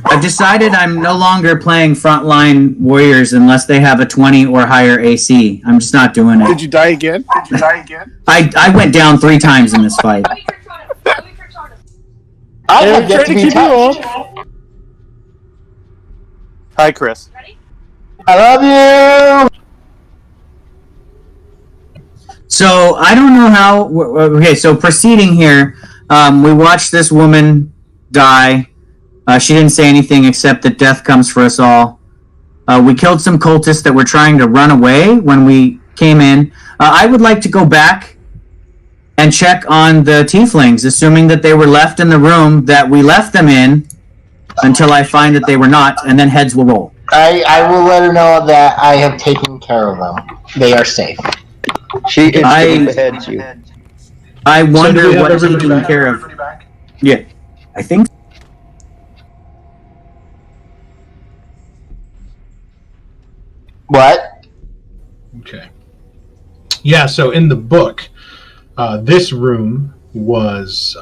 A: I've decided I'm no longer playing frontline warriors unless they have a 20 or higher AC. I'm just not doing it.
J: Did you die again?
A: I went down 3 times in this fight.
E: I have yet to be touched.
J: Hi, Chris.
E: I love you.
A: So I don't know how. Okay, so proceeding here, we watched this woman die. She didn't say anything except that death comes for us all. We killed some cultists that were trying to run away when we came in. I would like to go back and check on the tieflings, assuming that they were left in the room that we left them in until I find that they were not, and then heads will roll.
E: I will let her know that I have taken care of them. They are safe.
G: She instantly beheads you.
A: I wonder
B: do we have
A: what
B: everybody
A: taking
B: back?
A: care of. Yeah, I think.
E: What?
B: Okay. Yeah, so in the book, this room was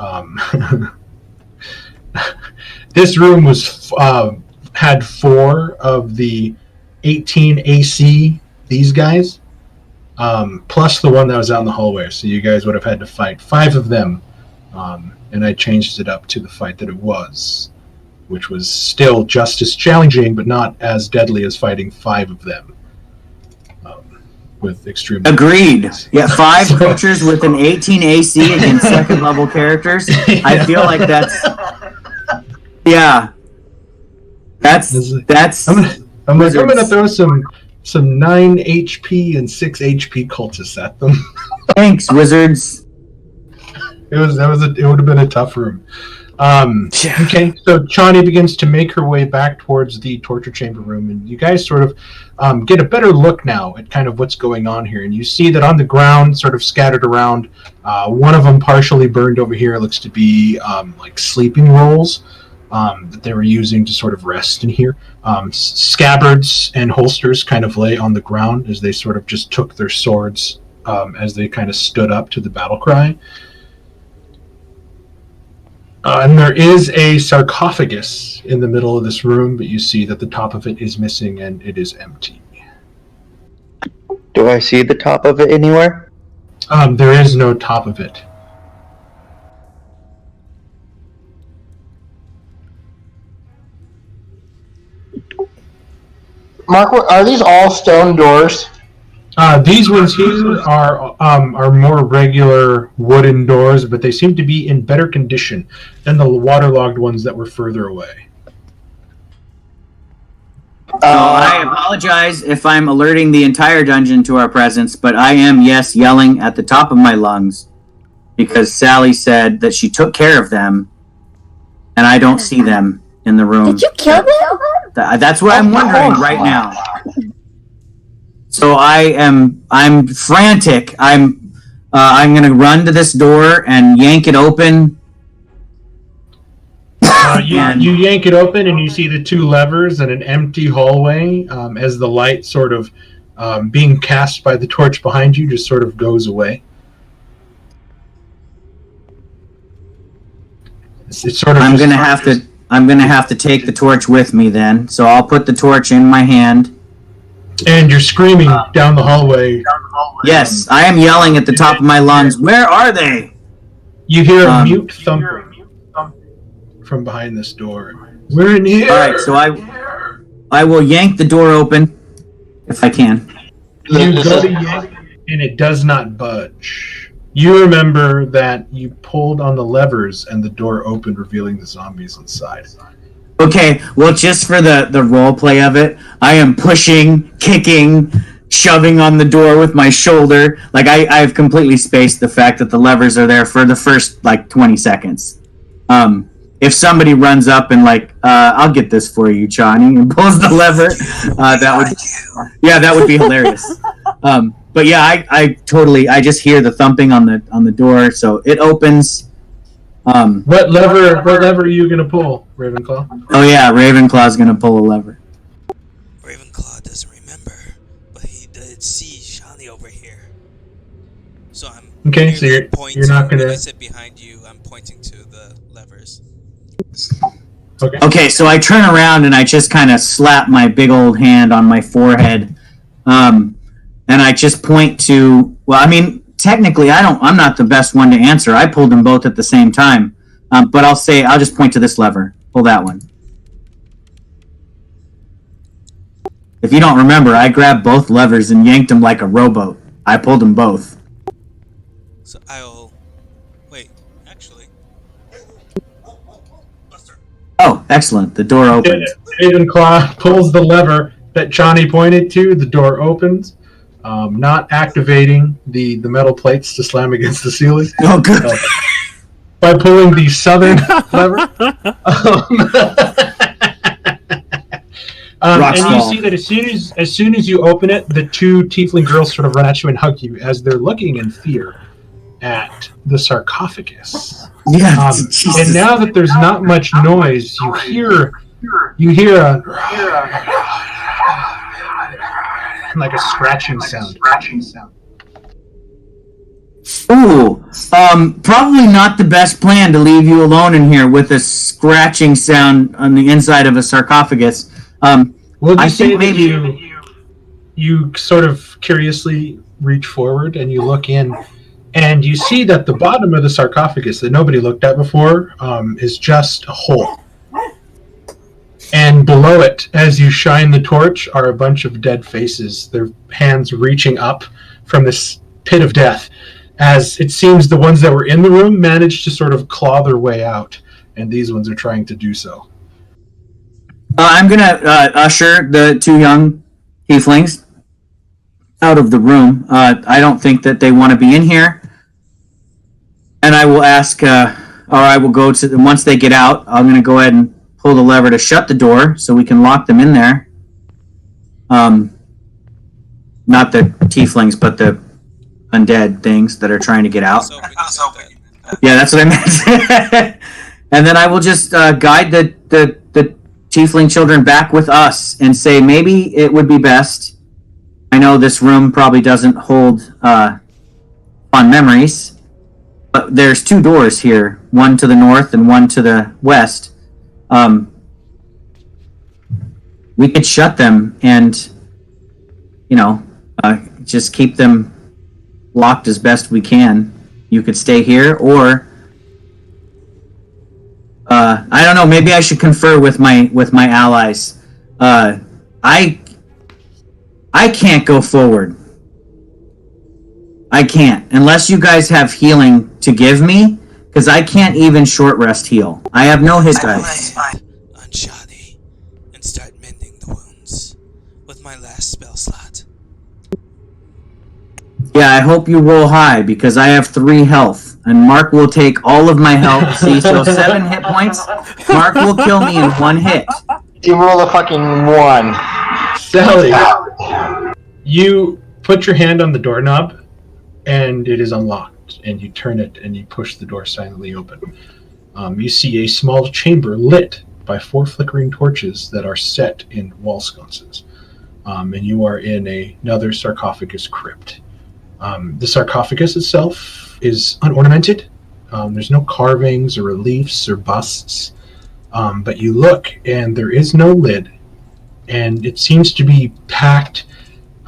B: had 4 of the 18 AC, these guys, plus the one that was out in the hallway. So you guys would have had to fight 5 of them, and I changed it up to the fight that it was, which was still just as challenging, but not as deadly as fighting 5 of them. With extreme.
A: Agreed. Yeah, 5 creatures with an 18 AC against second level characters. I feel like that's. Yeah. That's.
B: I'm gonna throw some 9 HP and 6 HP cultists at them.
A: Thanks, wizards.
B: It would have been a tough room. Okay, so Chani begins to make her way back towards the torture chamber room, and you guys sort of get a better look now at kind of what's going on here. And you see that on the ground, sort of scattered around, one of them partially burned over here looks to be like sleeping rolls that they were using to sort of rest in here. Scabbards and holsters kind of lay on the ground as they sort of just took their swords as they kind of stood up to the battle cry. And there is a sarcophagus in the middle of this room, but you see that the top of it is missing and it is empty.
G: Do I see the top of it anywhere?
B: There is no top of it.
E: Mark, are these all stone doors?
B: These ones here are more regular wooden doors, but they seem to be in better condition than the waterlogged ones that were further away.
A: I apologize if I'm alerting the entire dungeon to our presence, but I am, yes, yelling at the top of my lungs because Sally said that she took care of them, and I don't see them in the room.
H: Did you kill them?
A: That's what I'm wondering right now. So I'm frantic. I'm gonna run to this door and yank it open.
B: You yank it open and you see the 2 levers and an empty hallway as the light sort of being cast by the torch behind you just sort of goes away. It's sort of.
A: I'm gonna have to take the torch with me then. So I'll put the torch in my hand.
B: And you're screaming down the hallway.
A: Yes, I am yelling at the top of my lungs. Where are they?
B: You hear a mute thumping from behind this door. We're in here.
A: All right, so I will yank the door open if I can.
B: You go to yank, and it does not budge. You remember that you pulled on the levers, and the door opened, revealing the zombies inside.
A: Okay, well, just for the role play of it, I am pushing, kicking, shoving on the door with my shoulder. Like, I've completely spaced the fact that the levers are there for the first, 20 seconds. If somebody runs up and, I'll get this for you, Johnny, and pulls the lever, that would be hilarious. But yeah, I just hear the thumping on the door, so it opens.
B: What lever are you gonna pull, Ravenclaw?
A: Oh yeah, Ravenclaw's gonna pull a lever.
C: Ravenclaw doesn't remember, but he did see Shani over here. So I'm
B: Okay, so
C: pointing.
B: you're not
C: When
B: gonna.
C: I sit behind you, I'm pointing to the levers.
B: Okay.
A: Okay, so I turn around and I just kind of slap my big old hand on my forehead, and I just point to. Well, I mean, technically, I'm not the best one to answer. I pulled them both at the same time, but I'll just point to this lever. Pull that one. If you don't remember, I grabbed both levers and yanked them like a rowboat. I pulled them both.
C: So I'll wait. Actually,
A: Oh, excellent! The door opens.
B: Ravenclaw pulls the lever that Johnny pointed to. The door opens, not activating the metal plates to slam against the ceiling.
A: Oh, good.
B: By pulling the southern lever. And you see that as soon as you open it, the two tiefling girls sort of run at you and hug you as they're looking in fear at the sarcophagus.
A: Yeah.
B: And now that there's not much noise, you hear a like a scratching sound.
A: Ooh, probably not the best plan to leave you alone in here with a scratching sound on the inside of a sarcophagus.
B: I think maybe you sort of curiously reach forward and you look in, and you see that the bottom of the sarcophagus that nobody looked at before is just a hole. And below it, as you shine the torch, are a bunch of dead faces, their hands reaching up from this pit of death, as it seems the ones that were in the room managed to sort of claw their way out, and these ones are trying to do so.
A: I'm going to usher the two young tieflings out of the room. I don't think that they want to be in here. And I will ask, or I will go to, once they get out, I'm going to go ahead and pull the lever to shut the door so we can lock them in there. Not the tieflings, but the undead things that are trying to get out. Yeah, that's what I meant. And then I will just guide the tiefling children back with us and say maybe it would be best. I know this room probably doesn't hold fond memories, but there's two doors here, one to the north and one to the west. We could shut them and, just keep them locked as best we can. You could stay here, or I don't know. Maybe I should confer with my allies. I can't go forward. I can't unless you guys have healing to give me, because I can't even short rest heal. I have no hit dice.
C: On Shani and start mending the wounds with my last spell slot.
A: Yeah, I hope you roll high because I have 3 health, and Mark will take all of my health. See, so 7 hit points. Mark will kill me in 1 hit.
E: You roll a fucking 1.
B: Sally, you put your hand on the doorknob, and it is unlocked, and you turn it, and you push the door silently open. You see a small chamber lit by 4 flickering torches that are set in wall sconces. And you are in another sarcophagus crypt. The sarcophagus itself is unornamented. There's no carvings or reliefs or busts. But you look, and there is no lid, and it seems to be packed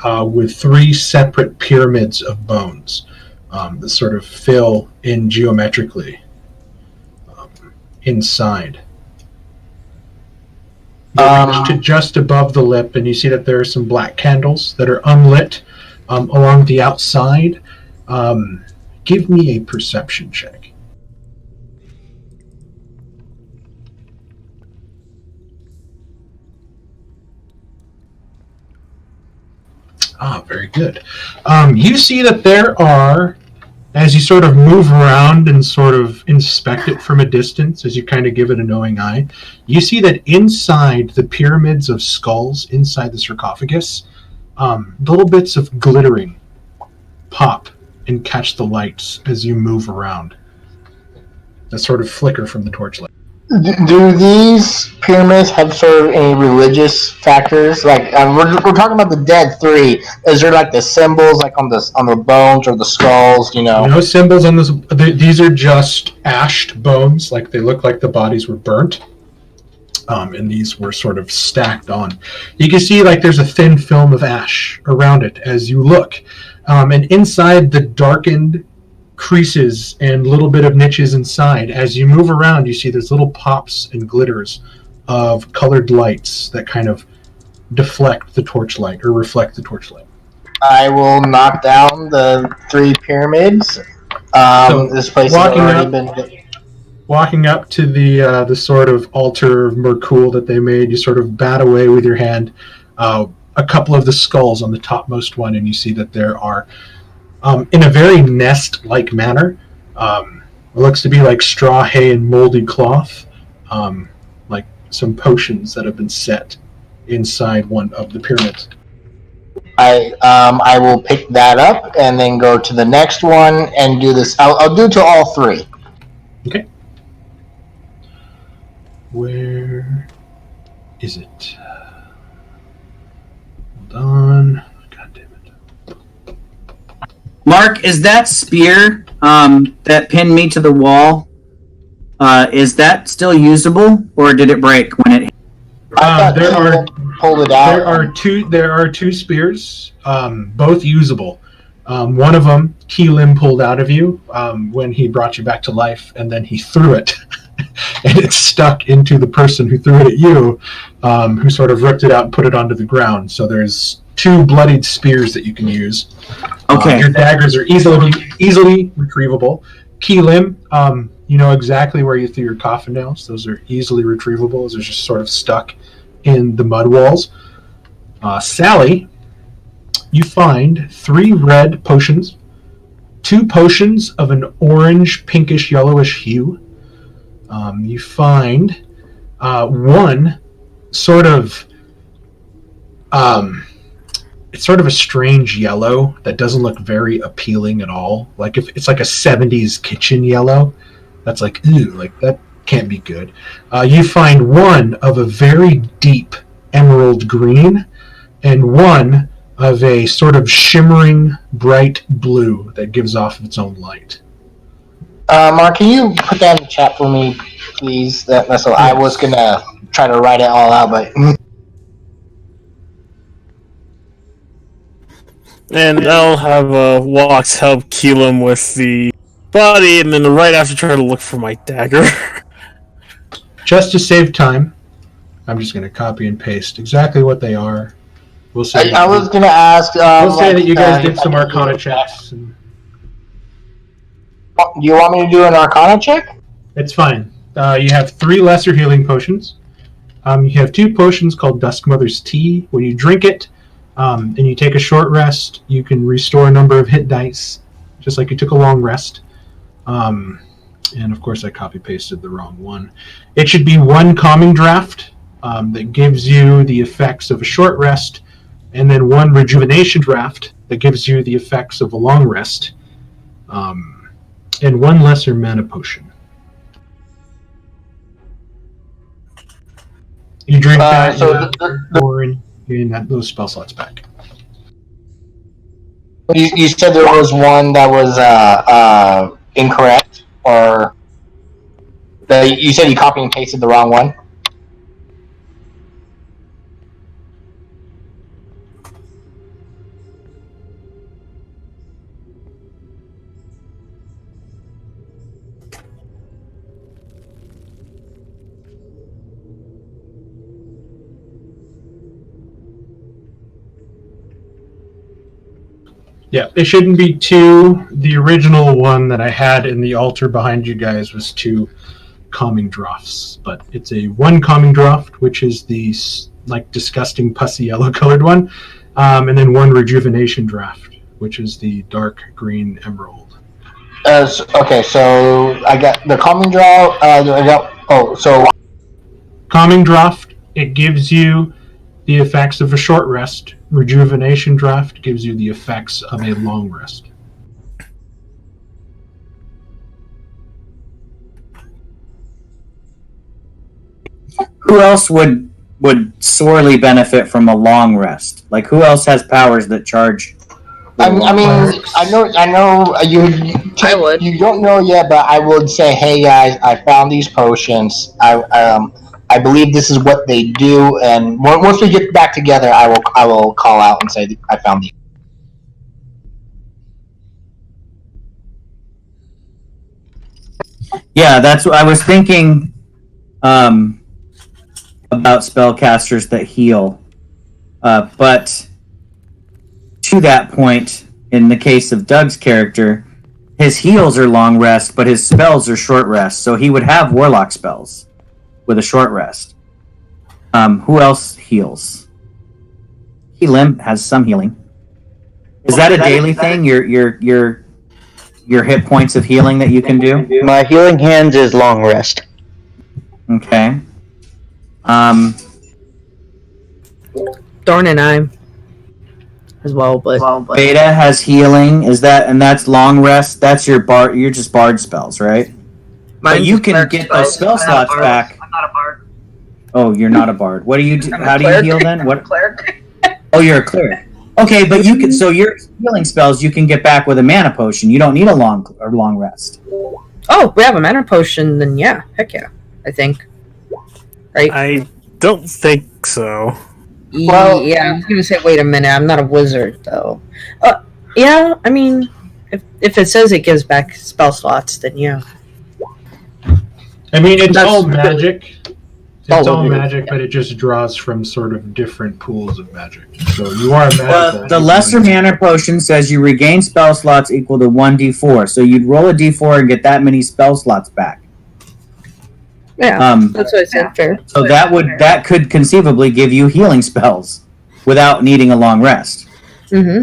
B: with 3 separate pyramids of bones that sort of fill in geometrically inside. To just above the lip, and you see that there are some black candles that are unlit along the outside. Give me a perception check. Very good. You see that there are, as you sort of move around and sort of inspect it from a distance, as you kind of give it a knowing eye, you see that inside the pyramids of skulls, inside the sarcophagus, little bits of glittering pop and catch the lights as you move around. That sort of flicker from the torchlight.
E: Do these pyramids have sort of any religious factors? Like we're talking about the dead three. Is there like the symbols like on the bones or the skulls? You know,
B: no symbols on this. These are just ashed bones. Like they look like the bodies were burnt, and these were sort of stacked on. You can see like there's a thin film of ash around it as you look, and inside the darkened creases and little bit of niches inside. As you move around, you see there's little pops and glitters of colored lights that kind of deflect the torchlight or reflect the torchlight.
E: I will knock down the 3 pyramids. This place has already been.
B: Walking up to the sort of altar of Merkul that they made, you sort of bat away with your hand a couple of the skulls on the topmost one, and you see that there are in a very nest-like manner. It looks to be like straw, hay, and moldy cloth, like some potions that have been set inside one of the pyramids.
E: I will pick that up and then go to the next one and do this. I'll do to all 3.
B: Okay. Where is it? Hold on. God damn it.
A: Mark, is that spear that pinned me to the wall? Is that still usable, or did it break when it?
E: Pulled it out.
B: There are 2 spears, both usable. One of them, Keelim pulled out of you when he brought you back to life, and then he threw it, and it stuck into the person who threw it at you, who sort of ripped it out and put it onto the ground. So there's 2 bloodied spears that you can use.
A: Okay.
B: Your daggers are easily retrievable. Keelim, you know exactly where you threw your coffin nails. Those are easily retrievable. They're just sort of stuck in the mud walls. Sally, you find 3 red potions, 2 potions of an orange, pinkish, yellowish hue. You find one sort of it's sort of a strange yellow that doesn't look very appealing at all. Like if it's like a 70s kitchen yellow, that's like, ooh, like that can't be good. You find one of a very deep emerald green and one of a sort of shimmering bright blue that gives off its own light.
E: Mark, can you put that in the chat for me, please? That's what I was gonna try to write it all out, but.
I: And I'll have Walks help Keelam with the body, and then right after try to look for my dagger.
B: Just to save time, I'm just going to copy and paste exactly what they are. We'll say.
E: I was going to ask.
B: We'll say that you guys did some Arcana checks. And...
E: Do you want me to do an Arcana check?
B: It's fine. You have 3 lesser healing potions. You have 2 potions called Duskmother's Tea. When you drink it, and you take a short rest, you can restore a number of hit dice, just like you took a long rest. And of course I copy-pasted the wrong one. It should be 1 calming draft that gives you the effects of a short rest, and then 1 rejuvenation draft that gives you the effects of a long rest, and 1 lesser mana potion. You drink that, or getting those spell slots back.
E: You said there was one that was incorrect, or you said you copied and pasted the wrong one?
B: Yeah, it shouldn't be 2. The original one that I had in the altar behind you guys was 2 calming drafts, but it's a 1 calming draft, which is the like disgusting pussy yellow colored one, and then 1 rejuvenation draft, which is the dark green emerald.
E: Okay, so I got the calming draft.
B: Calming draft, it gives you the effects of a short rest. Rejuvenation draft gives you the effects of a long rest.
A: Who else would sorely benefit from a long rest? Like, who else has powers that charge?
E: I mean, I know
D: I would.
E: You don't know yet, but I would say, hey guys, I found these potions. I believe this is what they do, and once we get back together, I will call out and say I found these.
A: Yeah, that's what I was thinking. About spellcasters that heal, but to that point, in the case of Doug's character, his heals are long rest, but his spells are short rest. So he would have warlock spells with a short rest. Who else heals? Helim has some healing. Is that a daily thing? Your hit points of healing that you can do?
G: My healing hands is long rest.
A: Okay.
D: Thorn and I as well, but
A: Beta has healing. Is that, and that's long rest? That's your bard. You're just bard spells, right? But you can get those spell slots back.
D: I'm not a bard.
A: Oh, you're not a bard. What do you do?
D: I'm a
A: How do you
D: cleric.
A: heal then? What?
D: Cleric.
A: Oh, you're a cleric. Okay, but you can. So your healing spells you can get back with a mana potion. You don't need a long rest.
D: Oh, we have a mana potion, then yeah. Heck yeah. I think. Right?
I: I don't think so.
E: Well-
D: yeah, I was gonna say, wait a minute, I'm not a wizard, though. Yeah, I mean, if it says it gives back spell slots, then yeah.
B: I mean, it's
D: That's-
B: all magic. It's
D: all
B: all
D: of it.
B: magic, but it just draws from sort of different pools of magic. So you are magical.
A: The lesser mana potion says you regain spell slots equal to 1d4. So you'd roll a d4 and get that many spell slots back.
D: Yeah, that's what I said, fair.
A: So that could conceivably give you healing spells without needing a long rest.
D: Mm-hmm.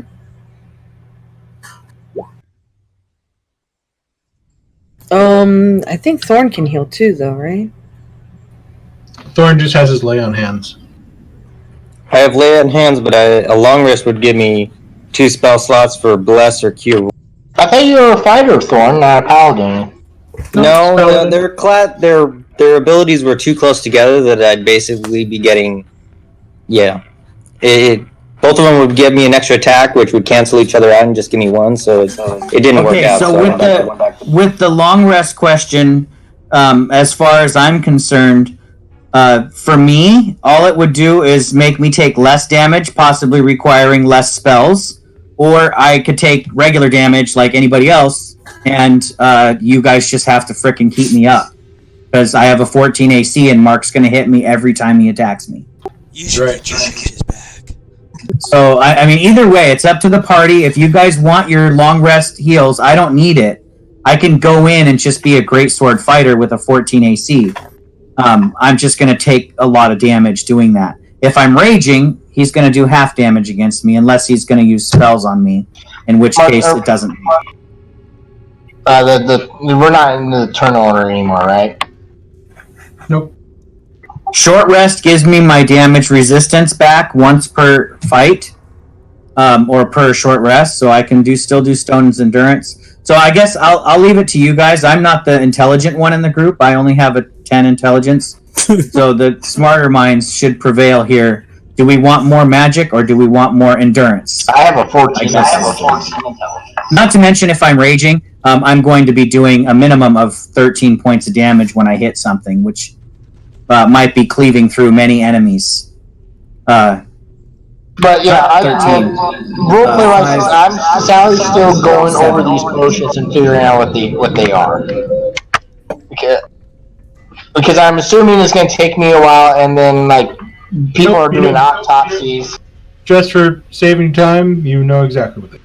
D: I think Thorn can heal too, though, right?
B: Thorn just has his lay on hands.
K: I have lay on hands, but a long rest would give me 2 spell slots for bless or cure.
E: I thought you were a fighter, Thorn, not a paladin.
K: No, their abilities were too close together that I'd basically be getting. Yeah, both of them would give me an extra attack, which would cancel each other out and just give me one. So it didn't work out.
A: So with the long rest question, as far as I'm concerned, for me, all it would do is make me take less damage, possibly requiring less spells, or I could take regular damage like anybody else, and you guys just have to frickin' keep me up. Because I have a 14 AC and Mark's going to hit me every time he attacks me.
C: You should get your mages back.
A: So, I mean, either way, it's up to the party. If you guys want your long rest heals, I don't need it. I can go in and just be a great sword fighter with a 14 AC. I'm just going to take a lot of damage doing that. If I'm raging, he's going to do half damage against me, unless he's going to use spells on me, in which case it doesn't.
E: We're not in the turn order anymore, right?
B: Nope.
A: Short rest gives me my damage resistance back once per fight, or per short rest, so I can still do Stone's Endurance. So I guess I'll leave it to you guys. I'm not the intelligent one in the group. I only have a 10 intelligence, so the smarter minds should prevail here. Do we want more magic or do we want more endurance?
E: I have a 14.
A: Not to mention, if I'm raging, I'm going to be doing a minimum of 13 points of damage when I hit something, which might be cleaving through many enemies.
E: But yeah,
A: 13.
E: Roleplay wise, Sally's still going over these potions and figuring out what they are. Because I'm assuming it's going to take me a while, and then people are doing autopsies.
B: Just for saving time, you know exactly what they.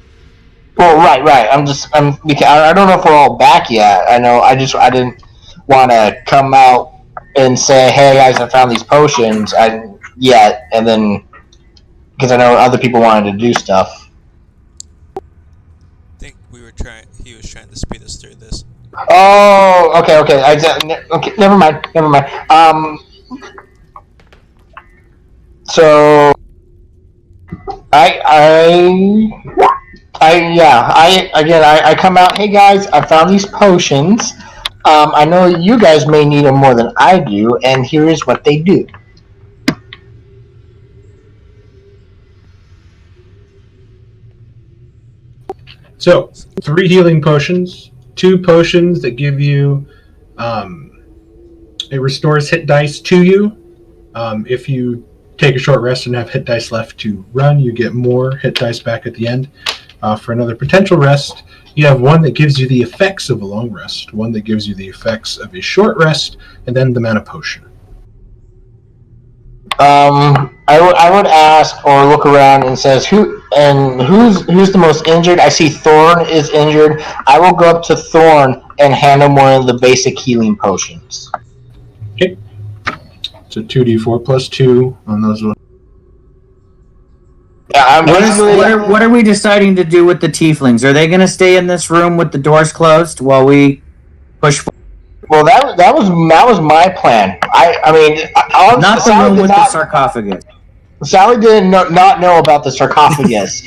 E: Well, right. Because I don't know if we're all back yet. I didn't want to come out and say, "Hey guys, I found these potions." And then because I know other people wanted to do stuff.
C: I think he was trying to speed us through this.
E: Oh, okay. Okay, never mind. So I come out. Hey guys, I found these potions. I know you guys may need them more than I do, and here is what they do.
B: So, 3 healing potions, 2 potions that give you, it restores hit dice to you. If you take a short rest and have hit dice left to run, you get more hit dice back at the end. For another potential rest, you have one that gives you the effects of a long rest, one that gives you the effects of a short rest, and then the mana potion.
E: I would ask or look around and says who's the most injured. I see Thorn is injured. I will go up to Thorn and hand him one of the basic healing potions.
B: Okay. So 2d4 plus 2 on those ones.
E: Yeah,
A: What are we deciding to do with the tieflings? Are they going to stay in this room with the doors closed while we push forward?
E: Well, that was my plan. I mean,
A: not the room with the sarcophagus.
E: Sally did not know about the sarcophagus.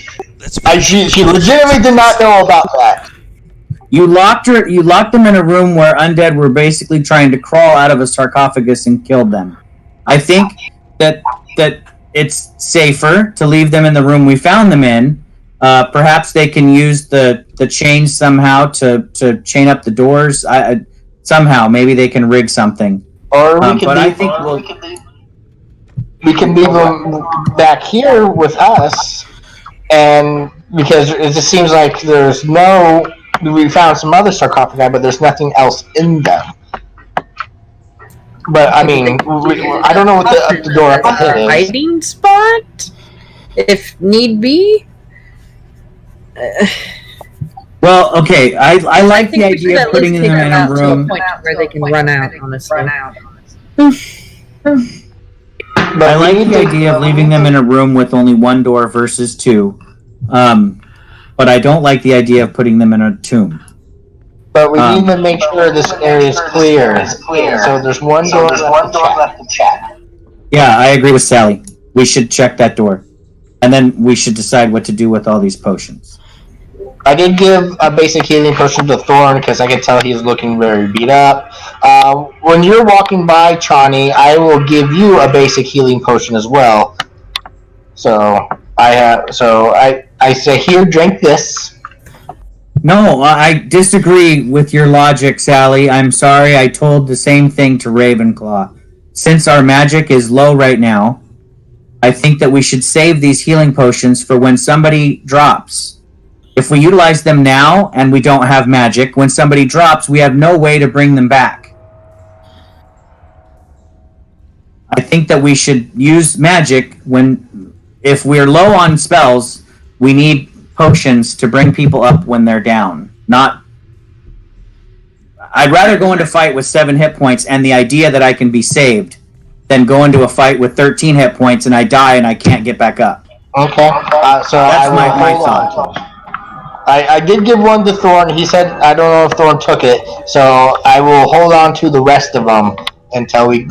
E: She legitimately did not know about that.
A: You locked them in a room where undead were basically trying to crawl out of a sarcophagus and killed them. I think that it's safer to leave them in the room we found them in. Perhaps they can use the chains somehow to chain up the doors. Somehow, maybe they can rig something.
E: Or we can leave them back here with us, and because it just seems like we found some other sarcophagi, but there's nothing else in them. But I mean, I don't know what the door up ahead is.
D: Hiding spot, if need be.
A: Well, okay. I like the idea of putting them in a room
D: to a point where they can run out. Honestly,
A: I like the idea of leaving them in a room with only one door versus 2, but I don't like the idea of putting them in a tomb.
E: But we need to make sure this area is clear. So there's one door left to check.
A: Yeah, I agree with Sally. We should check that door, and then we should decide what to do with all these potions.
E: I did give a basic healing potion to Thorn because I could tell he's looking very beat up. When you're walking by, Chani, I will give you a basic healing potion as well. So I say, here, drink this.
A: No, I disagree with your logic, Sally. I'm sorry, I told the same thing to Ravenclaw. Since our magic is low right now, I think that we should save these healing potions for when somebody drops. If we utilize them now and we don't have magic, when somebody drops, we have no way to bring them back. I think that we should use magic if we're low on spells, we need potions to bring people up when they're down. I'd rather go into a fight with 7 hit points and the idea that I can be saved than go into a fight with 13 hit points and I die and I can't get back up.
E: Okay, so
A: that's my thought.
E: I did give one to Thorn. He said, I don't know if Thorn took it, so I will hold on to the rest of them until we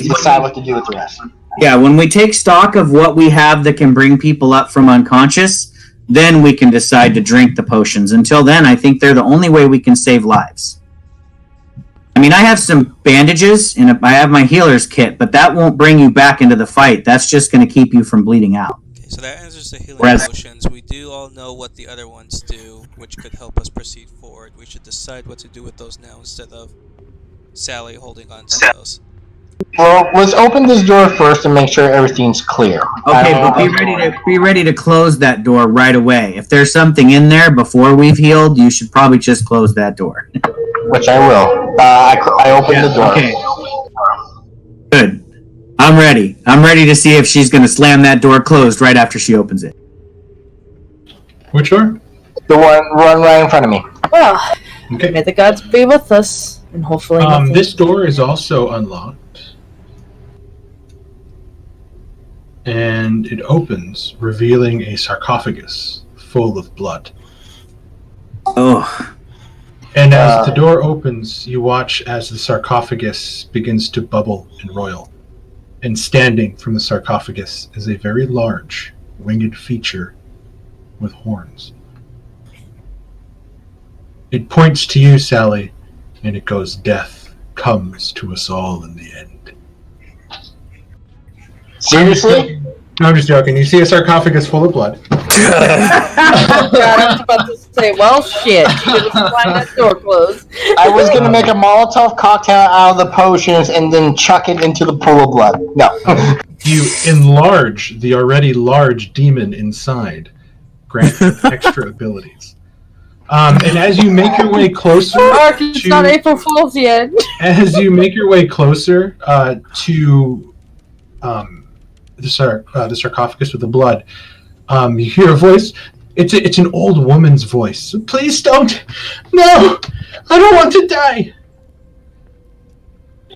E: decide what to do with the rest.
A: Yeah, when we take stock of what we have that can bring people up from unconscious, then we can decide to drink the potions. Until then, I think they're the only way we can save lives. I mean, I have some bandages, and I have my healer's kit, but that won't bring you back into the fight. That's just going to keep you from bleeding out.
C: Okay, so that answers the healing potions. We do all know what the other ones do, which could help us proceed forward. We should decide what to do with those now instead of Sally holding on to those.
E: Well, let's open this door first and make sure everything's clear.
A: Okay, but be ready to close that door right away. If there's something in there before we've healed, you should probably just close that door.
E: Which I will. I opened the door.
A: Okay. Good. I'm ready. I'm ready to see if she's going to slam that door closed right after she opens it.
B: Which door?
E: The one right in front of me.
D: Well,
B: okay.
D: May the gods be with us, and hopefully nothing.
B: This door is also unlocked. And it opens, revealing a sarcophagus full of blood.
A: Oh.
B: And as the door opens, you watch as the sarcophagus begins to bubble and roil. And standing from the sarcophagus is a very large, winged feature with horns. It points to you, Sally, and it goes, "Death comes to us all in the end."
E: Seriously?
B: No, I'm just joking. You see a sarcophagus full of blood.
D: God, I was about to say, well, shit. You should have slammed that door closed.
E: I was going to make a Molotov cocktail out of the potions and then chuck it into the pool of blood. No.
B: You enlarge the already large demon inside, granting extra abilities. And as you make your way closer,
D: Mark, it's not April Fool's yet.
B: as you make your way closer to the sarcophagus with the blood, you hear a voice. It's an old woman's voice. "Please don't. No, I don't want to die."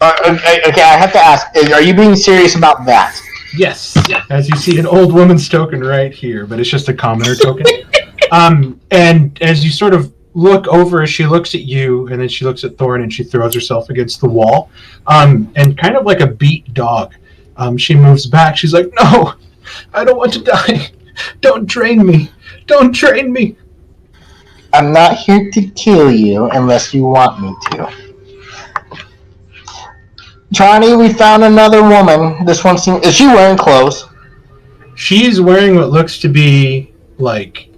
E: Okay, I have to ask, are you being serious about that?
B: Yes. As you see an old woman's token right here, but it's just a commoner token. And as you sort of look over, she looks at you, and then she looks at Thorn, and she throws herself against the wall. And kind of like a beat dog, she moves back. She's like, "No, I don't want to die. Don't drain me. Don't drain me."
E: I'm not here to kill you unless you want me to. Johnny, we found another woman. This one seems... Is she wearing clothes?
B: She's wearing what looks to be like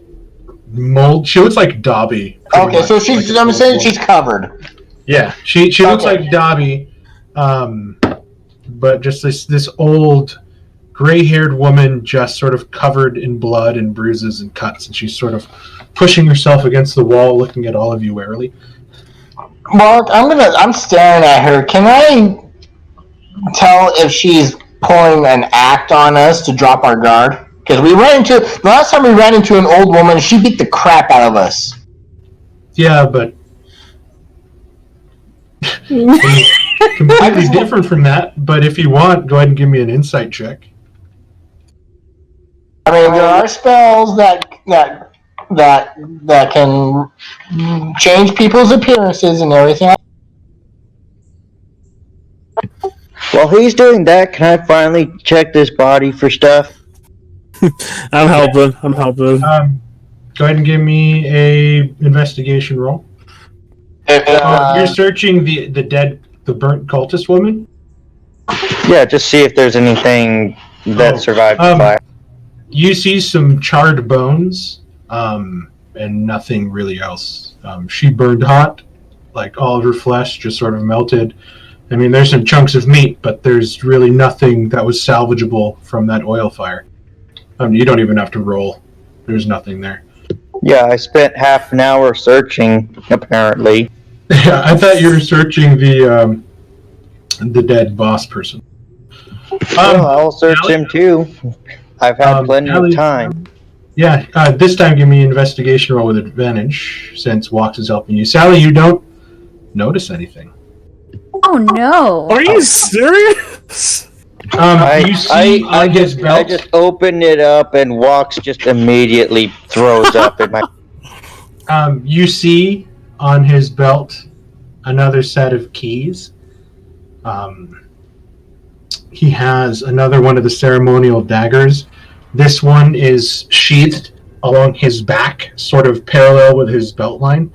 B: mold. She looks like Dobby.
E: Okay, so she's... I'm saying she's covered.
B: Yeah, she looks like Dobby, but just this old gray-haired woman, just sort of covered in blood and bruises and cuts, and she's sort of pushing herself against the wall, looking at all of you warily.
E: Mark, I'm staring at her. Can I tell if she's pulling an act on us to drop our guard? Because the last time we ran into an old woman, she beat the crap out of us.
B: Yeah, but completely different from that. But if you want, go ahead and give me an insight check.
E: I mean, there are spells that can change people's appearances and everything.
G: While he's doing that, can I finally check this body for stuff?
I: I'm helping.
B: Go ahead and give me a investigation roll. You're searching the burnt cultist woman?
G: Yeah, just see if there's anything that survived the fire.
B: You see some charred bones, and nothing really else. She burned hot, like all of her flesh just sort of melted. I mean, there's some chunks of meat, but there's really nothing that was salvageable from that oil fire. You don't even have to roll. There's nothing there.
G: Yeah, I spent half an hour searching, apparently.
B: Yeah, I thought you were searching the dead boss person.
G: Well, I'll search him too. I've had plenty of time.
B: Yeah, this time give me an investigation roll with advantage, since Walks is helping you. Sally, you don't notice anything.
H: Oh no!
I: Are you serious?
B: You see on his belt.
G: I just open it up and Walks just immediately throws up in my...
B: You see on his belt another set of keys. He has another one of the ceremonial daggers. This one is sheathed along his back, sort of parallel with his belt line.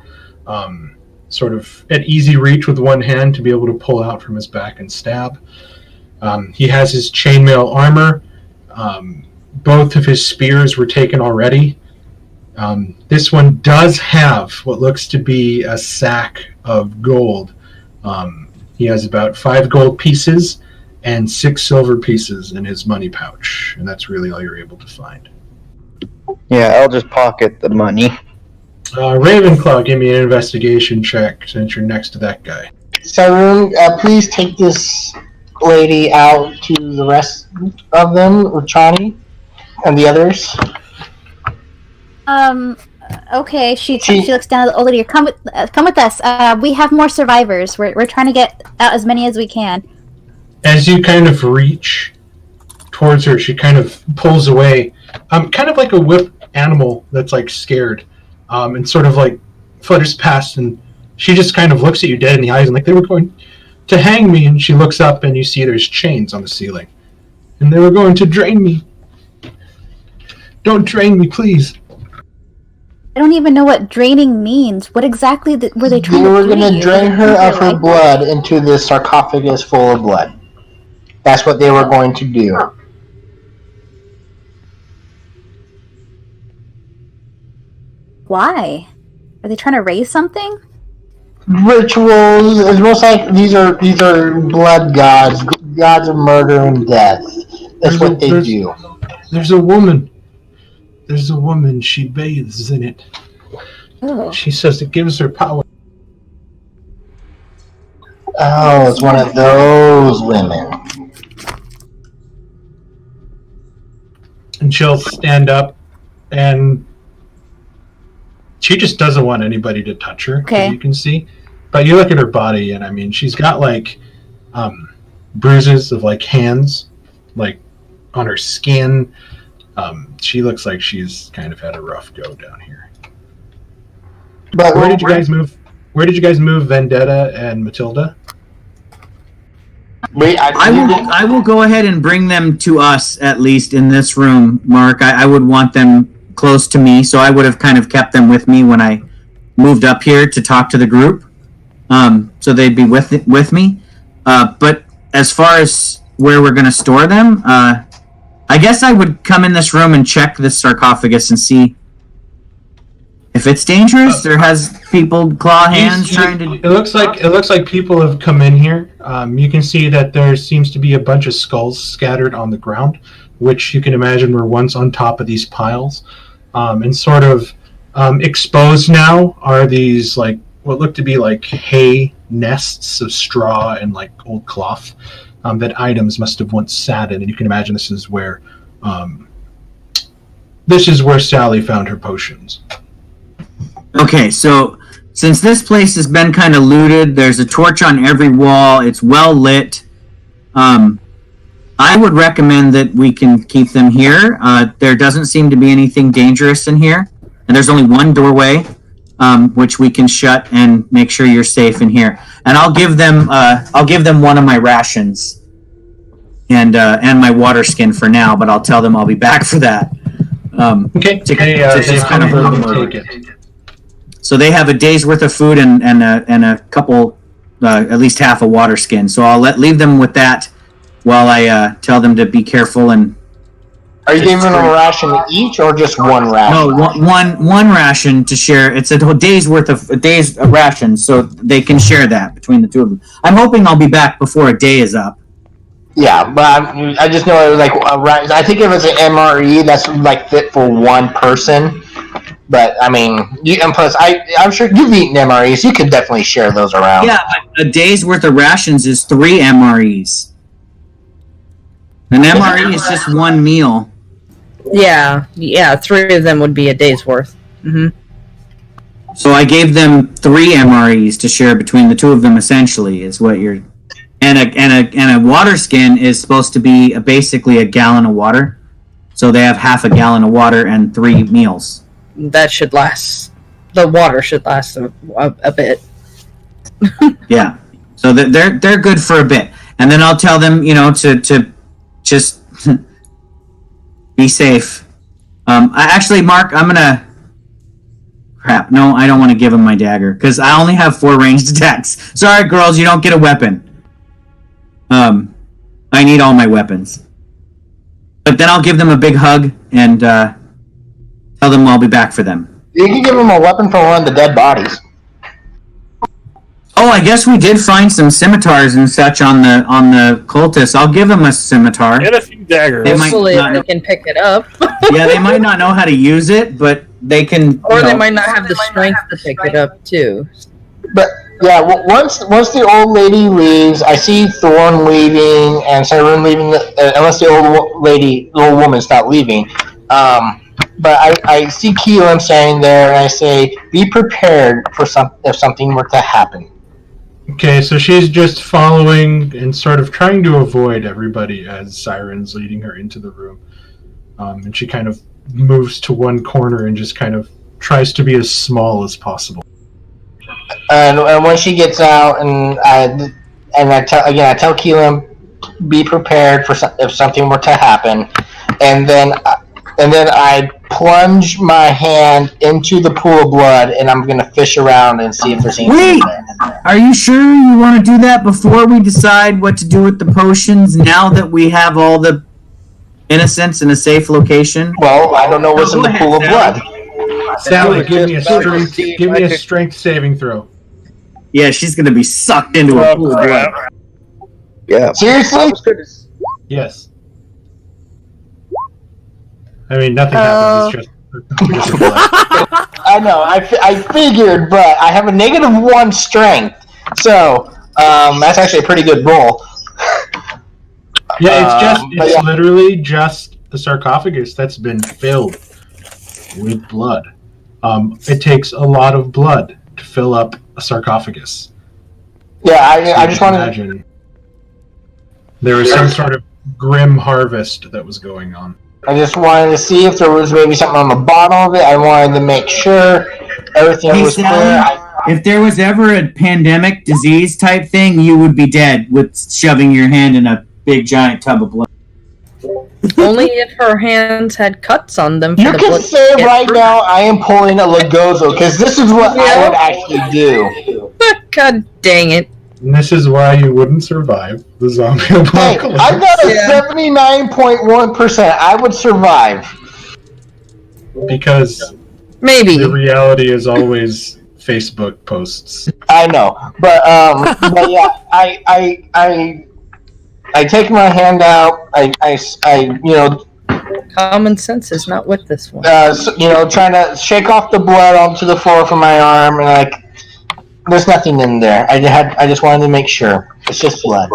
B: Sort of at easy reach with one hand to be able to pull out from his back and stab. He has his chainmail armor. Both of his spears were taken already. This one does have what looks to be a sack of gold. He has about 5 gold pieces and 6 silver pieces in his money pouch, and that's really all you're able to find.
G: Yeah, I'll just pocket the money.
B: Ravenclaw, give me an investigation check since you're next to that guy.
E: Sarun, please take this lady out to the rest of them, or Chani and the others.
H: Okay. She looks down at the old lady. Come with us. We have more survivors. We're trying to get out as many as we can.
B: As you kind of reach towards her, she kind of pulls away, kind of like a whipped animal that's like scared, and sort of like flutters past, and she just kind of looks at you dead in the eyes and like, "They were going to hang me," and she looks up and you see there's chains on the ceiling, and "They were going to drain me. Don't drain me, please."
H: I don't even know what draining means. What exactly were they trying
E: They
H: to
E: were
H: do?
E: going to drain her of her blood into this sarcophagus full of blood. That's what they were going to do.
H: Why? Are they trying to raise something?
E: Rituals. It's most like these are blood gods, gods of murder and death. That's what they do.
B: There's a woman. There's a woman. She bathes in it.
H: Oh.
B: She says it gives her power.
E: Oh, it's one of those women.
B: And she'll stand up, and she just doesn't want anybody to touch her, as you can see. But you look at her body, and I mean, she's got like bruises of like hands, like on her skin. She looks like she's kind of had a rough go down here.
E: But
B: where did you guys move? Where did you guys move Vendetta and Matilda?
E: Wait,
A: I will go ahead and bring them to us, at least in this room, Mark. I would want them close to me, so I would have kind of kept them with me when I moved up here to talk to the group. So they'd be with me. But as far as where we're going to store them, I guess I would come in this room and check this sarcophagus and see if it's dangerous or has people claw hands trying to.
B: It looks like people have come in here. You can see that there seems to be a bunch of skulls scattered on the ground, which you can imagine were once on top of these piles, and sort of exposed now are these like what look to be like hay nests of straw and like old cloth that items must have once sat in, and you can imagine this is where Sally found her potions.
A: Okay, so since this place has been kind of looted, there's a torch on every wall. It's well lit. I would recommend that we can keep them here. There doesn't seem to be anything dangerous in here, and there's only one doorway, which we can shut and make sure you're safe in here. And I'll give them one of my rations and my water skin for now, but I'll tell them I'll be back for that.
B: Okay.
A: To just kind of hold them over. So they have a day's worth of food and a couple, at least half a water skin. So I'll leave them with that while I tell them to be careful. And
E: are you giving them a ration each, or just one ration?
A: No, one ration to share. It's a day's worth of ration, so they can share that between the two of them. I'm hoping I'll be back before a day is up.
E: Yeah, but I just know it was like I think it was an MRE that's like fit for one person. But I mean, and plus, I'm sure you've eaten MREs. You could definitely share those around.
A: Yeah, but a day's worth of rations is 3 MREs. An MRE is just one meal.
D: Yeah, 3 of them would be a day's worth. Mm-hmm.
A: So I gave them 3 MREs to share between the two of them. Essentially, is what you're. And a water skin is supposed to be basically a gallon of water. So they have half a gallon of water and 3 meals.
D: That should last. The water should last a bit.
A: Yeah, so they're good for a bit, and then I'll tell them, to just be safe. Actually, Mark, I'm gonna. Crap! No, I don't want to give him my dagger because I only have 4 ranged attacks. Sorry, girls, you don't get a weapon. I need all my weapons. But then I'll give them a big hug and tell them I'll be back for them.
E: You can give them a weapon from one of the dead bodies.
A: Oh, I guess we did find some scimitars and such on the cultists. I'll give them a scimitar.
I: And a few daggers.
D: Hopefully they can pick it up.
A: Yeah, they might not know how to use it, but they can.
D: Or they might not have the strength to pick it up too.
E: But yeah, once the old lady leaves, I see Thorn leaving and Cyrene leaving. Unless the old woman's not leaving. But I see Keelan standing there, and I say, "Be prepared for if something were to happen."
B: Okay, so she's just following and sort of trying to avoid everybody as Siren's leading her into the room. And she kind of moves to one corner and just kind of tries to be as small as possible.
E: And when she gets out, I tell Keelan, be prepared for if something were to happen, and then I plunge my hand into the pool of blood, and I'm gonna fish around and see if there's anything in
A: Wait!
E: there.
A: Are you sure you want to do that before we decide what to do with the potions? Now that we have all the innocents in a safe location?
E: Well, I don't know what's in the pool of blood.
B: Sally, give me a strength saving throw.
A: Yeah, she's gonna be sucked into a pool of blood.
G: Yeah.
E: Seriously?
B: Yes. I mean, nothing happens. It's just blood.
E: I know. I figured, but I have a -1 strength, so that's actually a pretty good roll.
B: Yeah, it's literally just the sarcophagus that's been filled with blood. It takes a lot of blood to fill up a sarcophagus.
E: Yeah, I
B: So
E: just
B: you
E: want
B: can
E: to.
B: imagine there was some sort of grim harvest that was going on.
E: I just wanted to see if there was maybe something on the bottom of it. I wanted to make sure everything
A: Hey,
E: was clear.
A: Sally, if there was ever a pandemic disease type thing, you would be dead with shoving your hand in a big giant tub of blood.
D: Only if her hands had cuts on them. For
E: You
D: the
E: can
D: blood
E: say
D: to get
E: right
D: through.
E: now I am pulling a Lagozo because this is what I would actually do.
D: God dang it.
B: And this is why you wouldn't survive the zombie
E: Hey,
B: apocalypse.
E: I've got a 79.1%. I would survive.
B: Because
D: Maybe.
B: the reality is always Facebook posts.
E: I know, but yeah, I take my hand out. I
D: Common sense is not with this one.
E: trying to shake off the blood onto the floor from my arm, and there's nothing in there. I just wanted to make sure. It's just blood.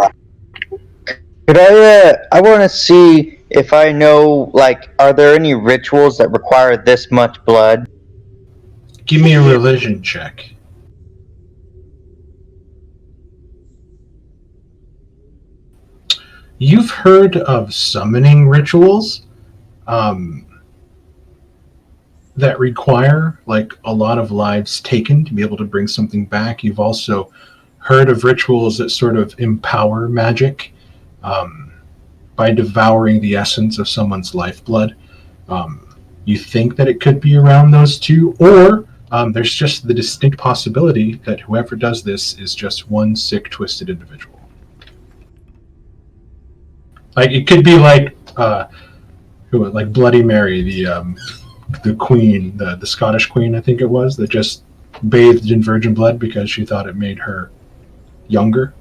G: Could I want to see if I know, are there any rituals that require this much blood?
B: Give me a religion check. You've heard of summoning rituals that require a lot of lives taken to be able to bring something back. You've also heard of rituals that sort of empower magic by devouring the essence of someone's lifeblood. You think that it could be around those two, or there's just the distinct possibility that whoever does this is just one sick, twisted individual. It could be like Bloody Mary, the queen, the Scottish queen, I think it was, that just bathed in virgin blood because she thought it made her younger.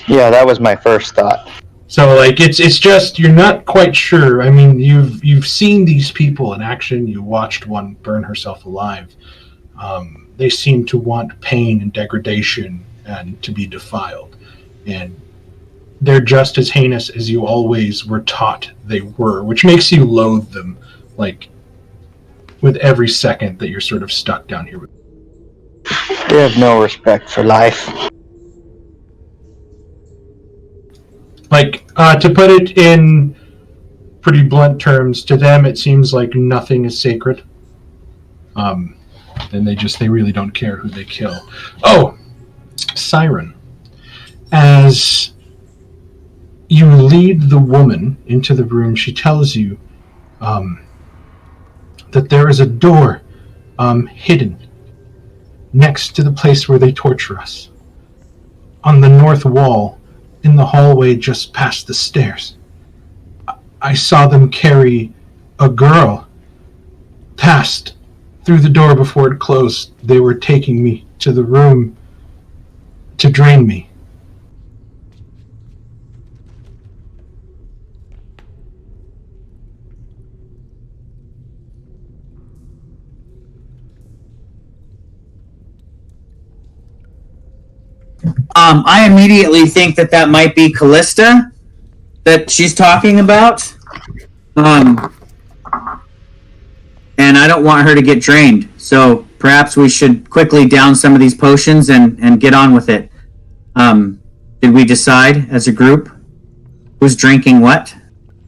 G: Yeah, that was my first thought.
B: So it's just you're not quite sure. I mean, you've seen these people in action. You watched one burn herself alive. They seem to want pain and degradation and to be defiled, and they're just as heinous as you always were taught they were, which makes you loathe them, with every second that you're sort of stuck down here with.
G: They have no respect for life.
B: To put it in pretty blunt terms, to them it seems like nothing is sacred. And they really don't care who they kill. Oh, Siren. As you lead the woman into the room, she tells you that there is a door hidden next to the place where they torture us. On the north wall, in the hallway just past the stairs. I saw them carry a girl past through the door before it closed. They were taking me to the room to drain me.
A: I immediately think that might be Callista that she's talking about. And I don't want her to get drained. So perhaps we should quickly down some of these potions and get on with it. Did we decide as a group who's drinking what?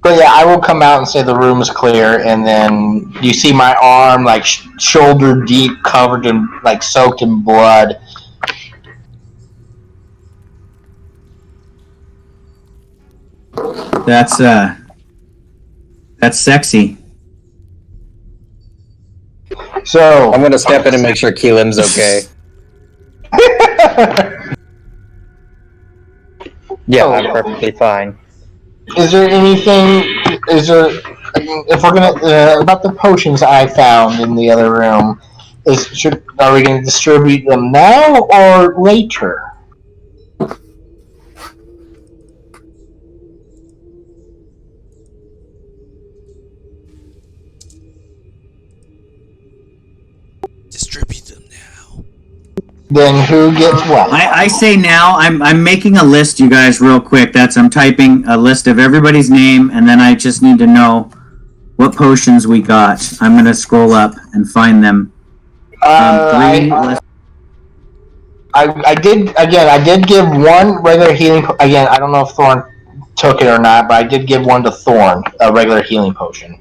E: But yeah, I will come out and say the room is clear, and then you see my arm shoulder deep, covered in soaked in blood.
A: That's sexy.
E: So
K: I'm gonna step in and make sure Keelan's okay. Yeah, I'm perfectly fine.
E: Is there anything? If we're gonna about the potions I found in the other room, are we going to distribute them now or later?
C: Distribute them now.
E: Then who gets what?
A: I say now. I'm making a list, you guys, real quick. I'm typing a list of everybody's name, and then I just need to know what potions we got. I'm gonna scroll up and find them.
E: I did give one regular healing. Again, I don't know if Thorn took it or not, but I did give one to Thorn, a regular healing potion.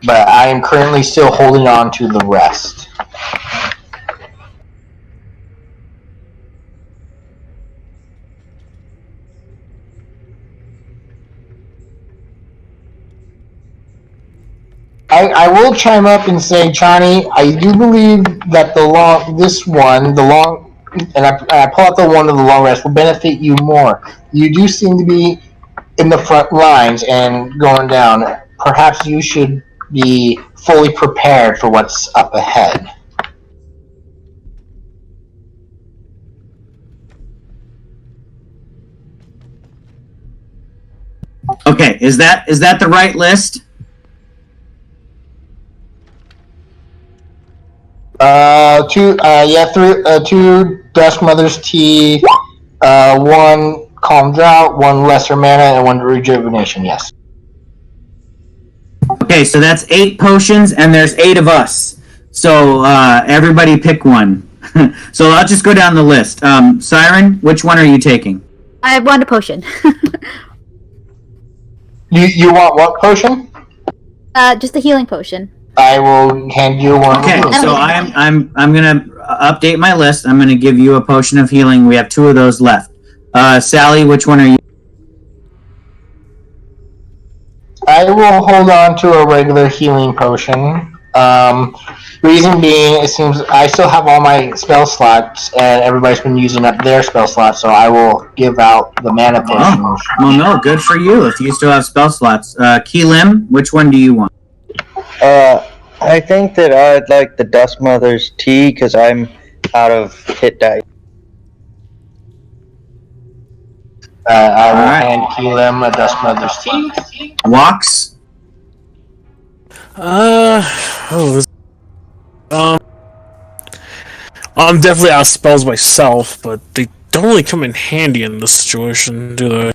E: But I am currently still holding on to the rest. I will chime up and say, Johnny, I do believe that and I pull out the one of the long rest will benefit you more. You do seem to be in the front lines and going down. Perhaps you should be fully prepared for what's up ahead.
A: Okay, is that the right list?
E: Two Dusk Mother's Tea, one Calm Drought, one Lesser Mana, and one Rejuvenation, yes.
A: Okay, so that's 8 potions, and there's 8 of us. So everybody pick one. So I'll just go down the list. Siren, which one are you taking?
H: I want a potion.
E: You want what potion?
H: Just a healing potion.
E: I will hand you one.
A: Okay, so I'm gonna update my list. I'm gonna give you a potion of healing. We have 2 of those left. Sally, which one are you?
E: I will hold on to a regular healing potion. Reason being, it seems I still have all my spell slots, and everybody's been using up their spell slots, so I will give out the mana potion.
A: Oh, well, no, good for you if you still have spell slots. Keelim, which one do you want?
G: I think that I'd like the Dust Mother's Tea because I'm out of hit die.
E: I will hand Keelim a Dust Mother's Tea.
A: Walks?
I: I'm definitely out of spells myself, but they don't really come in handy in this situation, do they?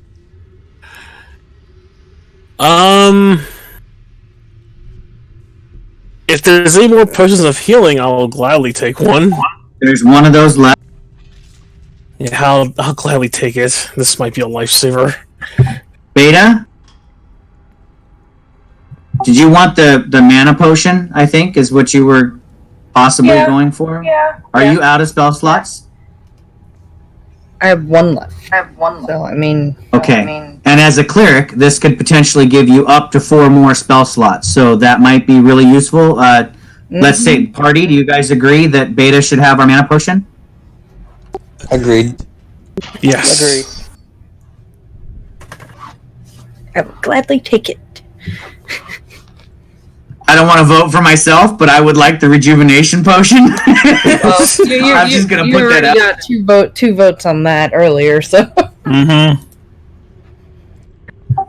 I: If there's any more potions of healing, I will gladly take one.
A: There's one of those left.
I: Yeah, I'll gladly take it. This might be a lifesaver.
A: Beta? Did you want the mana potion, I think, is what you were possibly going for?
D: Yeah.
A: Are you out of spell slots?
D: I have one left. So, I mean...
A: Okay. And as a cleric, this could potentially give you up to 4 more spell slots, so that might be really useful. Let's say, party, do you guys agree that Beta should have our mana potion?
K: Agreed.
I: Yes.
G: Agreed.
D: I would gladly take it.
A: I don't want to vote for myself, but I would like the rejuvenation potion. I'm just gonna put that up.
D: You got two votes on that earlier, so.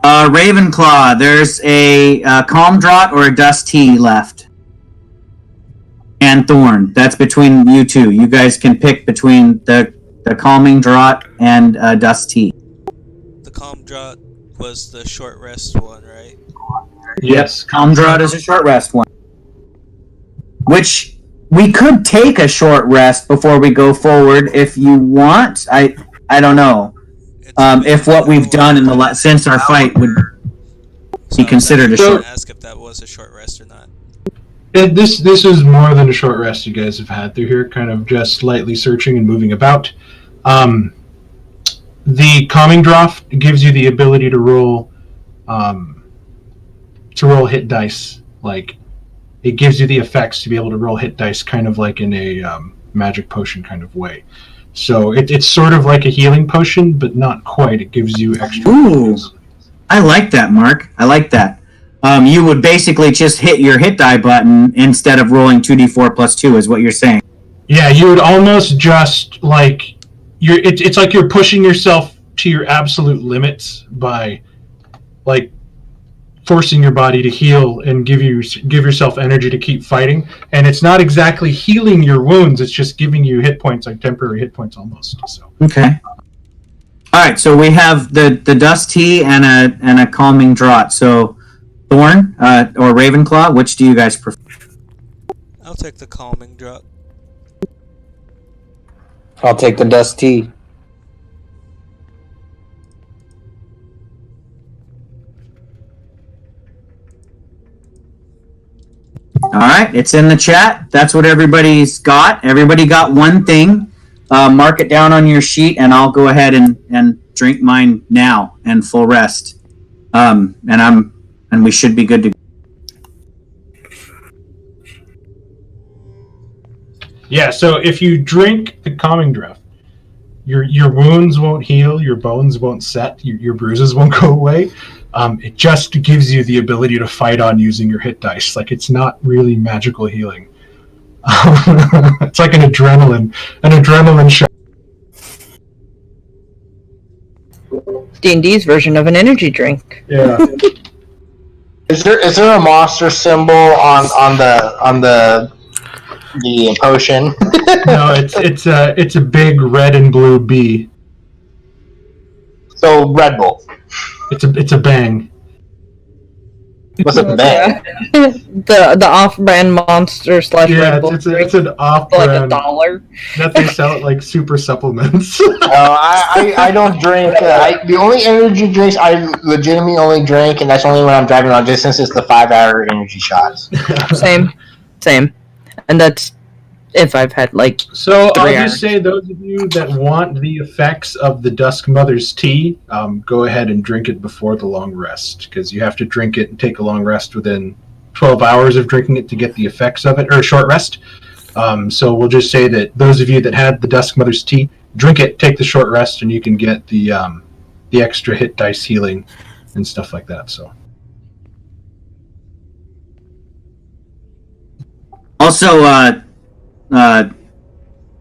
A: Ravenclaw, there's a Calm Draught or a Dust Tea left. And Thorn. That's between you two. You guys can pick between the Calming Draught and Dust Tea.
C: The Calm Draught was the short rest one, right?
B: Yes.
A: Calm Draught is a short rest one. Which we could take a short rest before we go forward if you want. I don't know. If what we've done in since our fight would be considered a short.
C: Ask if that was a short rest or not.
B: This is more than a short rest you guys have had through here, kind of just slightly searching and moving about. The Calming Draught gives you the ability to roll to roll hit dice. Like, it gives you the effects to be able to roll hit dice, kind of like in a magic potion kind of way. So it's sort of like a healing potion, but not quite. It gives you extra.
A: Ooh, I like that, Mark. I like that. You would basically just hit your hit die button instead of rolling 2d4 plus 2, is what you're saying.
B: Yeah, you would almost just like it's like you're pushing yourself to your absolute limits by like forcing your body to heal and give yourself energy to keep fighting. And it's not exactly healing your wounds; it's just giving you hit points, like temporary hit points, almost. So
A: okay. All right, so we have the dust tea and a calming draught. So, Thorn or Ravenclaw, which do you guys prefer?
C: I'll take the calming draught.
K: I'll take the dust tea.
A: All right, it's in the chat. That's what everybody's got. Everybody got one thing. Mark it down on your sheet, and I'll go ahead and drink mine now and full rest. And we should be good to go.
B: yeah, so if you drink the calming draught, your wounds won't heal, your bones won't set, your bruises won't go away. It just gives you the ability to fight on using your hit dice. Like, it's not really magical healing. It's like an adrenaline shot.
D: D&D's version of an energy drink.
B: Yeah.
E: Is there a monster symbol on the potion?
B: No, it's a big red and blue bee.
E: So Red Bull.
B: It's a bang.
E: What's a bang?
D: the off-brand monster / Red Bull
B: it's an
D: for
B: off-brand
D: like $1.
B: that they sell at like super supplements.
E: I don't drink. The only energy drinks I legitimately only drink, and that's only when I'm driving long distance, is the 5-hour energy shots.
D: Same, and that's if I've had like.
B: So I'll
D: 3 hours.
B: just say, those of you that want the effects of the Dusk Mother's tea, go ahead and drink it before the long rest, because you have to drink it and take a long rest within 12 hours of drinking it to get the effects of it, or a short rest. So we'll just say that those of you that had the Dusk Mother's tea, drink it, take the short rest, and you can get the extra hit dice healing and stuff like that. So.
A: Also,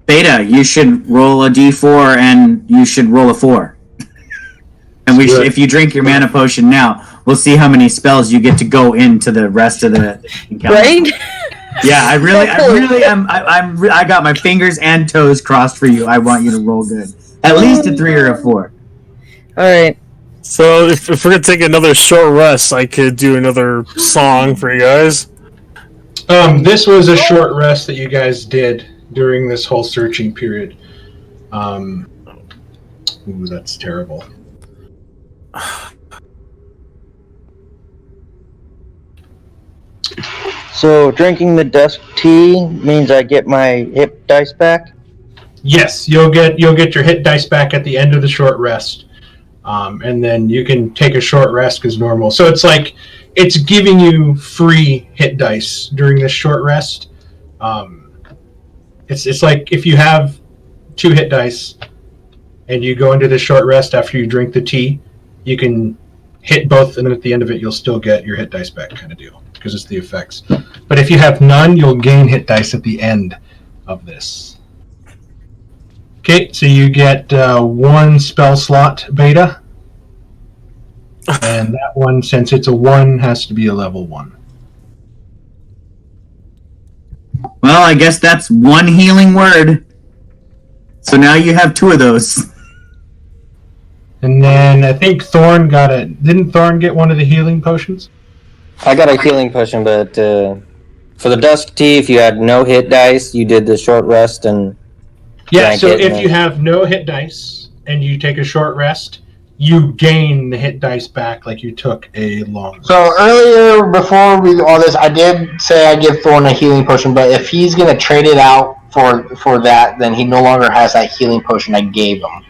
A: Beta, you should roll a d4 and you should roll a 4. And if you drink your mana potion now, we'll see how many spells you get to go into the rest of the encounter.
D: Right?
A: Yeah, I got my fingers and toes crossed for you. I want you to roll good. At least a 3 or a 4.
D: Alright.
I: So if we're gonna take another short rest, I could do another song for you guys.
B: This was a short rest that you guys did during this whole searching period. Ooh, that's terrible.
G: So drinking the dusk tea means I get my hit dice back?
B: Yes, you'll get your hit dice back at the end of the short rest. And then you can take a short rest as normal. So it's like it's giving you free hit dice during this short rest. It's like if you have 2 hit dice and you go into the short rest after you drink the tea, you can hit both, and then at the end of it you'll still get your hit dice back, kind of deal, because it's the effects. But if you have none, you'll gain hit dice at the end of this. Okay, so you get 1 spell slot, Beta. And that one, since it's a 1, has to be a level 1.
A: Well, I guess that's 1 healing word. So now you have 2 of those.
B: And then I think Thorn got it. Didn't Thorn get one of the healing potions?
K: I got a healing potion, but for the dusk tea, if you had no hit dice, you did the short rest and.
B: Yeah, so if you have no hit dice and you take a short rest, you gain the hit dice back like you took a long rest.
E: So earlier, before we do all this, I did say I give Thorn a healing potion, but if he's going to trade it out for that, then he no longer has that healing potion I gave him.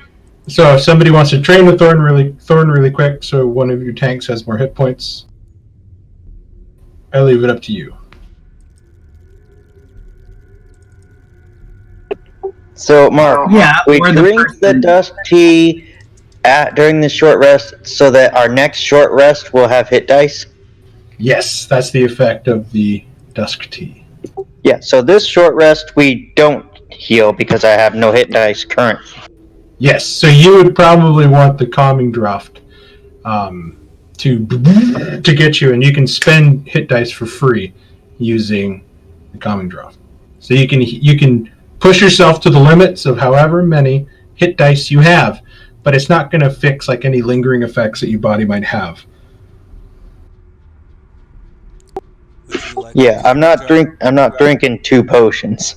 B: So if somebody wants to train with Thorn really quick, so one of your tanks has more hit points, I leave it up to you.
G: So, Mark,
A: Yeah,
G: we
A: or
G: drink the
A: person-
G: dust tea during the short rest so that our next short rest will have hit dice?
B: Yes, that's the effect of the Dusk Tea.
G: Yeah, so this short rest we don't heal because I have no hit dice currently.
B: Yes, so you would probably want the calming draft to get you, and you can spend hit dice for free using the calming draft. So you can push yourself to the limits of however many hit dice you have, but it's not going to fix like any lingering effects that your body might have.
C: Would you like
G: Yeah,
C: to
G: I'm not
C: try-
G: drinking 2 potions.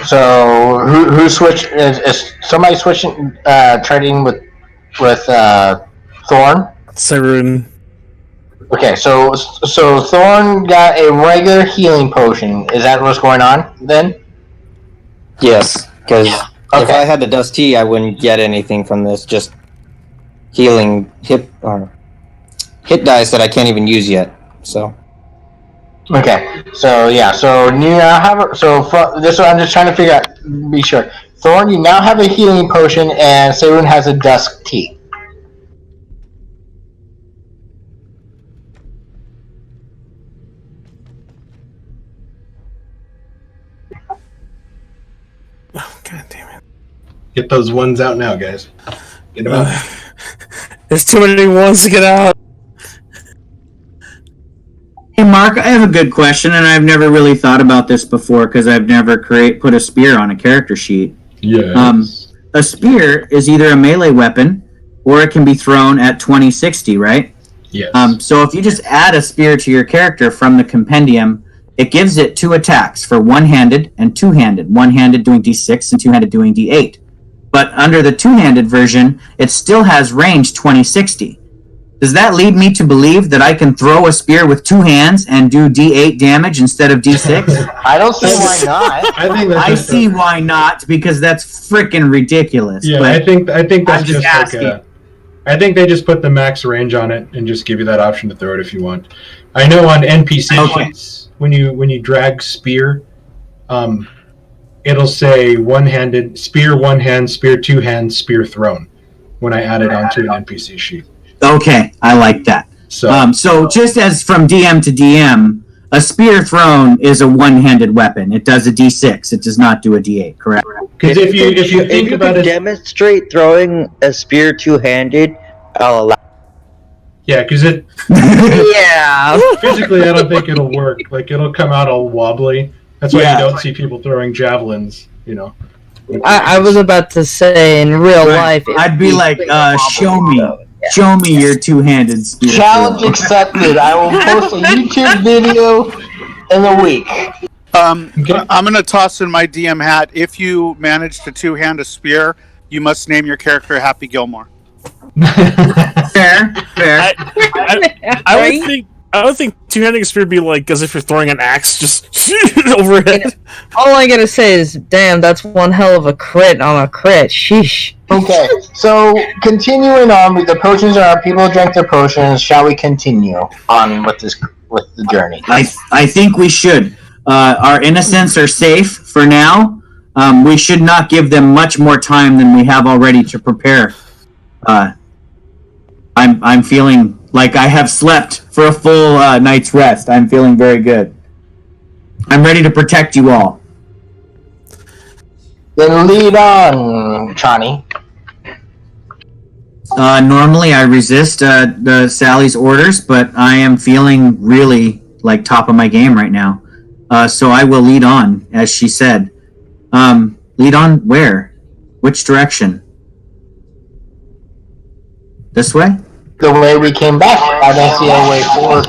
E: So who switched? Is somebody switching? Trading with Thorn.
I: Cyrun.
E: Okay, so Thorn got a regular healing potion. Is that what's going on then?
K: Yes, because if
E: Okay.
K: I had the dust tea, I wouldn't get anything from this. Just healing hit dice that I can't even use yet. So
E: Okay, so yeah, so you now have this one I'm just trying to figure out, be sure. Thorn, you now have a healing potion, and Sarun has a dusk tea.
I: God damn it.
B: Get those ones out now, guys. Get them out.
I: There's too many ones to get out.
A: Hey, Mark, I have a good question, and I've never really thought about this before because I've never put a spear on a character sheet.
B: Yes.
A: A spear is either a melee weapon or it can be thrown at 20-60, right?
B: Yes.
A: So if you just add a spear to your character from the compendium, it gives it 2 attacks for one-handed and two-handed. One-handed doing D6 and two-handed doing D8. But under the two-handed version, it still has range 20-60. Does that lead me to believe that I can throw a spear with 2 hands and do D8 damage instead of D6?
E: I don't see why not.
B: I think that's
A: I see why not, because that's freaking ridiculous.
B: Yeah,
A: but
B: I think that's
A: I'm just asking.
B: like I think they just put the max range on it and just give you that option to throw it if you want. I know on NPC sheets when you drag spear, it'll say one-handed spear, one hand, spear, two hands, spear thrown. When I add it onto an NPC sheet.
A: Okay, I like that. So just as from DM to DM, a spear thrown is a one-handed weapon. It does a D6. It does not do a D8, correct?
B: Because if you think about it,
G: demonstrate throwing a spear two-handed, I'll allow.
B: Yeah, because it
D: Yeah.
B: physically, I don't think it'll work. Like it'll come out all wobbly. That's why you don't see people throwing javelins. You know.
D: I was about to say in real life.
A: I'd be like, show me your two-handed spear.
E: Challenge accepted. I will post a YouTube video in a week.
J: I'm going to toss in my DM hat. If you manage to two-hand a spear, you must name your character Happy Gilmore.
A: Fair.
I: I would think two-handing a spear would be like as if you're throwing an axe just overhead.
D: All I gotta say is, damn, that's one hell of a crit on a crit. Sheesh.
E: Okay, so continuing on with the potions are people drank their potions. Shall we continue on with the journey?
A: I think we should. Our innocents are safe for now. We should not give them much more time than we have already to prepare. I'm feeling like I have slept for a full night's rest. I'm feeling very good. I'm ready to protect you all.
E: Then lead on, Chani.
A: Normally I resist the Sally's orders, but I am feeling really like top of my game right now. So I will lead on, as she said. Lead on where? Which direction? This way?
E: The way we came back. I don't see a way forward.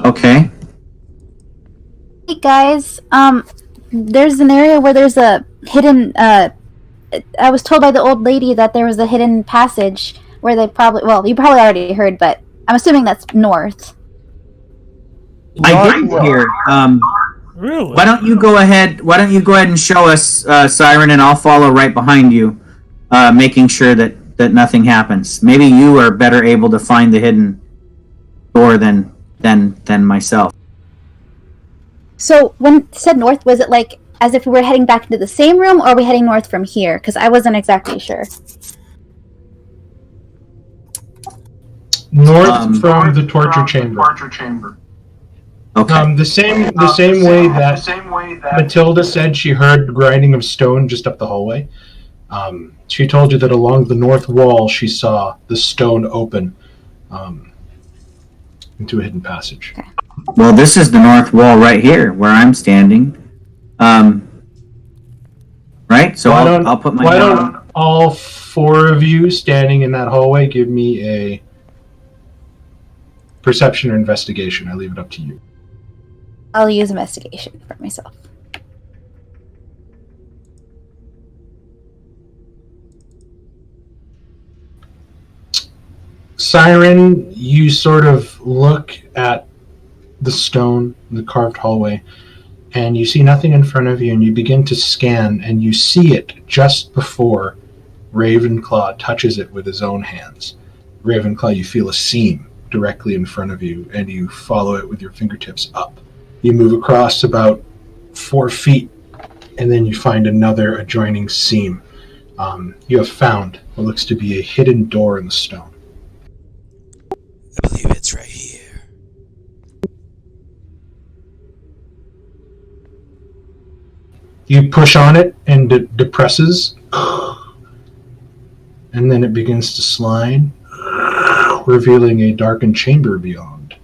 A: Okay.
H: Hey guys, there's an area where there's a hidden, I was told by the old lady that there was a hidden passage where they probably, well, you probably already heard, but I'm assuming that's north.
A: I didn't hear.
I: Really?
A: Why don't you go ahead? Why don't you go ahead and show us, Siren, and I'll follow right behind you, making sure that nothing happens. Maybe you are better able to find the hidden door than myself.
H: So when it said north, was it like as if we were heading back into the same room, or are we heading north from here? Because I wasn't exactly sure.
B: North from the torture chamber.
A: Okay.
B: The same way that Matilda said she heard grinding of stone just up the hallway. She told you that along the north wall she saw the stone open into a hidden passage.
H: Okay.
A: Well, this is the north wall right here where I'm standing. Right? So I'll put my...
B: Why don't all four of you standing in that hallway give me a perception or investigation? I leave it up to you.
H: I'll use investigation for myself.
B: Siren, you sort of look at the stone, the carved hallway, and you see nothing in front of you, and you begin to scan, and you see it just before Ravenclaw touches it with his own hands. Ravenclaw, you feel a seam directly in front of you, and you follow it with your fingertips up. You move across about 4 feet, and then you find another adjoining seam. You have found what looks to be a hidden door in the stone.
C: I believe it's right here.
B: You push on it, and it depresses, and then it begins to slide, revealing a darkened chamber beyond.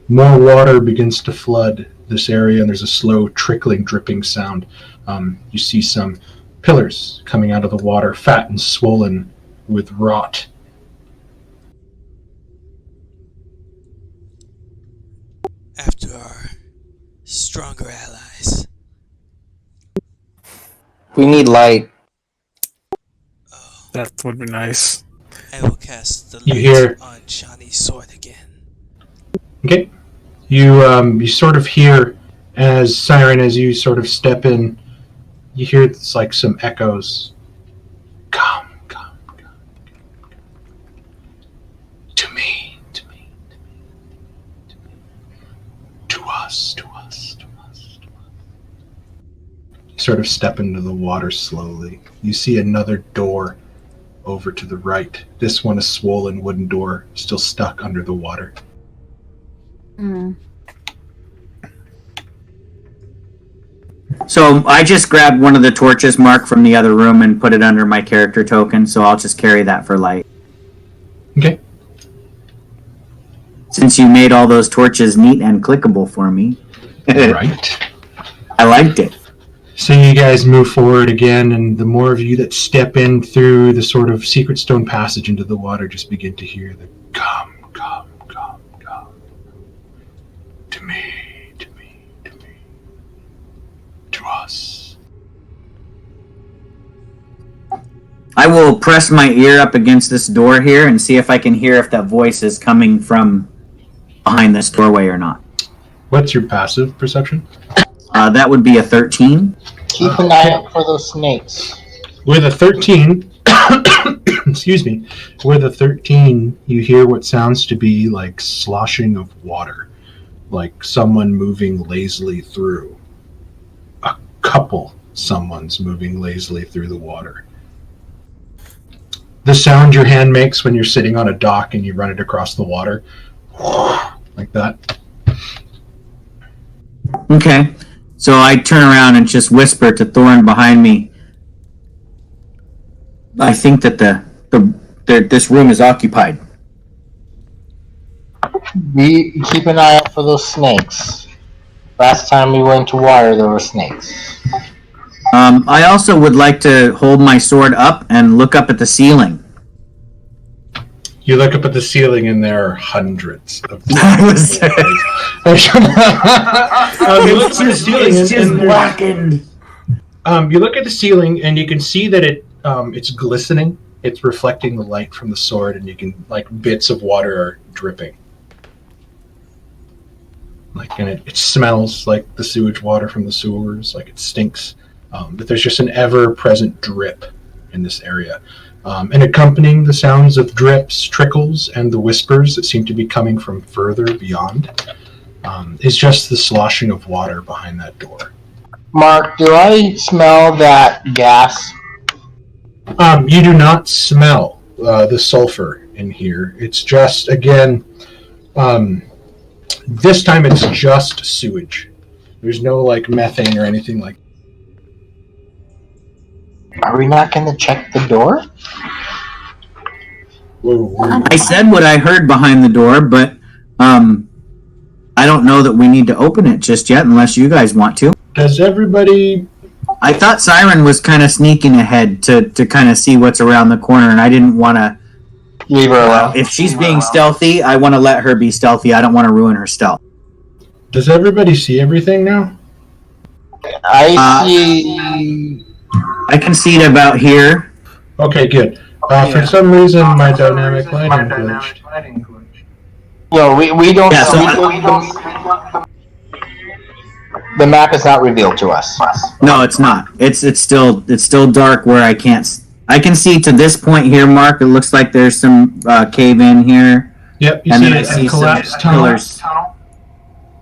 B: More water begins to flood this area, and there's a slow trickling, dripping sound. You see some pillars coming out of the water, fat and swollen with rot.
C: After our stronger allies.
K: We need light.
I: That would be nice.
C: I will cast the
B: You
C: light
B: hear-
C: on Shani's sword again.
B: Okay. You sort of hear, as Siren, as you sort of step in, you hear it's like some echoes. Come. To me. To us. You sort of step into the water slowly. You see another door over to the right. This one, a swollen wooden door, still stuck under the water.
A: So I just grabbed one of the torches, Mark, from the other room and put it under my character token, so I'll just carry that for light.
B: Okay.
A: Since you made all those torches neat and clickable for me.
B: Right.
A: I liked it.
B: So you guys move forward again, and the more of you that step in through the sort of secret stone passage into the water just begin to hear the come. To me. To us.
A: I will press my ear up against this door here and see if I can hear if that voice is coming from behind this doorway or not.
B: What's your passive perception?
A: That would be a 13.
E: Keep an eye out for those snakes.
B: With a 13, excuse me, with a 13, you hear what sounds to be like sloshing of water, like someone moving lazily through. A couple someone's moving lazily through the water. The sound your hand makes when you're sitting on a dock and you run it across the water, like that.
A: Okay. So I turn around and just whisper to Thorin behind me. I think that this room is occupied.
E: Keep an eye out for those snakes. Last time we went to water, there were snakes.
A: I also would like to hold my sword up and look up at the ceiling.
B: You look up at the ceiling and there are hundreds of
A: You
B: look at the ceiling
A: it's just blackened.
B: You look at the ceiling and you can see that it's glistening it's reflecting the light from the sword, and you can bits of water are dripping. And it smells like the sewage water from the sewers, it stinks. But there's just an ever-present drip in this area. And accompanying the sounds of drips, trickles, and the whispers that seem to be coming from further beyond is just the sloshing of water behind that door.
E: Mark, do I smell that gas?
B: You do not smell the sulfur in here. It's just, again, this time it's just sewage. There's no methane or anything like that.
E: Are we not going to check the door?
A: I said what I heard behind the door, but I don't know that we need to open it just yet unless you guys want to.
B: Does everybody...
A: I thought Siren was kind of sneaking ahead to kind of see what's around the corner, and I didn't want to...
E: Leave her alone.
A: If she's being stealthy, I want to let her be stealthy. I don't want to ruin her stealth.
B: Does everybody see everything now?
E: I see...
A: I can see it about here.
B: Okay, good. For some reason, my dynamic lighting glitched.
E: No, we don't...
A: Yeah,
E: the map is not revealed to us.
A: No, it's not. It's still dark where I can't... I can see to this point here, Mark. It looks like there's some cave in here.
B: Yep, you see a collapsed tunnel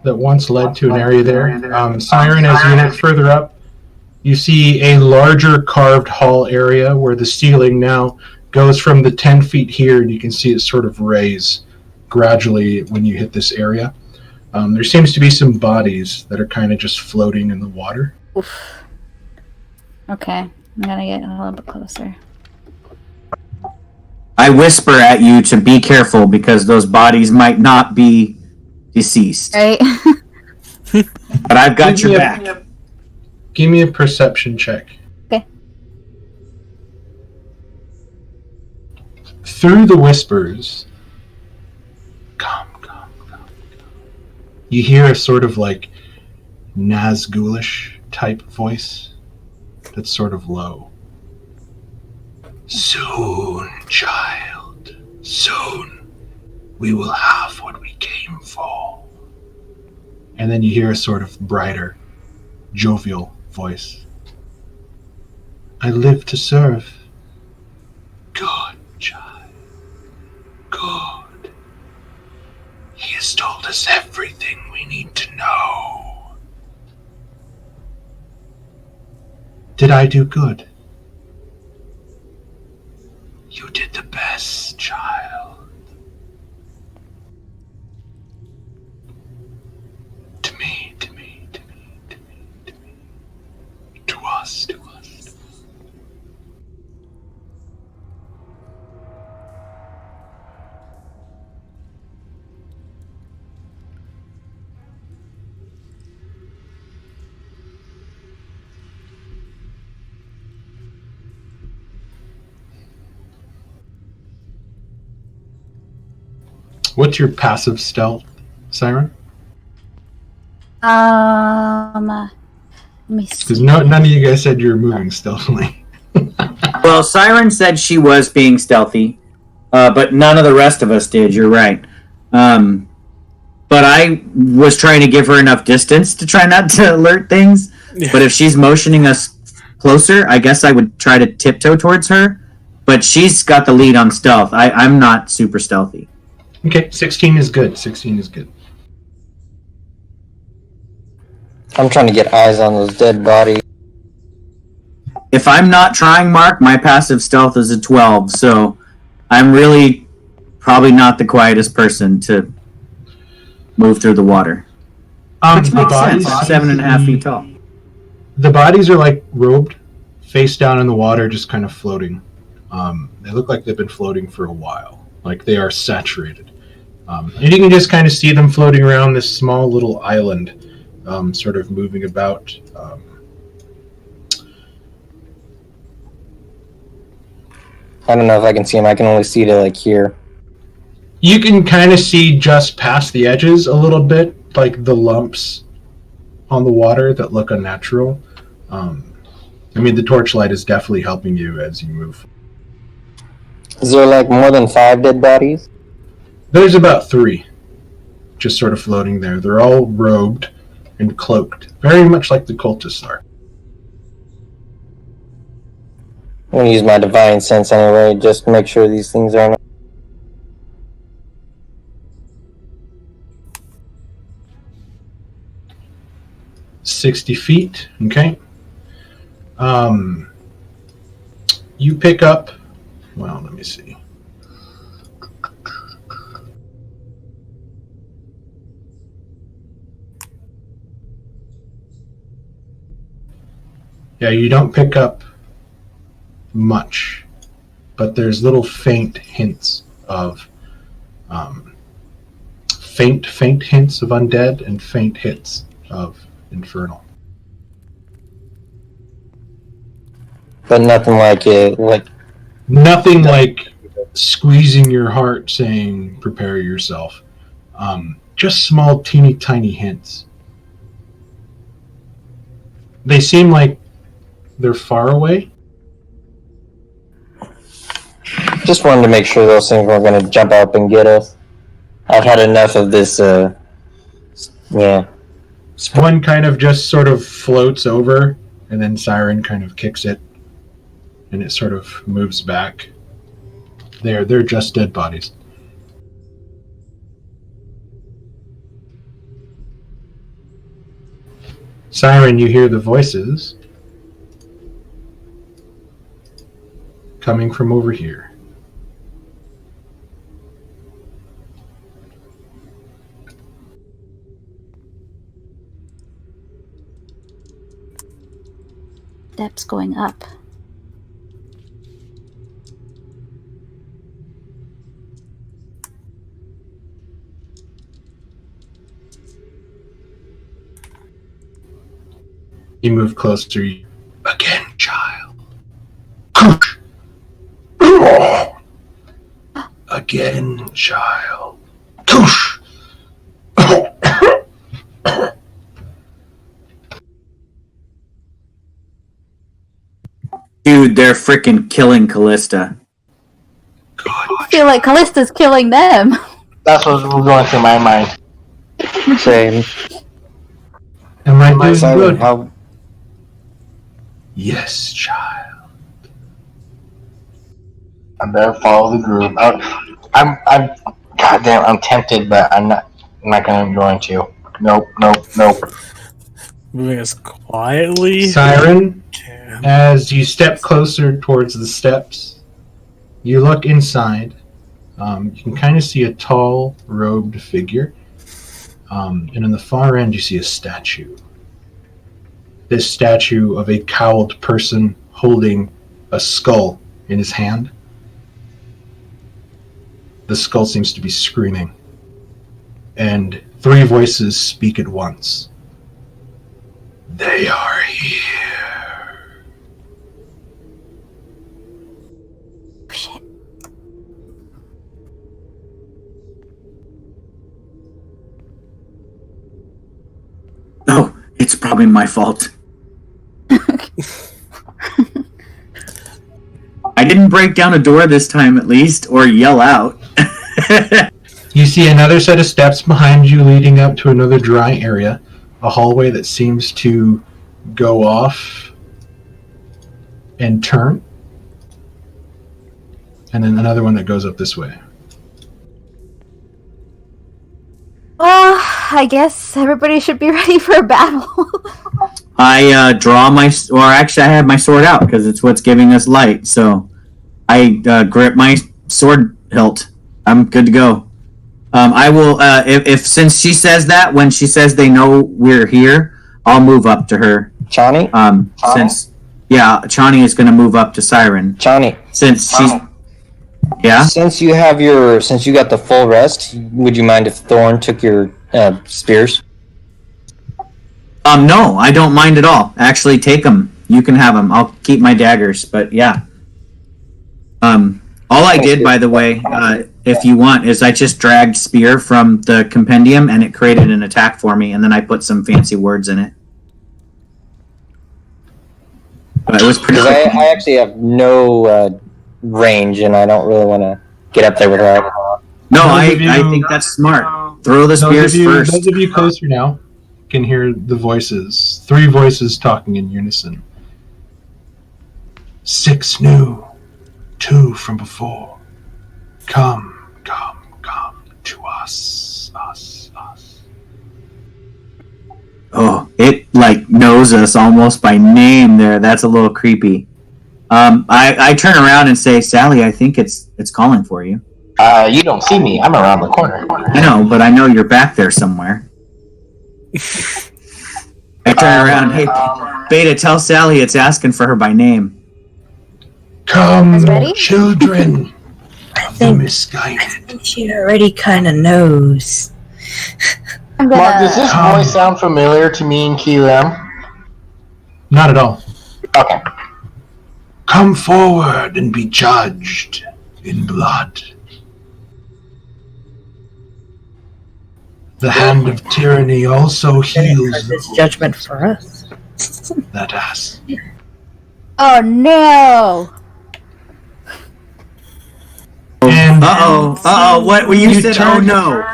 B: that once led to an area there. Siren, as you head further up, you see a larger carved hall area where the ceiling now goes from the 10 feet here, and you can see it sort of raise gradually when you hit this area. There seems to be some bodies that are kind of just floating in the water.
H: Oof. Okay, I'm gonna get a little bit closer.
A: I whisper at you to be careful because those bodies might not be deceased.
H: Right?
A: But I've got your back.
B: Give me a perception check.
H: Okay.
B: Through the whispers, come. You hear a sort of Nazgulish type voice that's sort of low. Soon, child, soon, we will have what we came for. And then you hear a sort of brighter, jovial voice. I live to serve. Good, child. Good. He has told us everything we need to know. Did I do good? You did the best, child. To me. To us. What's your passive stealth, Siren?
H: Let me see.
B: Because none of you guys said you were moving stealthily.
A: Well, Siren said she was being stealthy, but none of the rest of us did. You're right. But I was trying to give her enough distance to try not to alert things. Yeah. But if she's motioning us closer, I guess I would try to tiptoe towards her. But she's got the lead on stealth. I'm not super stealthy.
B: Okay, 16 is good. 16 is good.
K: I'm trying to get eyes on those dead bodies.
A: If I'm not trying, Mark, my passive stealth is a 12, so I'm really probably not the quietest person to move through the water. Which makes sense. 7.5 feet tall.
B: The bodies are robed, face down in the water, just kind of floating. They look like they've been floating for a while. They are saturated. And you can just kind of see them floating around this small little island, sort of moving about.
K: I don't know if I can see them. I can only see to here.
B: You can kind of see just past the edges a little bit, the lumps on the water that look unnatural. The torchlight is definitely helping you as you move.
K: Is there like more than 5 dead bodies?
B: There's about 3, just sort of floating there. They're all robed and cloaked, very much like the cultists are.
K: I'm gonna use my divine sense anyway, just to make sure these things are.
B: 60 feet, okay. You pick up, well, let me see. Yeah, you don't pick up much, but there's little faint hints of faint hints of undead and faint hints of infernal.
K: But nothing like it, like
B: nothing like squeezing your heart saying prepare yourself. Just small teeny tiny hints. They seem like they're far away.
K: Just wanted to make sure those things weren't going to jump up and get us. I've had enough of this, yeah.
B: One kind of just sort of floats over, and then Siren kind of kicks it, and it sort of moves back. They're just dead bodies. Siren, you hear the voices coming from over here.
H: Steps going up.
B: You move closer. Again, child. Again, child.
A: Dude, they're freaking killing Callista.
H: I feel like Callista's killing them.
E: That's what's going through my mind.
K: Same.
B: Am I doing
K: Siren,
B: good?
K: how?
B: Yes, child.
E: I better follow the group. I'm goddamn. I'm tempted, but I'm not going to. Nope.
I: Moving as quietly.
B: Siren, as you step closer towards the steps, you look inside. You can kind of see a tall, robed figure. And in the far end, you see a statue. This statue of a cowled person holding a skull in his hand. The skull seems to be screaming. And 3 voices speak at once. They are here.
H: Shit.
A: No, it's probably my fault. I didn't break down a door this time, at least, or yell out.
B: You see another set of steps behind you leading up to another dry area, a hallway that seems to go off and turn, and then another one that goes up this way.
H: Well, I guess everybody should be ready for a battle.
A: I draw my, or actually I have my sword out because it's what's giving us light. So I grip my sword hilt. I'm good to go. I will, if since she says that, when she says they know we're here, I'll move up to her.
K: Chani?
A: Since, yeah, Chani is going to move up to Siren.
K: Chani.
A: Since she's, yeah?
K: Since you got the full rest, would you mind if Thorn took your spears?
A: No, I don't mind at all. Actually, take them. You can have them. I'll keep my daggers, but yeah. All I did, by the way, if you want, is I just dragged Spear from the compendium and it created an attack for me, and then I put some fancy words in it. But it was pretty.
K: Because I actually have no range, and I don't really want to get up there with her.
A: No, I think that's smart. Throw the spears first.
B: Those of you closer now can hear the voices. 3 voices talking in unison. 6 new, 2 from before. Come, come, come to us, us, us.
A: Oh, it knows us almost by name there. That's a little creepy. I turn around and say, Sally, I think it's calling for you.
E: You don't see me. I'm around the corner.
A: I know, but I know you're back there somewhere. I turn around. Hey, Beta, tell Sally it's asking for her by name.
B: Come, children of the misguided.
D: She already kind of knows.
E: Mark, does this voice sound familiar to me and QM?
B: Not at all.
E: Okay.
B: Come forward and be judged in blood. The hand of tyranny also heals
D: this judgment for us.
B: that ass.
H: Oh no!
A: What? When you said, oh no.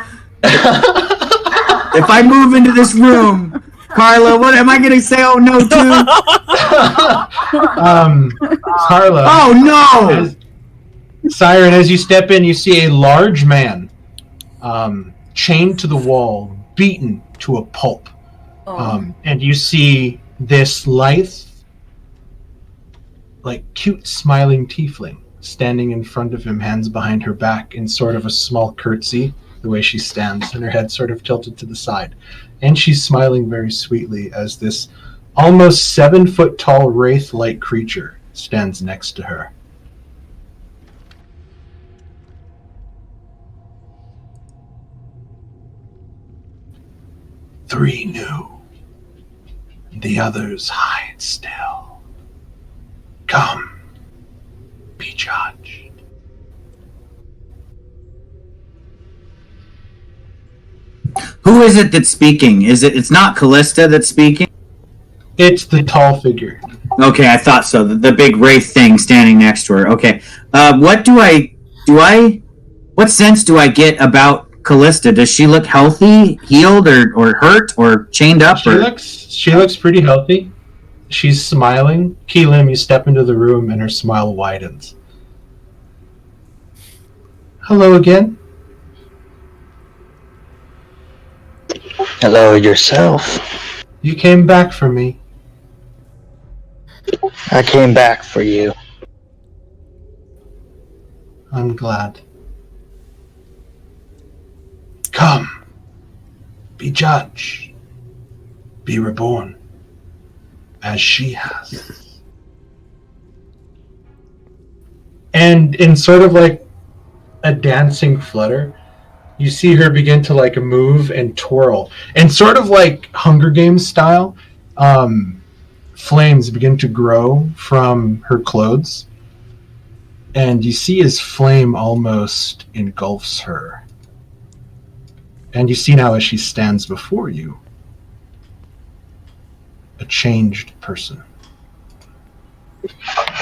A: If I move into this room, Carla, what am I going to say? Oh no, to?
B: Carla.
A: Oh no!
B: Siren, as you step in, you see a large man, chained to the wall, beaten to a pulp. And you see this lithe, cute smiling tiefling standing in front of him, hands behind her back in sort of a small curtsy, the way she stands, and her head sort of tilted to the side. And she's smiling very sweetly as this almost 7-foot tall wraith-like creature stands next to her. Three new. The others hide still. Come, be judged.
A: Who is it that's speaking? It's not Callista that's speaking?
B: It's the tall figure.
A: Okay, I thought so. The big wraith thing standing next to her. Okay. What sense do I get about Callista? Does she look healthy, healed, or hurt, or chained up?
B: She looks pretty healthy. She's smiling. Keelim, you step into the room and her smile widens. Hello again.
G: Hello yourself.
B: You came back for me.
G: I came back for you.
B: I'm glad. Come. Be judged. Be reborn. As she has. And in sort of like a dancing flutter, you see her begin to move and twirl. And sort of like Hunger Games style, flames begin to grow from her clothes. And you see as flame almost engulfs her. And you see now as she stands before you, a changed person.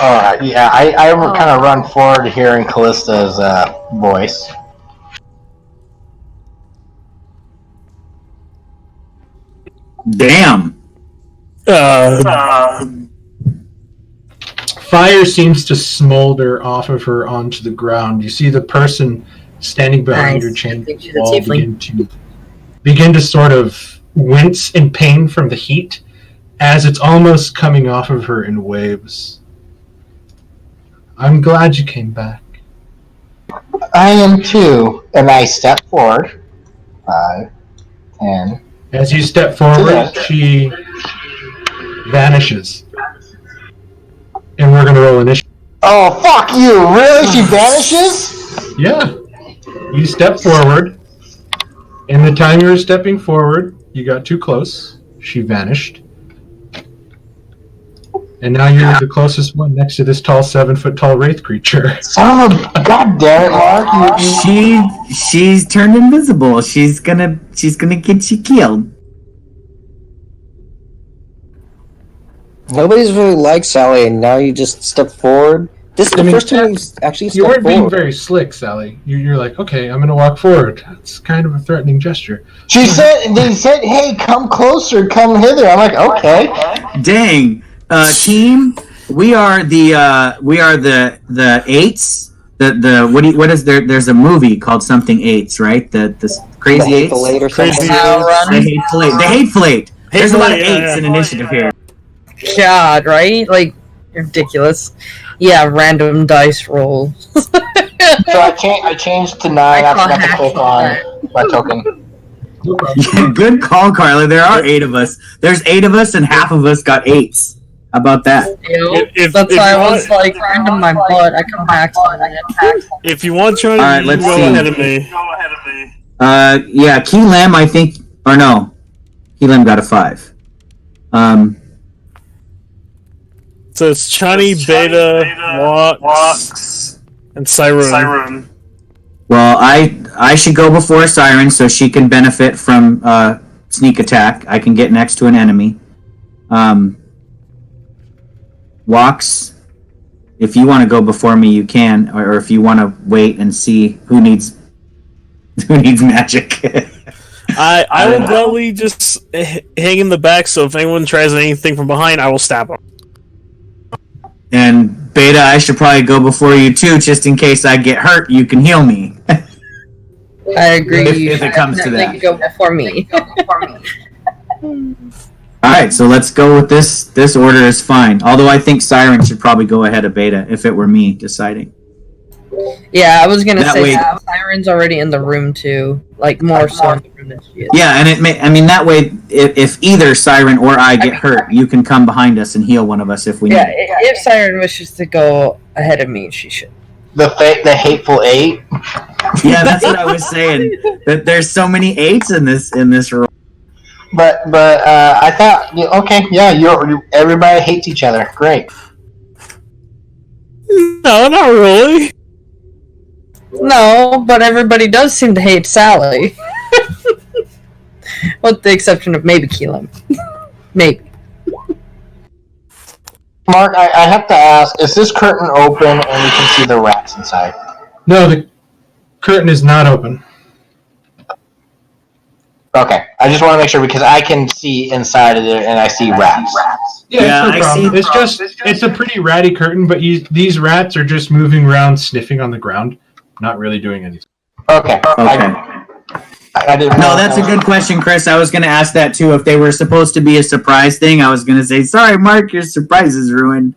E: Alright, yeah, I kind of run forward hearing Callista's voice.
A: Damn.
B: Fire seems to smolder off of her onto the ground. You see the person standing behind her chained wall begin to sort of wince in pain from the heat as it's almost coming off of her in waves. I'm glad you came back.
E: I am too, and I step forward. 5, 10.
B: As you step forward, she vanishes. And we're going to roll initiative.
E: Oh, fuck you! Really? She vanishes?
B: Yeah. You step forward. In the time you were stepping forward, you got too close. She vanished. And now you're the closest one next to this tall 7-foot tall wraith creature.
E: Son of a goddamn it, Mark!
A: She's turned invisible. She's gonna get you killed.
K: Nobody's really liked Sally, and now you just step forward This is the first time we've actually
B: You
K: stepped
B: weren't being
K: forward.
B: very slick, Sally. You're like, okay, I'm going to walk forward. It's kind of a threatening gesture.
E: They said, hey, come closer, come hither. I'm like, okay.
A: Dang, team, we are the eights. What is there? There's a movie called something eights, right? The crazy
K: The
A: eights.
K: Hateful Eight or something.
A: The hateful eight. The hateful eight. There's a lot of
I: Hateful Eight,
A: eights in initiative here.
D: God, right? Like, ridiculous. Yeah, random dice roll.
E: So I changed to 9. I forgot to click on my token.
A: Yeah, good call, Carla. There are 8 of us. There's 8 of us, and half of us got 8s. How about that?
D: That's why I was like, random my butt. I come back to it.
I: If you want, Charlie,
A: Alright,
I: you
A: let's
I: go
A: see.
I: ahead of me.
A: Yeah, Key Lam, I think, or no, Key Lam got a 5.
I: So it's Chani, Beta, Walks, and Siren.
A: Well, I should go before Siren so she can benefit from sneak attack. I can get next to an enemy. Walks, if you want to go before me, you can, or if you want to wait and see who needs magic.
I: I will gladly just hang in the back, so if anyone tries anything from behind, I will stab them.
A: And Beta, I should probably go before you too, just in case I get hurt. You can heal me.
D: I agree.
A: If it comes to that.
D: Go before me.
A: All right, so let's go with this. This order is fine. Although I think Siren should probably go ahead of Beta if it were me deciding.
D: Yeah, I was gonna
A: That
D: say
A: way-
D: Siren's already in the room too. Like more so in the room than she is.
A: Yeah, and that way, if either Siren or I get hurt, you can come behind us and heal one of us if we
D: Yeah,
A: need.
D: if Siren wishes to go ahead of me, she should.
E: The hateful 8.
A: Yeah, that's what I was saying. That there's so many 8s in this roll.
E: But I thought, okay, yeah, everybody hates each other. Great.
I: No, not really.
D: No, but everybody does seem to hate Sally. With the exception of maybe Keelan. Maybe.
E: Mark, I have to ask, is this curtain open and we can see the rats inside?
B: No, the curtain is not open.
E: Okay, I just want to make sure because I can see inside of it and I see rats.
B: Yeah, it's no
A: I
B: problem.
A: see.
B: It's a pretty ratty curtain, but these rats are just moving around, sniffing on the ground, not really doing anything.
E: Okay.
A: Okay.
E: I didn't
A: No,
E: know.
A: that's a good question, Chris. I was going to ask that too. If they were supposed to be a surprise thing, I was going to say, "Sorry, Mark, your surprise is ruined."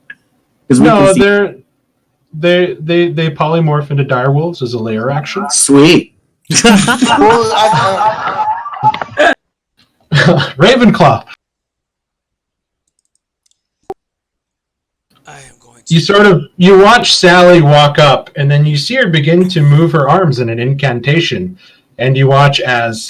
B: No, they polymorph into direwolves as a layer action.
A: Sweet.
B: Ravenclaw.
C: I am going to.
B: You watch Sally walk up, and then you see her begin to move her arms in an incantation, and you watch as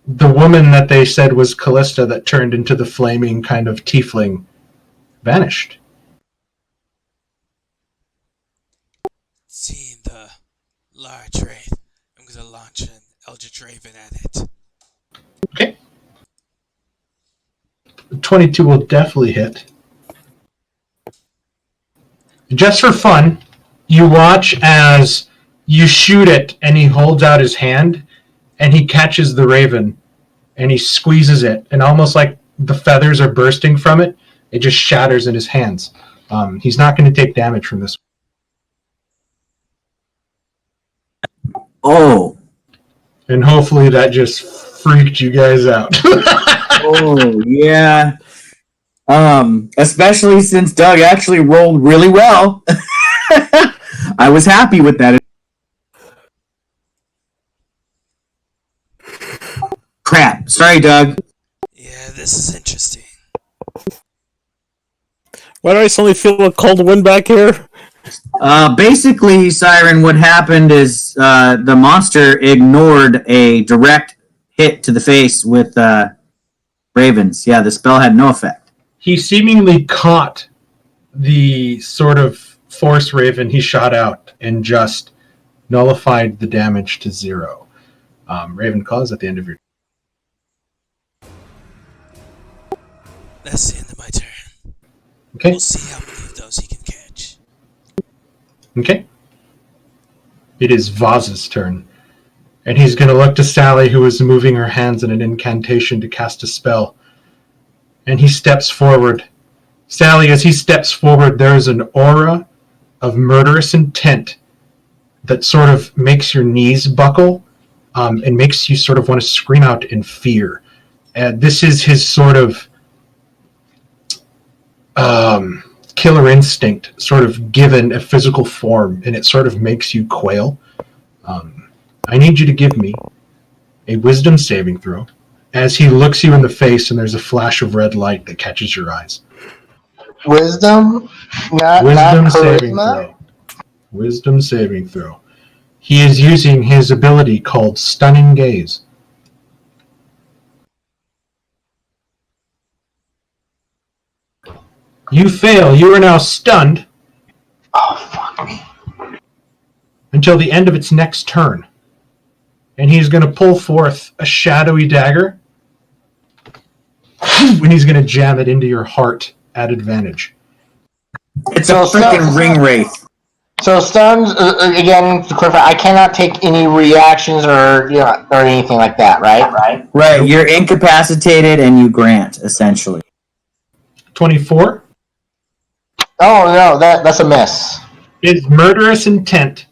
B: the woman that they said was Callista that turned into the flaming kind of tiefling vanished.
C: Seeing the large wraith, I'm going to launch an Eldritch Raven at it.
B: Okay. 22 will definitely hit. Just for fun, you watch as you shoot it, and he holds out his hand, and he catches the raven, and he squeezes it, and almost like the feathers are bursting from it, it just shatters in his hands. He's not going to take damage from this.
A: Oh.
B: And hopefully that just freaked you guys out.
A: Oh, yeah. Especially since Doug actually rolled really well. I was happy with that. Crap. Sorry, Doug.
C: Yeah, this is interesting.
I: Why do I suddenly feel a cold wind back here?
A: Basically, Siren, what happened is the monster ignored a direct hit to the face with ravens. Yeah, the spell had no effect.
B: He seemingly caught the sort of force raven he shot out and just nullified the damage to 0. Ravenclaw is at the end of your...
C: That's the end of my turn.
B: Okay.
C: We'll see how many of those he can catch.
B: Okay. It is Vaz's turn. And he's going to look to Sally, who is moving her hands in an incantation to cast a spell. And he steps forward. Sally, as he steps forward, there is an aura of murderous intent that sort of makes your knees buckle and makes you sort of want to scream out in fear. And this is his sort of killer instinct sort of given a physical form, and it sort of makes you quail. I need you to give me a wisdom saving throw as he looks you in the face and there's a flash of red light that catches your eyes.
E: Wisdom? Not
B: saving
E: charisma?
B: throw. Wisdom saving throw. He is using his ability called Stunning Gaze. You fail. You are now stunned.
E: Oh, fuck me.
B: Until the end of its next turn. And he's going to pull forth a shadowy dagger. And he's going to jam it into your heart at advantage.
A: It's a freaking ring wraith.
E: So stuns, again, to clarify, I cannot take any reactions or anything like that, right?
A: Right, you're incapacitated and you grant, essentially.
B: 24.
E: Oh, no, that's a miss.
B: It's murderous intent.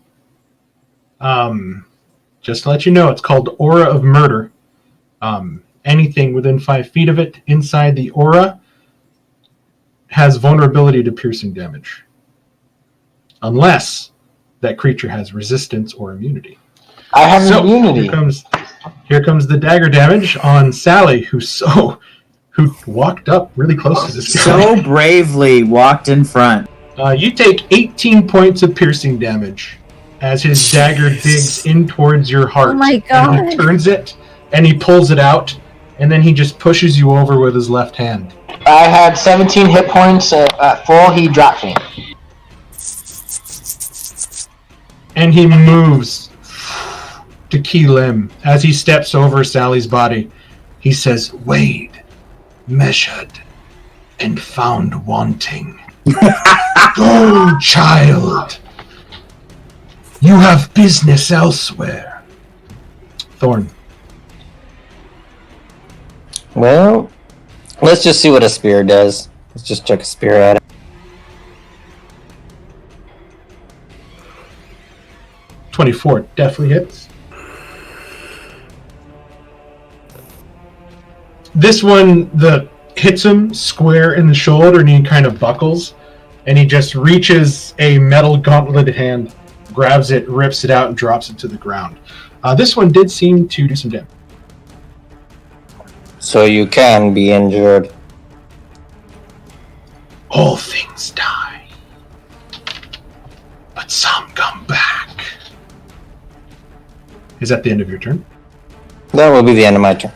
B: Just to let you know, it's called Aura of Murder. Anything within 5 feet of it inside the aura has vulnerability to piercing damage. Unless that creature has resistance or immunity.
E: I have immunity.
B: Here comes the dagger damage on Sally, who walked up really close to this guy.
A: So bravely walked in front.
B: You take 18 points of piercing damage as his dagger digs in towards your heart.
H: Oh my god.
B: And he turns it, and he pulls it out, and then he just pushes you over with his left hand.
E: I had 17 hit points at full. He dropped me.
B: And he moves to Key Lim. As he steps over Sally's body, he says, "Weighed, measured, and found wanting. Go, child. You have business elsewhere." Thorn.
K: Well, let's just see what a spear does. Let's just check a spear at it.
B: 24 definitely hits. This one hits him square in the shoulder, and he kind of buckles, and he just reaches a metal gauntleted hand, grabs it, rips it out, and drops it to the ground. This one did seem to do some damage.
K: So you can be injured.
B: All things die, but some come back. Is that the end of your turn?
K: That will be the end of my turn.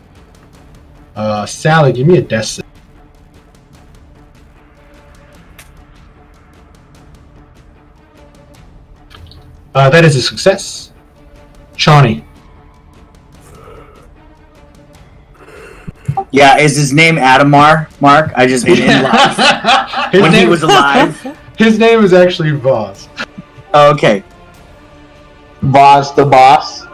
B: Sally, give me a death save. That is a success. Shawnee.
A: Yeah, is his name Adamar, Mark? I just mean in life. When he was alive.
B: His name is actually Vaz.
A: Oh, okay.
E: Vaz the boss.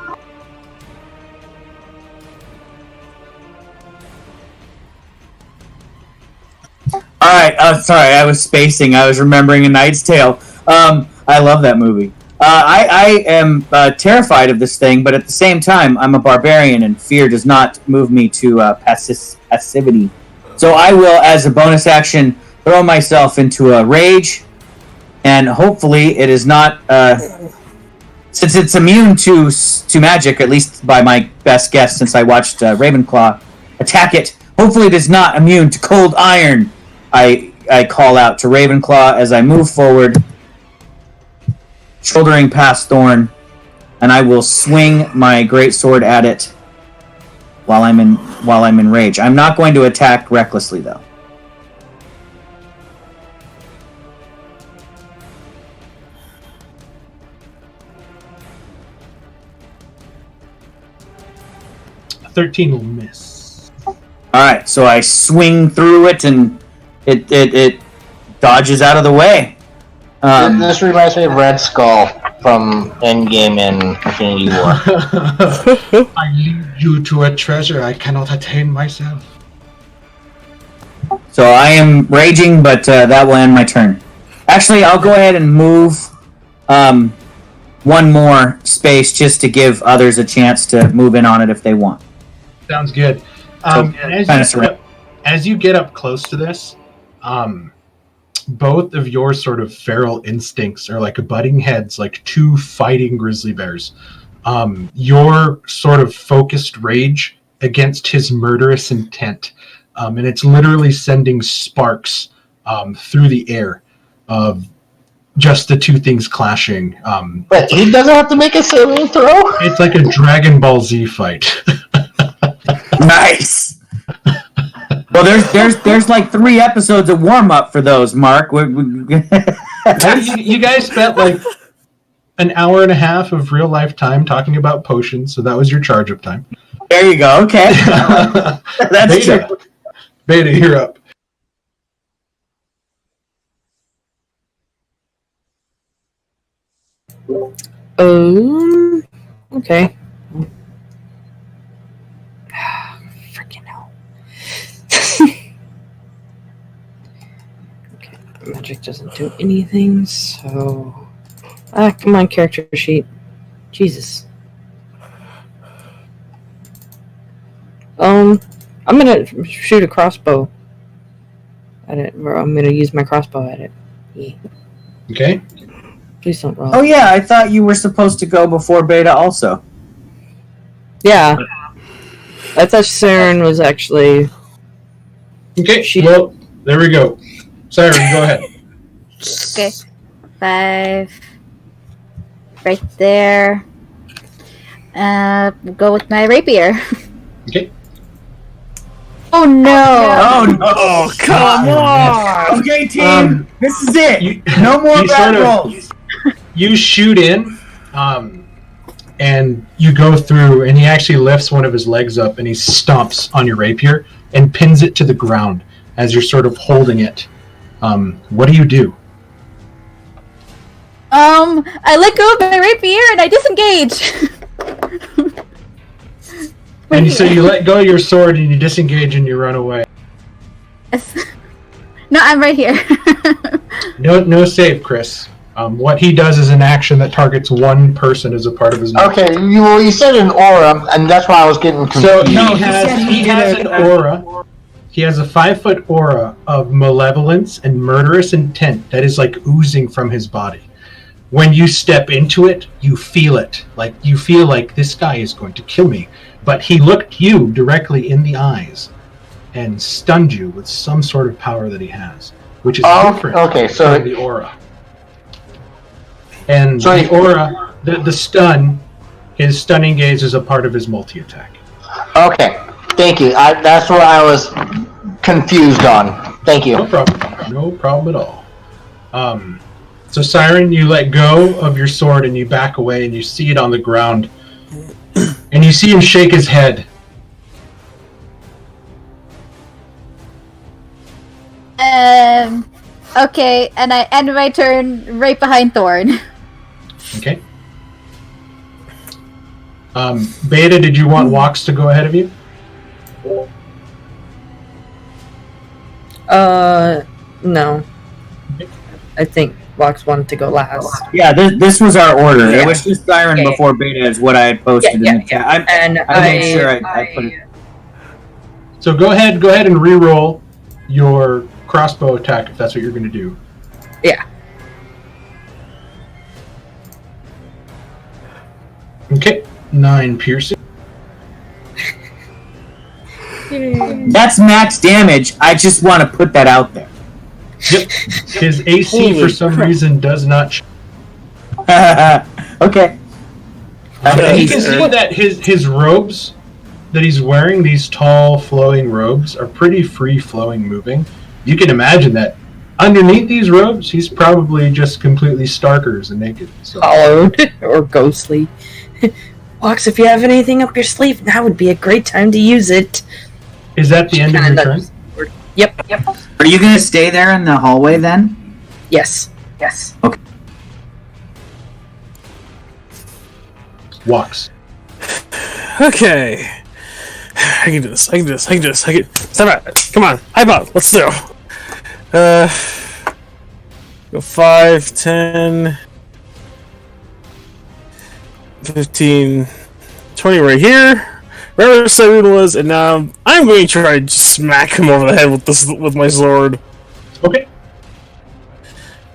A: Alright, sorry, I was spacing. I was remembering A Knight's Tale. I love that movie. I am terrified of this thing, but at the same time, I'm a barbarian, and fear does not move me to passivity. So I will, as a bonus action, throw myself into a rage, and hopefully it is not... since it's immune to magic, at least by my best guess since I watched Ravenclaw attack it, hopefully it is not immune to cold iron. I call out to Ravenclaw as I move forward, shouldering past Thorn, and I will swing my greatsword at it while I'm in rage. I'm not going to attack recklessly, though.
B: A 13 will miss.
A: All right, so I swing through it, and it dodges out of the way.
E: This reminds me of Red Skull from Endgame and Infinity War.
B: I lead you to a treasure I cannot attain myself.
A: So I am raging, but that will end my turn. Actually, I'll go ahead and move one more space just to give others a chance to move in on it if they want.
B: Sounds good. As you get up close to this, both of your sort of feral instincts are like butting heads, like two fighting grizzly bears. Your sort of focused rage against his murderous intent, and it's literally sending sparks through the air of just the two things clashing.
E: But he doesn't have to make a saving throw?
B: It's like a Dragon Ball Z fight.
A: Nice! Well, there's like 3 episodes of warm-up for those, Mark.
B: You guys spent like an hour and a half of real-life time talking about potions, so that was your charge-up time.
A: There you go, okay. That's
B: Beta.
A: true.
B: Beta, you're up.
D: Okay. Freaking hell. Okay, magic doesn't do anything, so... come on, character sheet. Jesus. I'm gonna shoot a crossbow at it, or I'm gonna use my crossbow at it. Yeah.
B: Okay.
D: Please don't roll.
A: Oh yeah, I thought you were supposed to go before Beta also.
D: Yeah. I thought Siren was actually...
B: Okay, well, there we go. Siren, go ahead.
H: Okay. 5. Right there. We'll go with my rapier.
B: Okay.
H: Oh no!
A: Oh no! Come on! Okay, team, this is it. No more bad rolls.
B: You shoot in, and you go through, and he actually lifts one of his legs up, and he stomps on your rapier and pins it to the ground as you're sort of holding it. What do you do?
H: I let go of my rapier and I disengage.
B: And so you let go of your sword and you disengage and you run away.
H: Yes. No, I'm right here.
B: No save, Chris. What he does is an action that targets one person as a part of his movement.
E: Okay, you said an aura, and that's why I was getting confused.
B: So he has an aura. He has a 5-foot aura of malevolence and murderous intent that is like oozing from his body. When you step into it, you feel it. Like you feel like this guy is going to kill me. But he looked you directly in the eyes and stunned you with some sort of power that he has, which is different from the aura. And the aura, the stun, his stunning gaze is a part of his multi-attack.
E: Okay, thank you. That's what I was confused on. Thank you.
B: No problem. No problem at all. So Siren, you let go of your sword and you back away and you see it on the ground. And you see him shake his head.
H: Okay, and I end my turn right behind Thorn.
B: Okay. Beta, did you want Walks to go ahead of you?
D: No. I think Walks wanted to go last.
A: Yeah, this was our order. Yeah. It was just Siren before Beta is what I had posted in the chat. I made sure I put it.
B: So go ahead and re-roll your crossbow attack if that's what you're going to do.
D: Yeah.
B: Okay, 9 piercing.
A: That's max damage. I just want to put that out there.
B: Yep. His AC for some reason does not.
A: Okay.
B: You can see that his robes that he's wearing, these tall flowing robes, are pretty free flowing moving. You can imagine that underneath these robes, he's probably just completely starkers and naked. So.
D: Hollowed or ghostly. Walks, if you have anything up your sleeve, now would be a great time to use it.
B: Is that the end of your turn?
D: Yep.
A: Are you gonna stay there in the hallway then?
D: Yes.
A: Okay.
B: Walks.
I: Okay. I can do this. Stop it. Come on. High bob. Let's do. Go 5, 10, 15, 20 right here. Wherever Cyrene was, and now I'm going to try to smack him over the head with my sword.
B: Okay.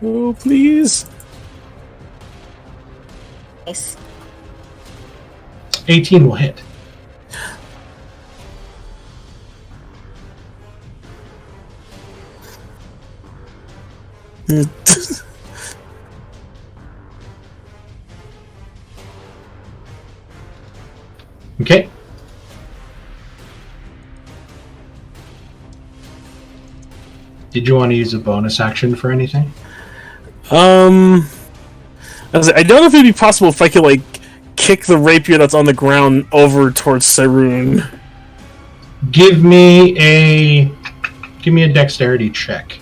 I: Oh, please.
H: Nice.
B: 18 will hit. Okay. Did you want to use a bonus action for anything?
I: I don't know if it'd be possible if I could, like, kick the rapier that's on the ground over towards Cyrene.
B: Give me a dexterity check.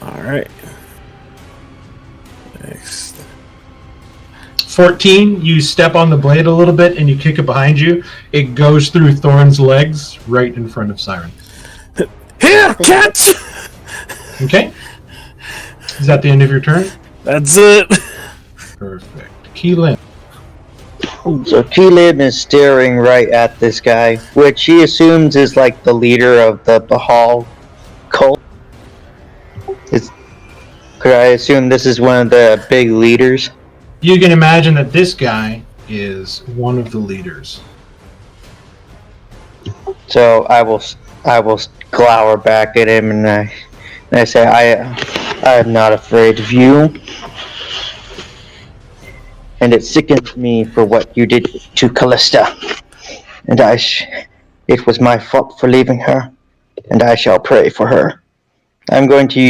I: Alright. Next.
B: 14, you step on the blade a little bit and you kick it behind you. It goes through Thorn's legs right in front of Siren.
I: Here, catch!
B: Okay. Is that the end of your turn?
I: That's it.
B: Perfect. Keelan.
G: So Keelan is staring right at this guy, which he assumes is like the leader of the Bahal cult. Could I assume this is one of the big leaders?
B: You can imagine that this guy is one of the leaders.
G: So I will glower back at him and I say, I am not afraid of you. And it sickens me for what you did to Callista. And it was my fault for leaving her. And I shall pray for her. I'm going to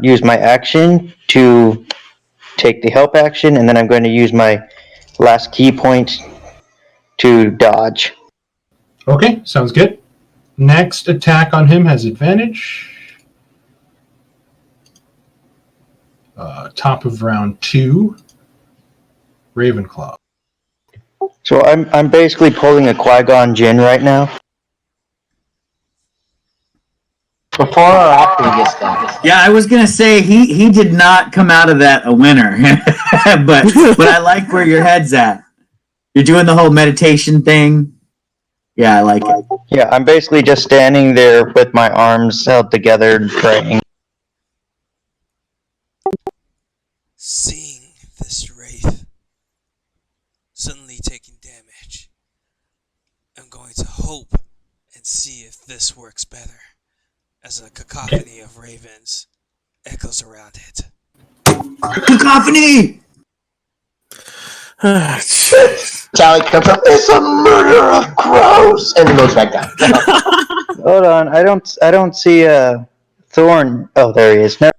G: use my action to take the help action, and then I'm going to use my last key point to dodge.
B: Okay, sounds good. Next attack on him has advantage. Top of round 2. Ravenclaw.
G: So I'm basically pulling a Qui-Gon Jinn right now.
E: Before or after he gets done?
A: Yeah, I was gonna say he did not come out of that a winner, but I like where your head's at. You're doing the whole meditation thing. Yeah, I like it.
G: Yeah, I'm basically just standing there with my arms held together and praying.
C: Seeing this wraith suddenly taking damage, I'm going to hope and see if this works better, as a cacophony of ravens echoes around it.
A: Cacophony!
E: Sally comes up, it's a murder of crows! And goes back down.
G: Hold on, I don't see Thorn. Oh, there he is. No.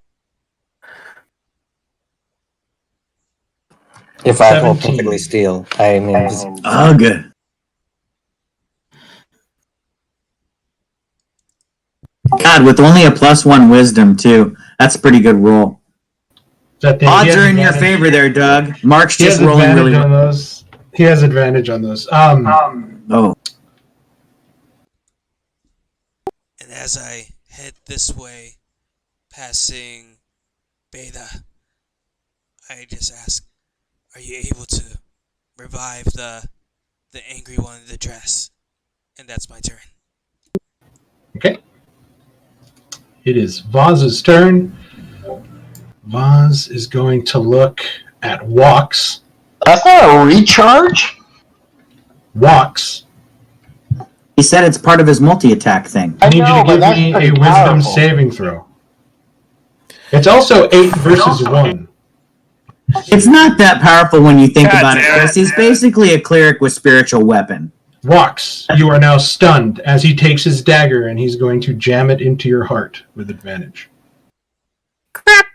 K: If I hold perfectly still, I mean.
A: Oh, good. God, with only a +1 wisdom, too. That's a pretty good roll. Odds are in your favor there, Doug. Mark's just rolling really well.
B: He has advantage on those.
A: Oh.
C: And as I head this way, passing Beta, I just ask, are you able to revive the angry one in the dress? And that's my turn.
B: Okay. It is Vaz's turn. Vaz is going to look at Walks.
E: That's not a recharge?
B: Walks.
A: He said it's part of his multi-attack thing.
B: I need you to give me a wisdom saving throw. It's also 8 versus 1.
A: It's not that powerful when you think about it, Chris. He's basically a cleric with spiritual weapon.
B: Walks, you are now stunned as he takes his dagger and he's going to jam it into your heart with advantage.
I: Crap!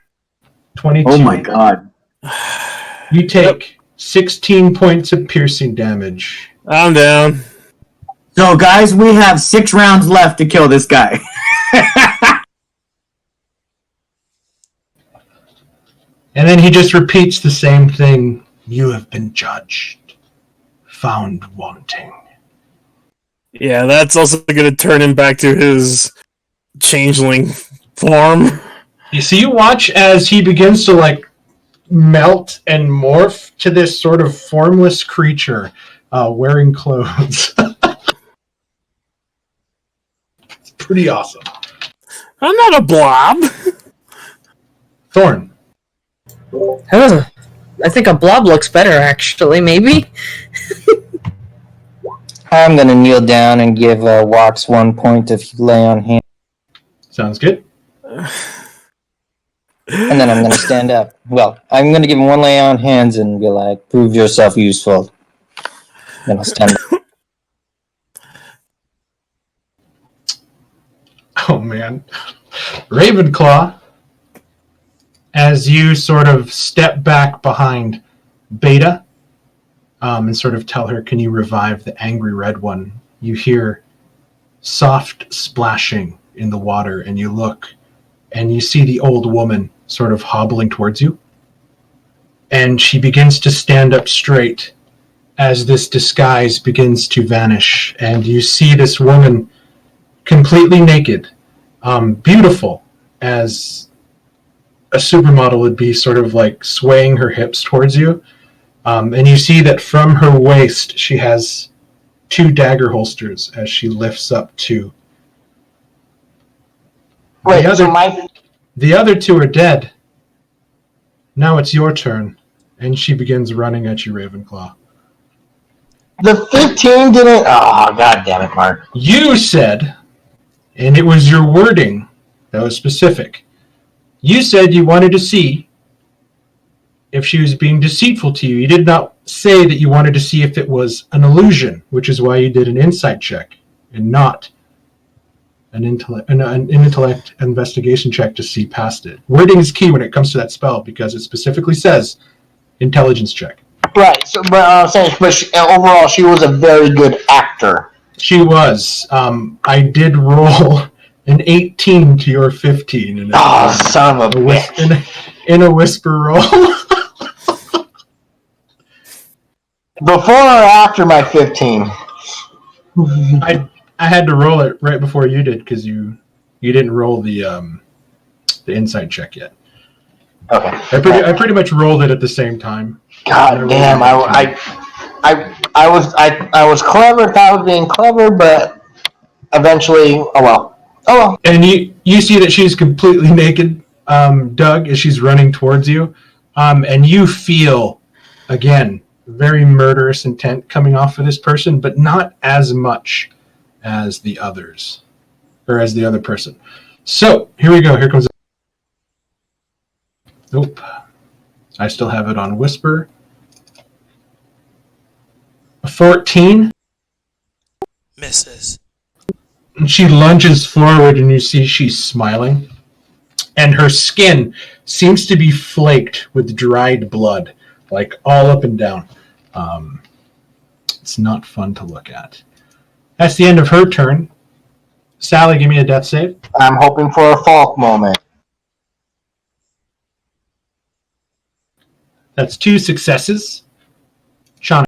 B: 22.
A: Oh my god.
B: You take 16 points of piercing damage.
I: I'm down.
A: So, guys, we have 6 rounds left to kill this guy.
B: And then he just repeats the same thing. You have been judged. Found wanting.
I: Yeah, that's also going to turn him back to his changeling form.
B: You watch as he begins to like melt and morph to this sort of formless creature wearing clothes. It's pretty awesome.
I: I'm not a blob.
B: Thorn.
D: I think a blob looks better, actually, maybe?
K: I'm gonna kneel down and give Wax 1 point of lay on hand.
B: Sounds good.
K: And then I'm gonna stand up. Well, I'm gonna give him 1 lay on hands and be like, prove yourself useful. Then I'll stand up.
B: Oh, man. Ravenclaw, as you sort of step back behind Beta and sort of tell her, can you revive the angry red one? You hear soft splashing in the water, and you look, and you see the old woman sort of hobbling towards you. And she begins to stand up straight as this disguise begins to vanish. And you see this woman completely naked, beautiful, as a supermodel would be, sort of like swaying her hips towards you. And you see that from her waist, she has 2 dagger holsters as she lifts up 2.
E: Wait,
B: The other 2 are dead. Now it's your turn. And she begins running at you, Ravenclaw.
E: The 15 didn't... Oh, god damn it, Mark.
B: You said, and it was your wording that was specific, you said you wanted to see if she was being deceitful to you. You did not say that you wanted to see if it was an illusion, which is why you did an insight check and not an intellect investigation check to see past it. Wording is key when it comes to that spell because it specifically says intelligence check.
E: Right, so, but I'm saying, overall, she was a very good actor.
B: She was. I did roll an 18 to your 15.
E: Son of a bitch.
B: In a whisper roll.
E: Before or after my 15?
B: I had to roll it right before you did because you didn't roll the insight check yet.
E: Okay.
B: I pretty much rolled it at the same time.
E: God damn! I was clever. Thought I was being clever, but eventually, oh well.
B: And you see that she's completely naked, Doug, as she's running towards you, and you feel again very murderous intent coming off of this person, but not as much as the others, or as the other person. So here we go. Here comes. Nope. I still have it on whisper. A 14.
C: Misses.
B: And she lunges forward and you see she's smiling. And her skin seems to be flaked with dried blood, like all up and down. It's not fun to look at. That's the end of her turn. Sally, give me a death save.
E: I'm hoping for a Falk moment.
B: That's 2 successes. Sean.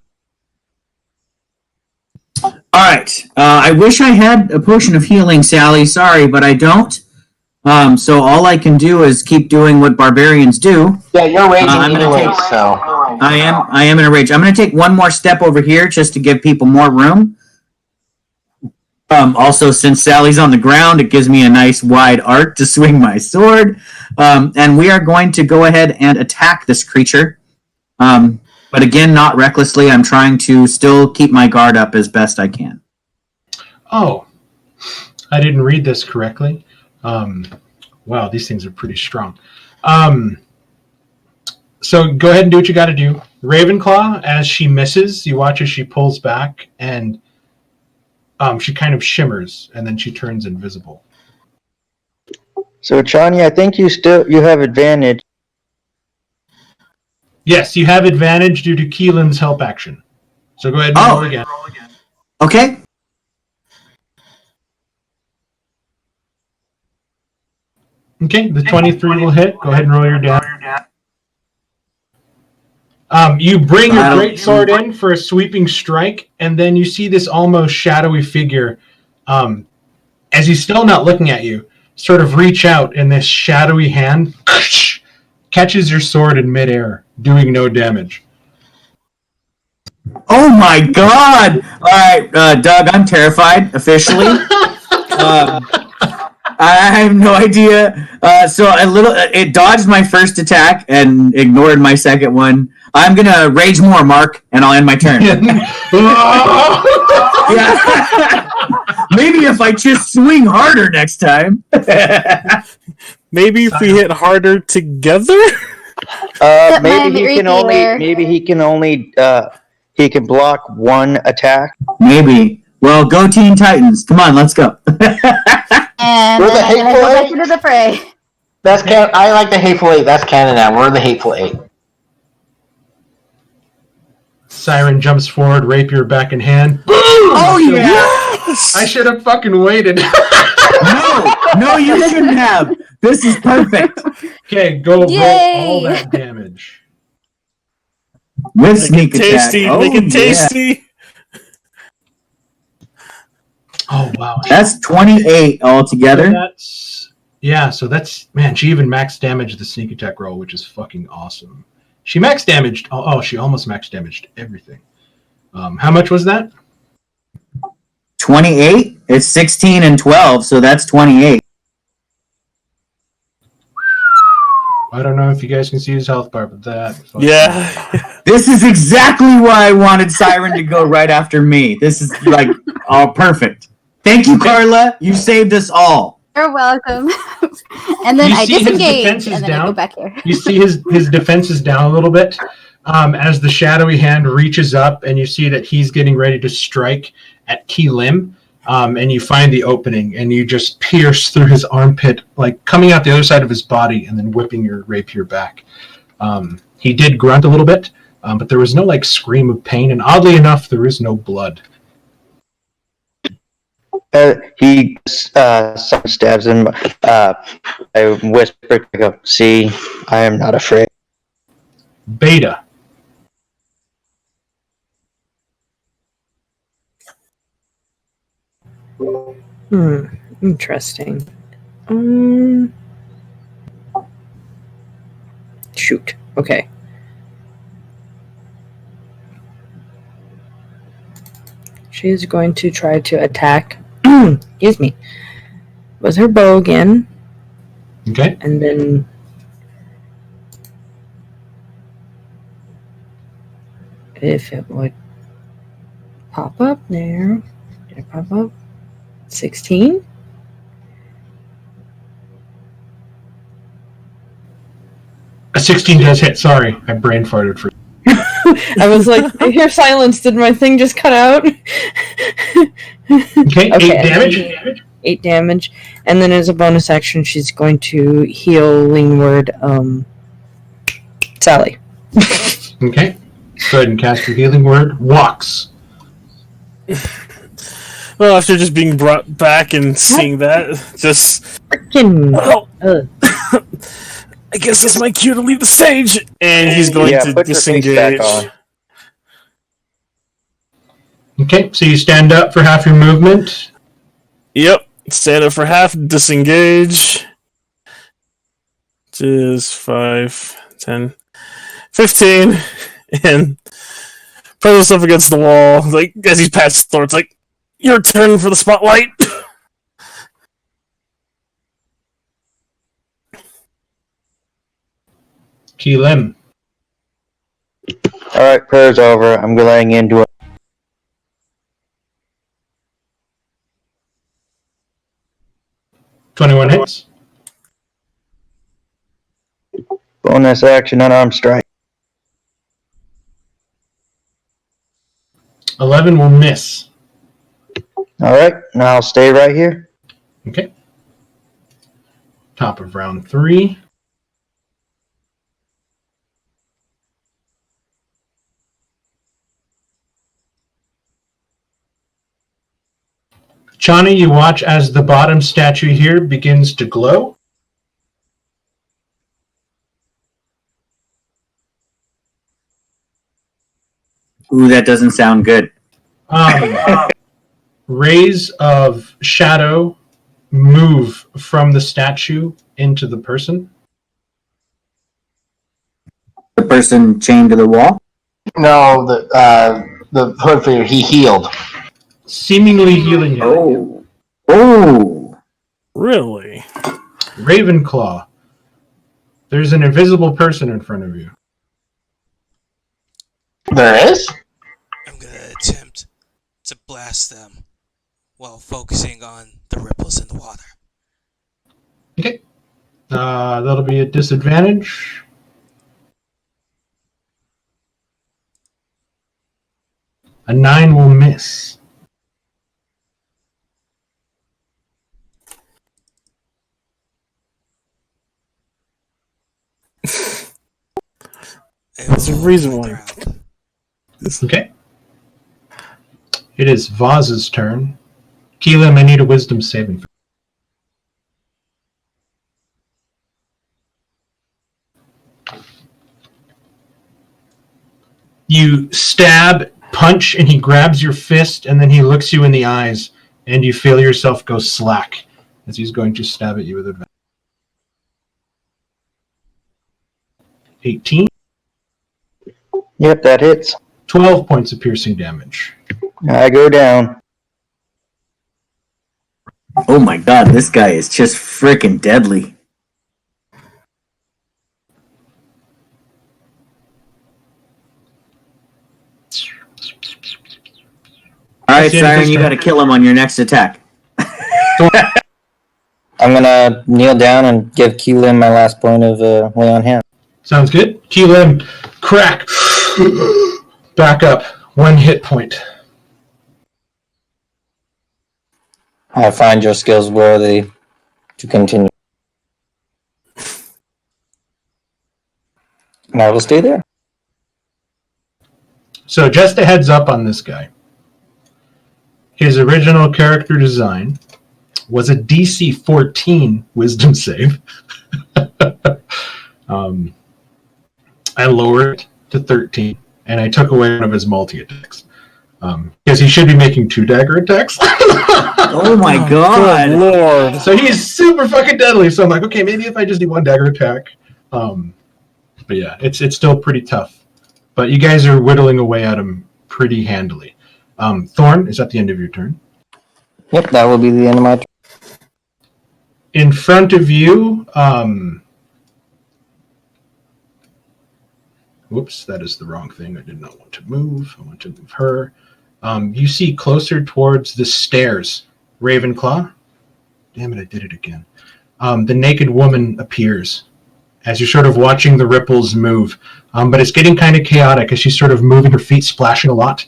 A: All right. I wish I had a potion of healing, Sally. Sorry, but I don't. So all I can do is keep doing what barbarians do.
E: Yeah, you're raging anyway, so...
A: I am in a rage. I'm going to take one more step over here just to give people more room. Also, since Sally's on the ground, it gives me a nice wide arc to swing my sword. And we are going to go ahead and attack this creature. But again, not recklessly. I'm trying to still keep my guard up as best I can.
B: Oh, I didn't read this correctly. Wow, these things are pretty strong. So go ahead and do what you got to do. Ravenclaw, as she misses, you watch as she pulls back, and she kind of shimmers, and then she turns invisible.
G: So, Chani, I think you have advantage.
B: Yes, you have advantage due to Keelan's help action. So go ahead and roll again.
A: Okay.
B: Okay, the 23 will hit. Go ahead and roll your damage. You bring your greatsword in for a sweeping strike, and then you see this almost shadowy figure, as he's still not looking at you, sort of reach out, and this shadowy hand catches your sword in midair, doing no damage.
A: Oh my god! All right, Doug, I'm terrified officially. I have no idea. So it dodged my first attack and ignored my second one. I'm gonna rage more, Mark, and I'll end my turn. Yeah. Maybe if I just swing harder next time.
I: Maybe if we hit harder together.
G: Maybe he can block one attack.
A: Maybe. Well, go Teen Titans! Come on, let's go.
H: And
E: We're
H: then
E: the
H: I'm gonna
E: Hateful
H: go back
E: Eight?
H: into the fray.
E: I like the Hateful Eight. That's canon now. We're the Hateful Eight.
B: Siren jumps forward, rapier back in hand.
A: Oh yeah!
B: Yes! I should have fucking waited.
A: No, you shouldn't have. This is perfect.
B: Okay, go roll all that damage.
A: With sneak attack.
I: Make it tasty.
B: Oh wow,
A: that's 28 altogether.
B: So that's man. She even max damaged the sneak attack roll, which is fucking awesome. She max damaged. She almost max damaged everything. How much was that?
A: 28. It's 16 and 12, so that's 28.
B: I don't know if you guys can see his health bar, but that.
I: Yeah.
A: This is exactly why I wanted Siren to go right after me. This is like all perfect. Thank you, Carla. You saved us all.
H: You're welcome. And then I disengage, and then I go back here.
B: You see his defense is down a little bit as the shadowy hand reaches up, and you see that he's getting ready to strike at Key Lim, and you find the opening, and you just pierce through his armpit, like coming out the other side of his body, and then whipping your rapier back. He did grunt a little bit, but there was no like scream of pain, and oddly enough, there is no blood.
G: He stabs him. I whisper, "See, I am not afraid."
B: Beta.
D: Interesting. Shoot. Okay. She's going to try to attack. Excuse me. With her bow again.
B: Okay.
D: And then if it would pop up there. Did it pop up? 16.
B: A 16 does hit. Sorry, I brain farted for.
D: I was like, I hear silence. Did my thing just cut out?
B: Okay, 8 damage.
D: 8 damage. And then as a bonus action, she's going to healing word Sally.
B: Okay. Go ahead and cast your healing word. Walks.
I: Well, after just being brought back and seeing that, just
D: freaking.
I: I guess it's my cue to leave the stage, and he's going to disengage.
B: Okay, so you stand up for half your movement.
I: Yep, stand up for half, disengage. Just 5, 10, 15, and put himself against the wall. Like as he pats the floor, it's like, your turn for the spotlight.
B: Key Lim.
G: Alright, prayer's over. I'm going into a
B: 21 hits.
G: bonus action unarmed strike.
B: 11 will miss.
G: Alright, now I'll stay right here.
B: Okay. Top of round 3. Chani, you watch as the bottom statue here begins to glow.
A: Ooh, that doesn't sound good.
B: Rays of shadow move from the statue into the person.
A: The person chained to the wall?
E: No, the hood figure, he healed.
B: Seemingly healing him.
A: Oh.
I: Really?
B: Ravenclaw. There's an invisible person in front of you.
E: There is?
C: I'm gonna attempt to blast them while focusing on the ripples in the water.
B: Okay. That'll be a disadvantage. A 9 will miss.
I: There's a reason why.
B: Okay. It is Vaz's turn. Keelan, I need a wisdom saving. You stab, punch, and he grabs your fist, and then he looks you in the eyes, and you feel yourself go slack as he's going to stab at you with advantage. 18.
G: Yep, that hits.
B: 12 points of piercing damage.
G: I go down.
A: Oh my god, this guy is just freaking deadly. Alright, Siren, you gotta kill him on your next attack.
K: I'm gonna kneel down and give Keelan my last point of lay on hand.
B: Sounds good. Keelan, crack. Back up. 1 hit point.
K: I find your skills worthy to continue. And I will stay there.
B: So just a heads up on this guy. His original character design was a DC 14 wisdom save. I lowered it to 13, and I took away one of his multi-attacks. Because he should be making 2 dagger attacks.
A: Oh my god!
I: Good lord.
B: So he's super fucking deadly. So I'm like, okay, maybe if I just do 1 dagger attack. But yeah, it's still pretty tough. But you guys are whittling away at him pretty handily. Thorn, is that the end of your turn?
K: Yep, that will be the end of my turn.
B: In front of you, whoops, that is the wrong thing. I did not want to move. I want to move her. You see closer towards the stairs, Ravenclaw. Damn it, I did it again. The naked woman appears as you're sort of watching the ripples move. But it's getting kind of chaotic as she's sort of moving her feet, splashing a lot,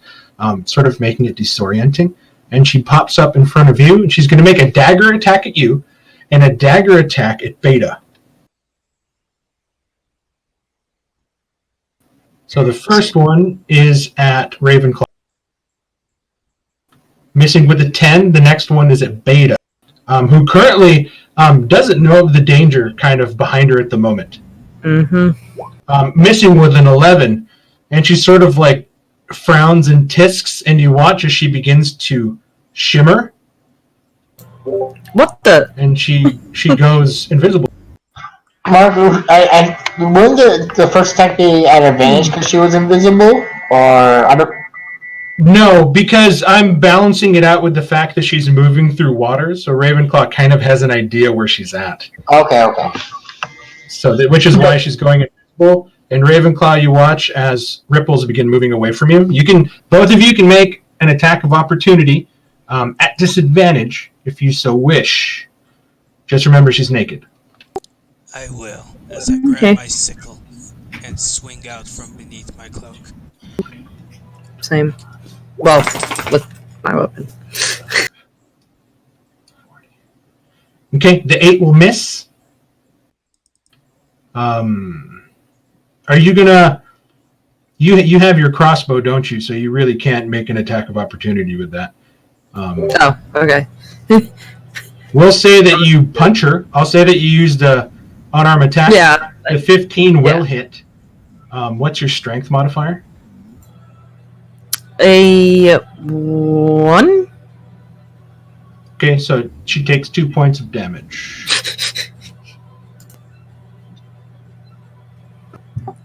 B: sort of making it disorienting. And she pops up in front of you, and she's going to make a dagger attack at you and a dagger attack at Beta. So the first one is at Ravenclaw. Missing with a 10. The next one is at Beta, who currently doesn't know of the danger kind of behind her at the moment. Missing with an 11. And she sort of like frowns and tisks, and you watch as she begins to shimmer.
D: What the?
B: And she goes invisible.
E: Mark, wouldn't the first attack be at advantage because she was invisible? Or I don't.
B: No, because I'm balancing it out with the fact that she's moving through water, so Ravenclaw kind of has an idea where she's at.
E: Okay.
B: So, which is why she's going invisible. And Ravenclaw, you watch as ripples begin moving away from you. Both of you can make an attack of opportunity at disadvantage if you so wish. Just remember, she's naked.
C: I will, as I grab my sickle and swing out from beneath my cloak.
D: Same. Well, with my weapon.
B: Okay, the 8 will miss. Are you gonna... You have your crossbow, don't you? So you really can't make an attack of opportunity with that.
D: Oh, okay.
B: We'll say that you punch her. I'll say that you used a unarmed attack.
D: Yeah.
B: The 15 will hit. What's your strength modifier?
D: A 1.
B: Okay, so she takes 2 points of damage.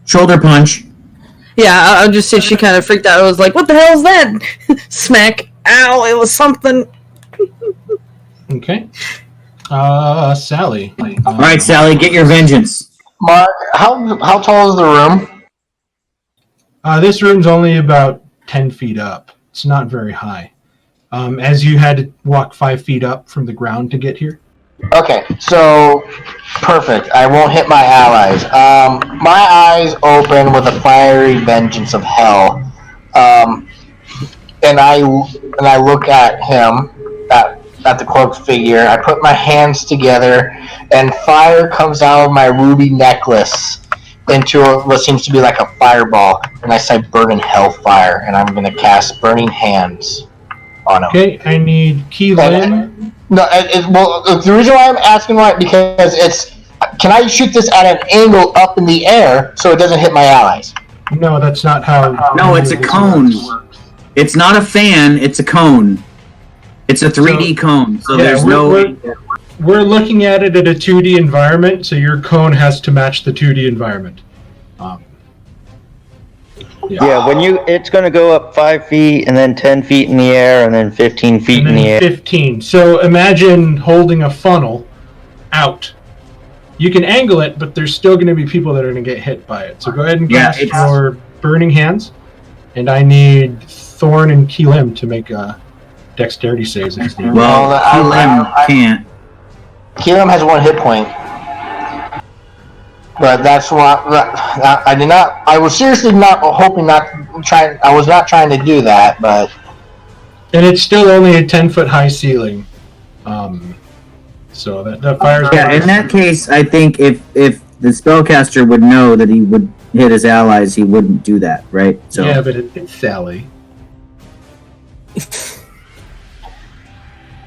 A: Shoulder punch.
D: Yeah, I'll just say she kind of freaked out. I was like, "What the hell is that?" Smack! Ow! It was something.
B: Okay. Sally.
A: All right, Sally, get your vengeance.
E: Mark, how tall is the room?
B: This room's only about 10 feet up. It's not very high. As you had to walk 5 feet up from the ground to get here.
E: Okay, so perfect. I won't hit my allies. My eyes open with a fiery vengeance of hell, and I look at him, at the cloaked figure. I put my hands together, and fire comes out of my ruby necklace into what seems to be like a fireball, and I say, "Burn in hellfire," and I'm going to cast Burning Hands on him.
B: Okay, I need Key Lim.
E: No, well, the reason why I'm asking why because it's. Can I shoot this at an angle up in the air so it doesn't hit my allies?
B: No, that's not how.
A: No, it's a cone. It's not a fan. It's a cone. It's a 3D cone. So there's no.
B: We're looking at it at a 2D environment, so your cone has to match the 2D environment.
G: Yeah, it's going to go up 5 feet, and then 10 feet in the air, and then 15 feet in the air.
B: 15. So imagine holding a funnel out. You can angle it, but there's still going to be people that are going to get hit by it. So go ahead and cast your Burning Hands, and I need Thorn and Keelim to make dexterity saves.
A: Well, Keelim can't.
E: Keelim has 1 hit point. But that's what I did not. I was seriously not hoping I was not trying to do that, but.
B: And it's still only a 10-foot high ceiling, so that fires.
A: Yeah, in that case, I think if the spellcaster would know that he would hit his allies, he wouldn't do that, right? So.
B: Yeah, but it's Sally.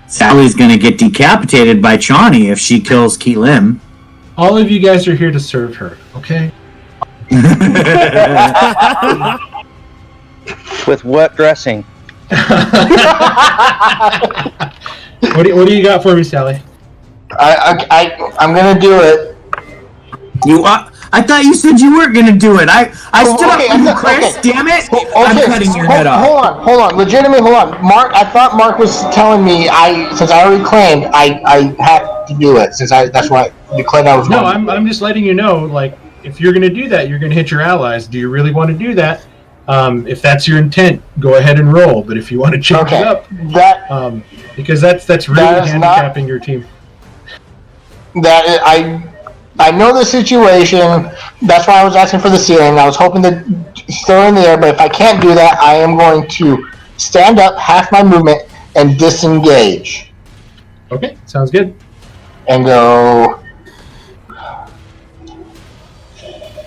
A: Sally's gonna get decapitated by Chani if she kills Keelim.
B: All of you guys are here to serve her, okay?
G: With what dressing?
B: What do you got for me, Sally?
E: I'm gonna do it.
A: I thought you said you weren't gonna do it. I stood up for you, Chris. Damn it! I'm cutting your head off.
E: Hold on. Legitimately, hold on. Mark, I thought Mark was telling me since I already claimed I had to do it since that's why I declared I was.
B: No, I'm just letting you know. Like, if you're gonna do that, you're gonna hit your allies. Do you really want to do that? If that's your intent, go ahead and roll. But if you want to change it up, because that's really handicapping your team.
E: I know the situation. That's why I was asking for the ceiling. I was hoping to throw in the air, but if I can't do that, I am going to stand up half my movement and disengage.
B: Okay, sounds good.
E: And go.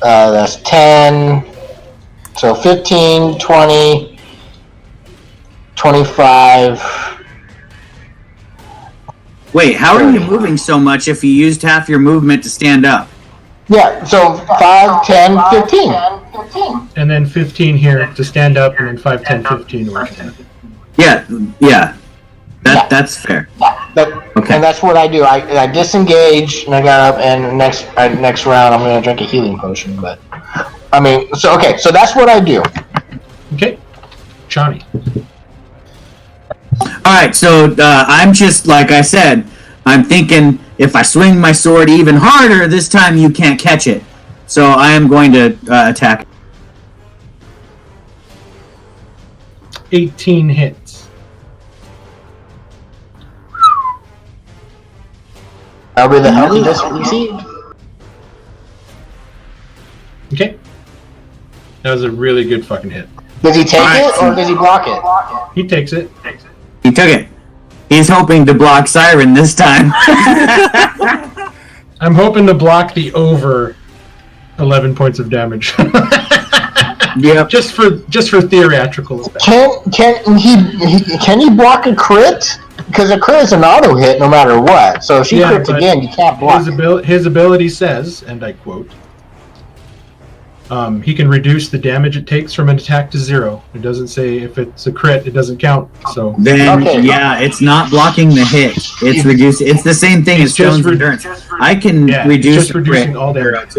E: That's 10. So 15, 20, 25.
A: Wait, how are you moving so much if you used half your movement to stand up?
E: Yeah, so 5, 10, 15.
B: And then 15 here to stand up, and then 5, 10, 15 over stand.
A: Yeah. That's fair.
E: Okay. And that's what I do. I disengage, and I got up, and next round I'm going to drink a healing potion. But so that's what I do.
B: Okay, Johnny.
A: Alright, so I'm just, like I said, I'm thinking if I swing my sword even harder, this time you can't catch it. So I am going to attack.
B: 18 hits.
E: That'll be the health he just received.
B: Okay. That was a really good fucking hit.
E: Does he take it, or does he block it?
B: He takes it.
A: He took it. He's hoping to block Siren this time.
B: I'm hoping to block the over 11 points of damage.
A: Yeah.
B: Just for theatrical effect.
E: Can he block a crit? Because a crit is an auto hit no matter what. So if she crits again, you can't block.
B: His ability says, and I quote, He can reduce the damage it takes from an attack to 0. It doesn't say if it's a crit, it doesn't count. So
A: then, yeah, it's not blocking the hit. It's reducing. It's the same thing as Stone's Endurance. I can reduce
B: just reducing all damage.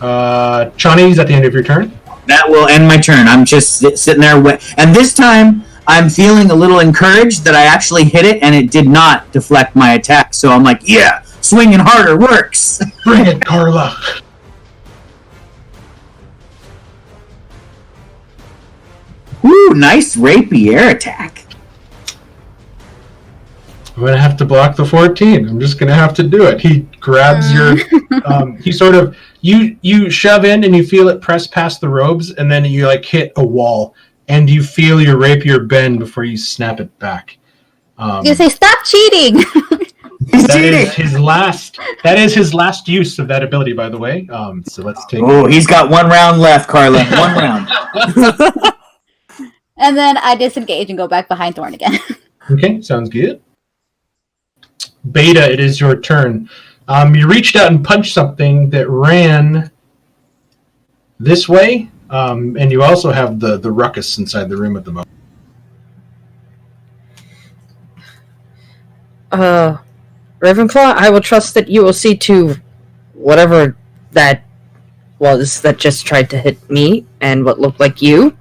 B: Chani's at the end of your turn.
A: That will end my turn. I'm just sitting there, and this time I'm feeling a little encouraged that I actually hit it, and it did not deflect my attack. So I'm like, yeah, swinging harder works.
B: Bring it, Carla.
A: Ooh, nice rapey air attack.
B: I'm going to have to block the 14. I'm just going to have to do it. He grabs your... he sort of... You shove in and you feel it press past the robes, and then you like hit a wall, and you feel your rapier bend before you snap it back.
H: You say, stop cheating!
B: That is his last use of that ability, by the way. So let's take...
A: Oh, he's got 1 round left, Carla. 1 round.
H: And then I disengage and go back behind Thorn again.
B: Okay, sounds good. Beta, it is your turn. You reached out and punched something that ran this way, and you also have the ruckus inside the room at the moment.
D: Ravenclaw, I will trust that you will see to whatever that was that just tried to hit me and what looked like you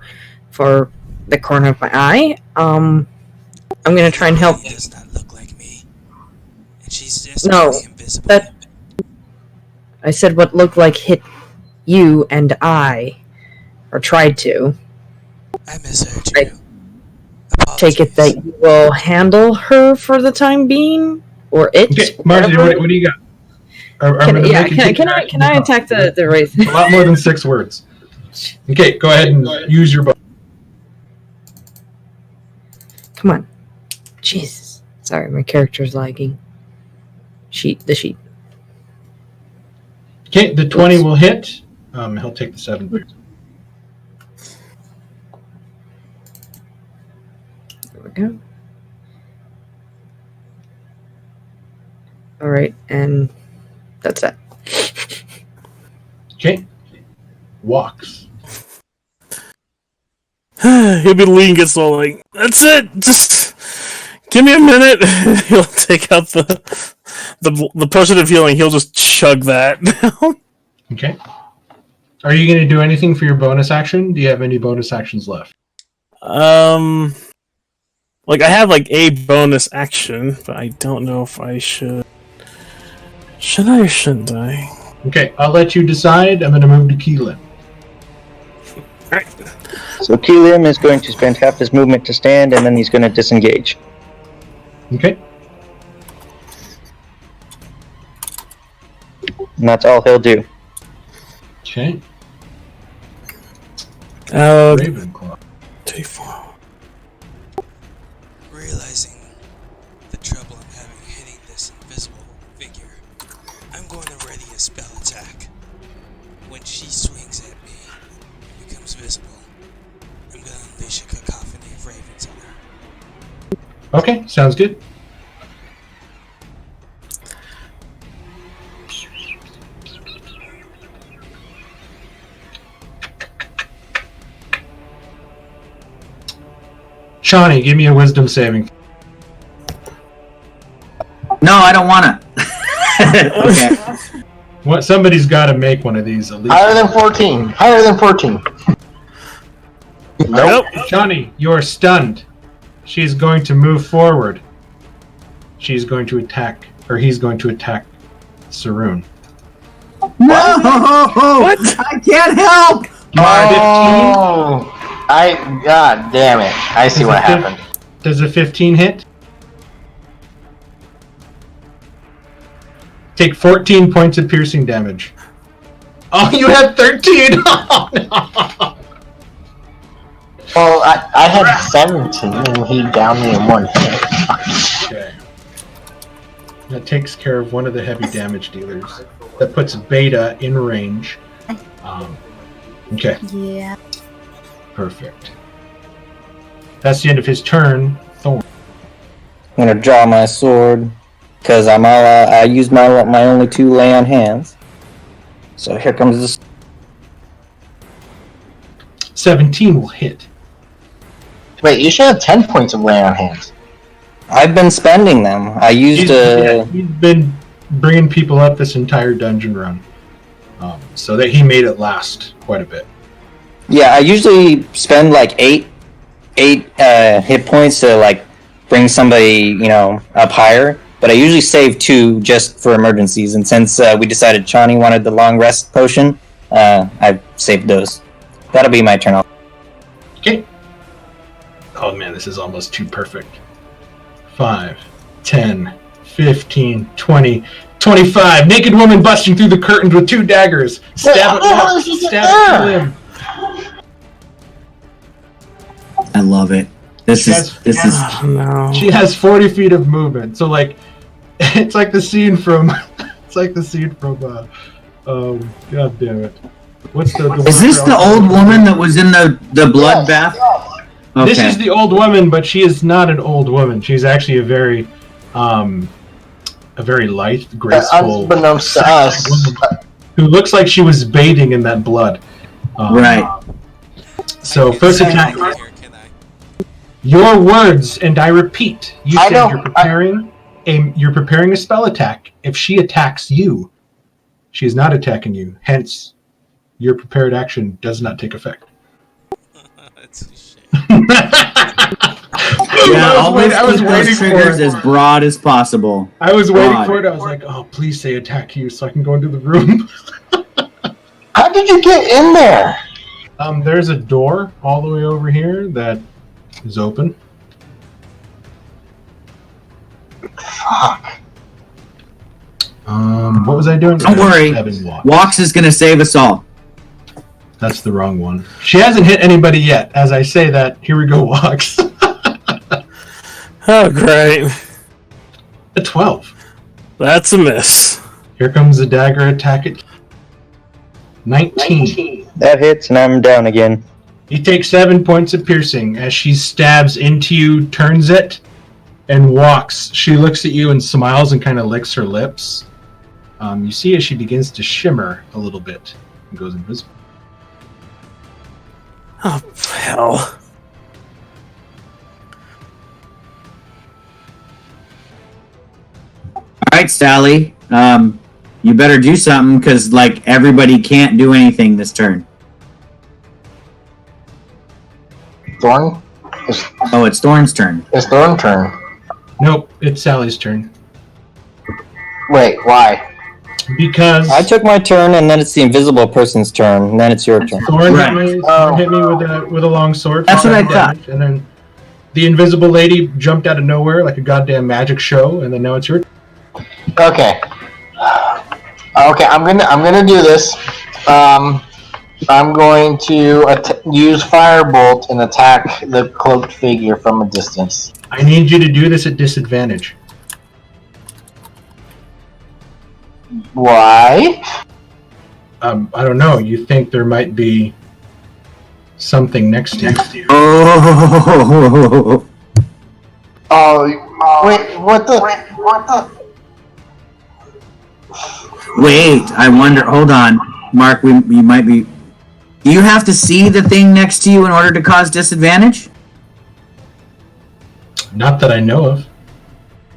D: for the corner of my eye. I'm gonna try and help.
C: She does not look like me. And she's just invisible.
D: That I said what looked like hit you and I, or tried to.
C: I misheard you.
D: Take it that you will handle her for the time being, or it.
B: Okay, Marcy, what do you got?
D: Can I attack the wraith?
B: A lot more than 6 words. Okay, go ahead and use your bow.
D: Come on. Jesus. Sorry, my character's lagging. The sheet.
B: Okay, the 20 will hit. He'll take the 7.
D: There we go. Alright, and that's that.
B: Okay. Walks.
I: He'll be lean, gets all like, that's it, just give me a minute. He'll take out the potion of healing, he'll just chug that.
B: Okay. Are you going to do anything for your bonus action? Do you have any bonus actions left?
I: Like I have like a bonus action, but I don't know if I should. Should I or shouldn't I?
B: Okay, I'll let you decide. I'm going to move to Keelan.
I: Alright.
G: So Keelan is going to spend half his movement to stand, and then he's going to disengage.
B: Okay.
G: And that's all he'll do.
B: Okay.
I: Ravenclaw. 24.
C: Realizing the trouble I'm having hitting this invisible figure, I'm going to ready a spell attack. When she swings at me and becomes visible, I'm going to unleash a cacophony of ravens on her.
B: Okay, sounds good. Shawnee, give me a wisdom saving.
A: No, I don't want to. Okay.
B: What? Somebody's got to make one of these at least.
E: Higher than 14. Higher than 14.
B: Nope. Shawnee, you are stunned. She's going to move forward. She's going to attack, or he's going to attack Saroon.
A: No! What? I can't help!
E: Oh! God damn it. I see what happened.
B: Does a 15 hit? Take 14 points of piercing damage. Oh, you had 13! Oh, no!
E: Well, I had 17, and he downed me in 1 hit.
B: Okay. That takes care of one of the heavy damage dealers. That puts Beta in range. Okay.
H: Yeah.
B: Perfect. That's the end of his turn. Thorn.
K: I'm gonna draw my sword because I used my only 2 lay on hands. So here comes this.
B: 17 will hit.
E: Wait, you should have 10 points of lay on hands.
K: I've been spending them. I used
B: He's been bringing people up this entire dungeon run, so that he made it last quite a bit.
K: Yeah, I usually spend like eight hit points to like bring somebody up higher. But I usually save 2 just for emergencies. And since we decided Chani wanted the long rest potion, I've saved those. That'll be my turn.
B: Okay. Oh man, this is almost too perfect. 5, 10, 15, 20, 25. Naked woman busting through the curtains with 2 daggers. Stab at limb.
A: I love it. This is.
I: No.
B: She has 40 feet of movement. So like, it's like the scene from. God damn it. What's the
A: Is this the old woman that was in the bloodbath?
E: Yes.
A: Okay.
B: This is the old woman, but she is not an old woman. She's actually a very lithe, graceful,
E: unbeknownst to us,
B: woman who looks like she was bathing in that blood.
A: Right.
B: So first attack. Your words, and I repeat. You said you're preparing a spell attack. If she attacks you, she is not attacking you. Hence, your prepared action does not take effect.
C: That's a shame.
A: Yeah, always
B: I was
A: keep
B: waiting
A: those
B: for
A: triggers
B: it.
A: as broad as possible.
B: I was waiting
A: God.
B: for it. I was like, oh, please say attack you so I can go into the room.
E: how did you get in there?
B: There's a door all the way over here that is open.
E: Fuck.
B: What was I doing?
A: Don't worry.
B: 7 walks.
A: Walks is going to save us all.
B: That's the wrong one. She hasn't hit anybody yet. As I say that, here we go, Walks.
I: Oh, great.
B: A 12.
I: That's a miss.
B: Here comes the dagger attack at 19.
G: That hits, and I'm down again.
B: You take 7 points of piercing as she stabs into you, turns it, and walks. She looks at you and smiles and kind of licks her lips. You see as she begins to shimmer a little bit and goes invisible.
I: Oh, hell.
A: All right, Sally. You better do something because, like, everybody can't do anything this turn.
E: Thorn?
A: Oh, it's Thorn's turn.
E: It's Thorn's turn.
B: Nope, it's Sally's turn.
E: Wait, why?
B: Because
K: I took my turn, and then it's the invisible person's turn, and then it's your turn.
B: Thorn
A: Right.
B: hit me with a long sword.
A: That's what I
B: for
A: thought.
B: damage, and then the invisible lady jumped out of nowhere like a goddamn magic show, and then now it's your turn.
E: Okay. Okay, I'm gonna do this. I'm going to use Firebolt and attack the cloaked figure from a distance.
B: I need you to do this at disadvantage.
E: Why?
B: I don't know. You think there might be something next to you.
A: Oh.
E: Oh, wait, what the?
A: Wait, I wonder. Hold on, Mark. You might be. Do you have to see the thing next to you in order to cause disadvantage?
B: Not that I know of.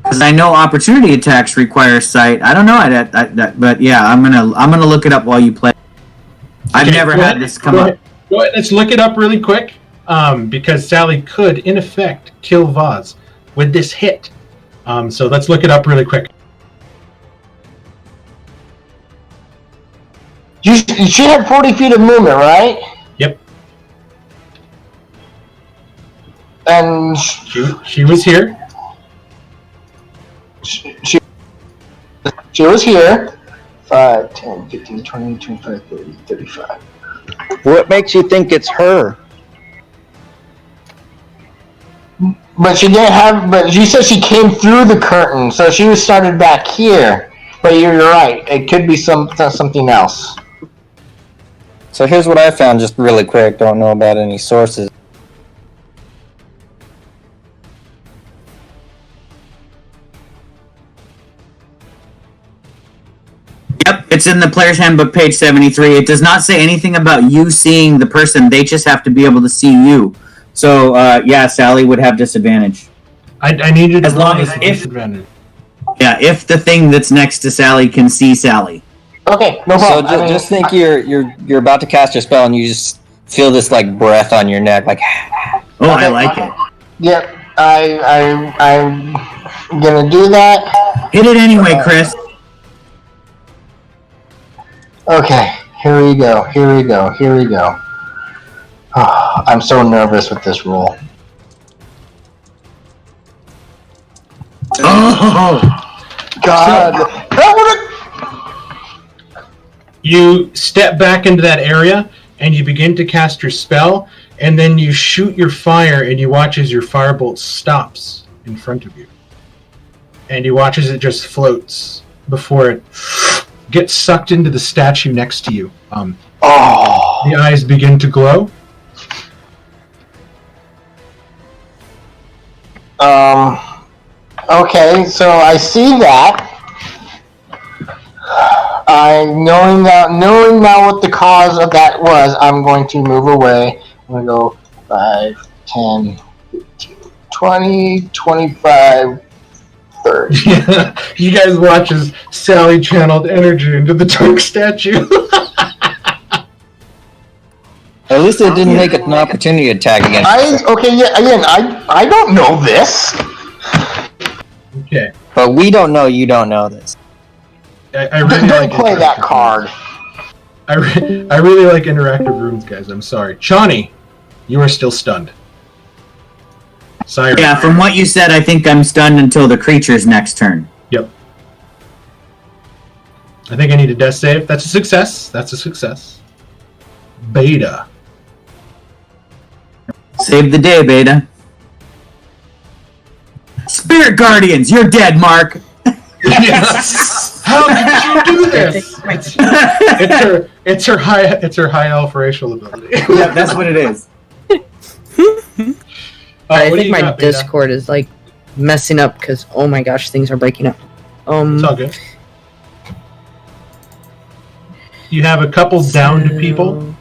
A: Because I know opportunity attacks require sight. I don't know, but yeah, I'm gonna look it up while you play. I've
B: Okay,
A: never
B: go
A: had
B: ahead,
A: this come
B: go
A: up.
B: ahead. Go ahead, let's look it up really quick. Because Sally could, in effect, kill Vaz with this hit. So let's look it up really quick.
E: You should have 40 feet of movement, right?
B: Yep.
E: And
B: She was here.
E: she was here. 5, 10, 15, 20, 25, 30, 35.
G: What makes you think it's her?
E: But she didn't have. But she said she came through the curtain, so she was started back here. But you're right. It could be something else.
K: So here's what I found just really quick. Don't know about any sources.
A: Yep. It's in the player's handbook, page 73. It does not say anything about you seeing the person. They just have to be able to see you. So, yeah, Sally would have disadvantage.
B: I need you to
A: As long
B: roll
A: as
B: with
A: if
B: disadvantage.
A: Yeah, if the thing that's next to Sally can see Sally.
E: Okay, no
K: So
E: problem.
K: just think you're about to cast your spell and you just feel this like breath on your neck, like.
A: Oh, I like it.
E: Yep, I'm gonna do that.
A: Hit it anyway, Chris.
E: Okay, here we go. Oh, I'm so nervous with this roll.
A: Oh!
E: God.
B: You step back into that area, and you begin to cast your spell, and then you shoot your fire, and you watch as your firebolt stops in front of you. And you watch as it just floats before it gets sucked into the statue next to you. The eyes begin to glow.
E: Okay, so I see that. Knowing now what the cause of that was, I'm going to move away. I'm going to go 5, 10, 15, 20, 25, 30.
B: You guys watch as Sally channeled energy into the dark statue.
K: At least it didn't make it an opportunity attack against
E: I don't know this.
B: Okay.
K: But we don't know you don't know this.
B: I really
E: don't play that card.
B: I really like interactive rooms, guys. I'm sorry. Shawnee, you are still stunned. Siren.
A: Yeah, from what you said, I think I'm stunned until the creature's next turn.
B: Yep. I think I need a death save. That's a success. Beta.
A: Save the day, Beta. Spirit Guardians, you're dead, Mark.
B: Yes. How did you do this? It's her high elf racial ability.
A: Yeah, that's what it is.
D: I think my Discord is like messing up because oh my gosh, things are breaking up.
B: It's all good. You have a couple downed people.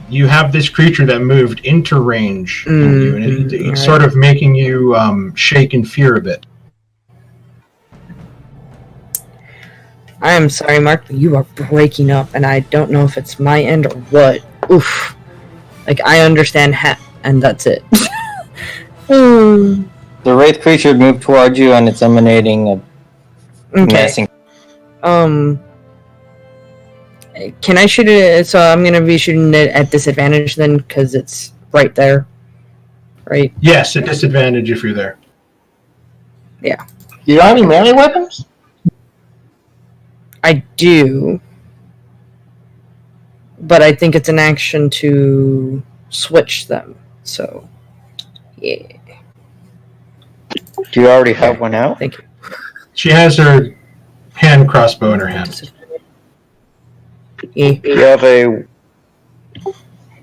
B: You have this creature that moved into range, in you, and it's sort of making you shake in fear a bit.
D: I am sorry, Mark, but you are breaking up, and I don't know if it's my end or what. Oof. Like, I understand and that's it.
K: The wraith creature moved towards you, and it's emanating a menacing.
D: Can I shoot it? So I'm gonna be shooting it at disadvantage then, because it's right there, right?
B: Yes, at disadvantage if you're there.
D: Yeah.
E: You got any melee weapons?
D: I do, but I think it's an action to switch them. So, yeah.
G: Do you already have one out?
D: Thank you.
B: She has her hand crossbow in her hand.
D: Yeah.
G: You have a...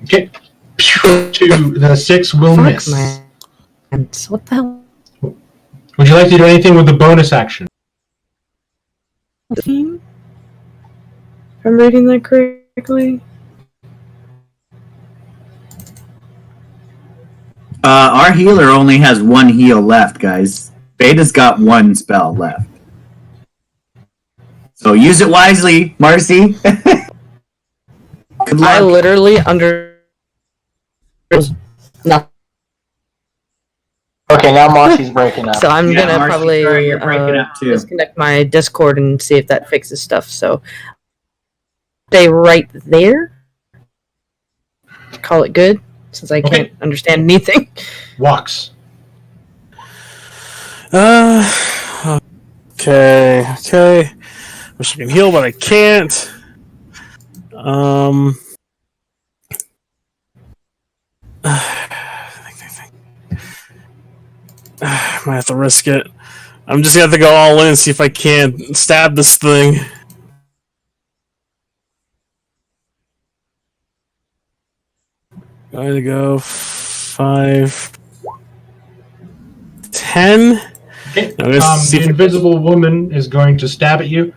B: Okay. To the 6 will miss.
D: Man. What the hell?
B: Would you like to do anything with the bonus action?
D: If I'm reading that correctly.
A: Our healer only has 1 heal left, guys. Beta's got 1 spell left. So use it wisely, Marcy. Good luck.
D: I literally nothing.
E: Okay, now Marcy's breaking up.
D: So I'm gonna
A: Marcy,
D: probably
A: sorry, you're breaking up too.
D: disconnect my Discord and see if that fixes stuff. So stay right there. Call it good, since I can't understand anything.
B: Walks.
I: Okay. Wish I can heal, but I can't. Might have to risk it. I'm just gonna have to go all in and see if I can't stab this thing. Going to go 5, 10.
B: Okay.
I: I'm gonna see
B: The
I: if
B: invisible woman is going to stab at you.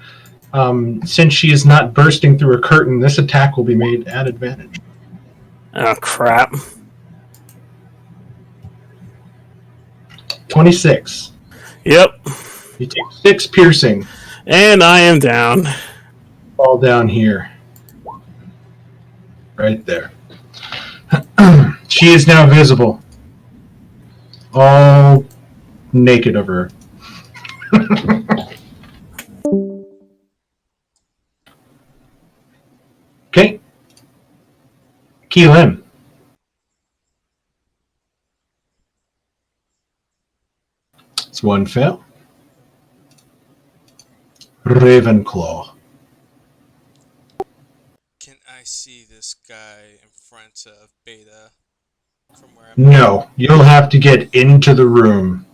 B: Since she is not bursting through a curtain, this attack will be made at advantage.
I: Oh, crap.
B: 26.
I: Yep.
B: You take 6 piercing.
I: And I am down.
B: Fall down here. Right there. She is now visible. All naked of her. Okay. Keelan. It's one fail. Ravenclaw.
C: Can I see this guy in front of Beta from where I'm
B: No, you'll have to get into the room.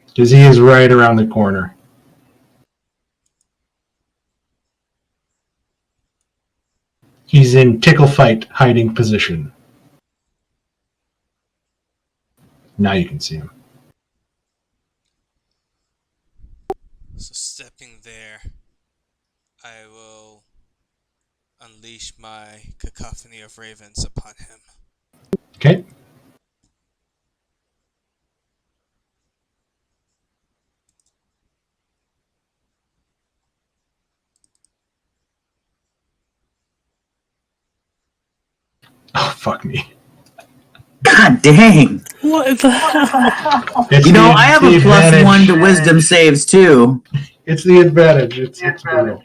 B: Because he is right around the corner. He's in tickle fight hiding position. Now you can see him.
C: So stepping there, I will unleash my cacophony of ravens upon him.
B: Okay. Oh, fuck me.
A: God dang.
I: What the hell?
B: It's
A: I have a
B: advantage.
A: +1 to wisdom saves too.
B: It's the advantage. It's brutal.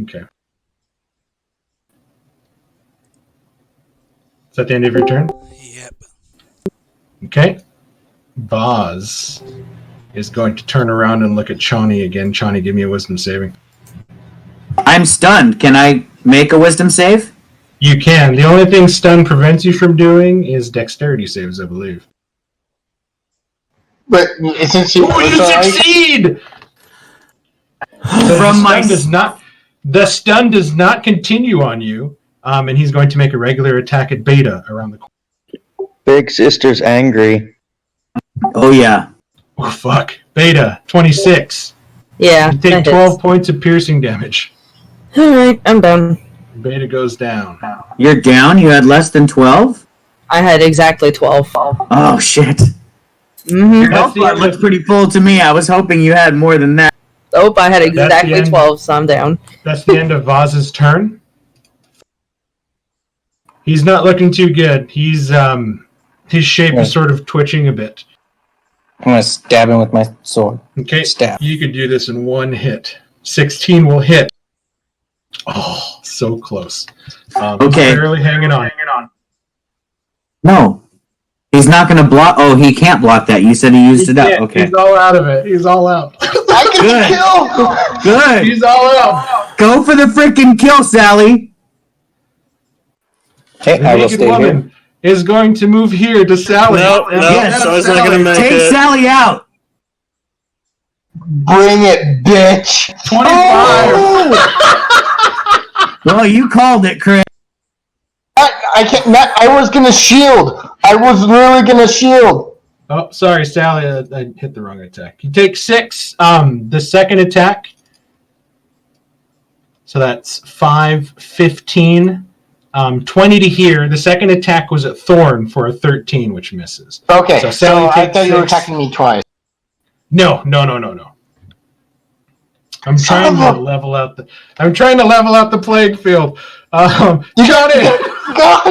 B: Okay. Is that the end of your turn?
C: Yep.
B: Okay. Boz is going to turn around and look at Chani again. Chani, give me a wisdom saving.
A: I'm stunned. Can I make a wisdom save?
B: You can. The only thing stun prevents you from doing is dexterity saves, I believe.
E: But since you,
B: succeed! The stun does not continue on you, and he's going to make a regular attack at Beta around the corner.
G: Big sister's angry.
A: Oh yeah.
B: Oh fuck. Beta, 26.
D: Yeah.
B: You take 12 points of piercing damage.
D: Alright, I'm done.
B: Beta goes down.
A: You're down? You had less than 12?
D: I had exactly 12.
A: Oh shit.
D: Mm-hmm.
A: Your health bar looks pretty full to me. I was hoping you had more than that.
D: Nope, I had exactly 12, so I'm down.
B: That's the end of Vaz's turn. He's not looking too good. He's his shape is sort of twitching a bit.
K: I'm gonna stab him with my sword.
B: Okay,
K: Stab.
B: You could do this in one hit. 16 will hit. Oh, so close.
A: Okay.
B: Barely hanging on.
A: No. He's not going to block. Oh, he can't block that. You said he used it up. Okay.
B: He's all out of it. He's all out.
E: I can kill.
A: Good.
B: He's all out.
A: Go for the freaking kill, Sally.
K: Okay,
B: The
K: I will
B: naked
K: stay
B: woman
K: here.
B: is going to move here to Sally.
I: No,
A: Yes,
I: so he's not going to make
A: Take
I: it.
A: Sally out.
E: Bring it, bitch.
B: 25.
A: Well, you called it, Chris.
E: I can't. I was gonna shield. I was literally gonna shield.
B: Oh, sorry, Sally. I hit the wrong attack. You take 6. The second attack. So that's 5, 15, 20 to here. The second attack was at Thorn for a 13, which misses.
E: Okay,
B: So
E: so
B: Sally
E: I
B: takes
E: thought you were
B: 6.
E: attacking me twice.
B: No. I'm trying to level out the playing field.
E: You got it. God,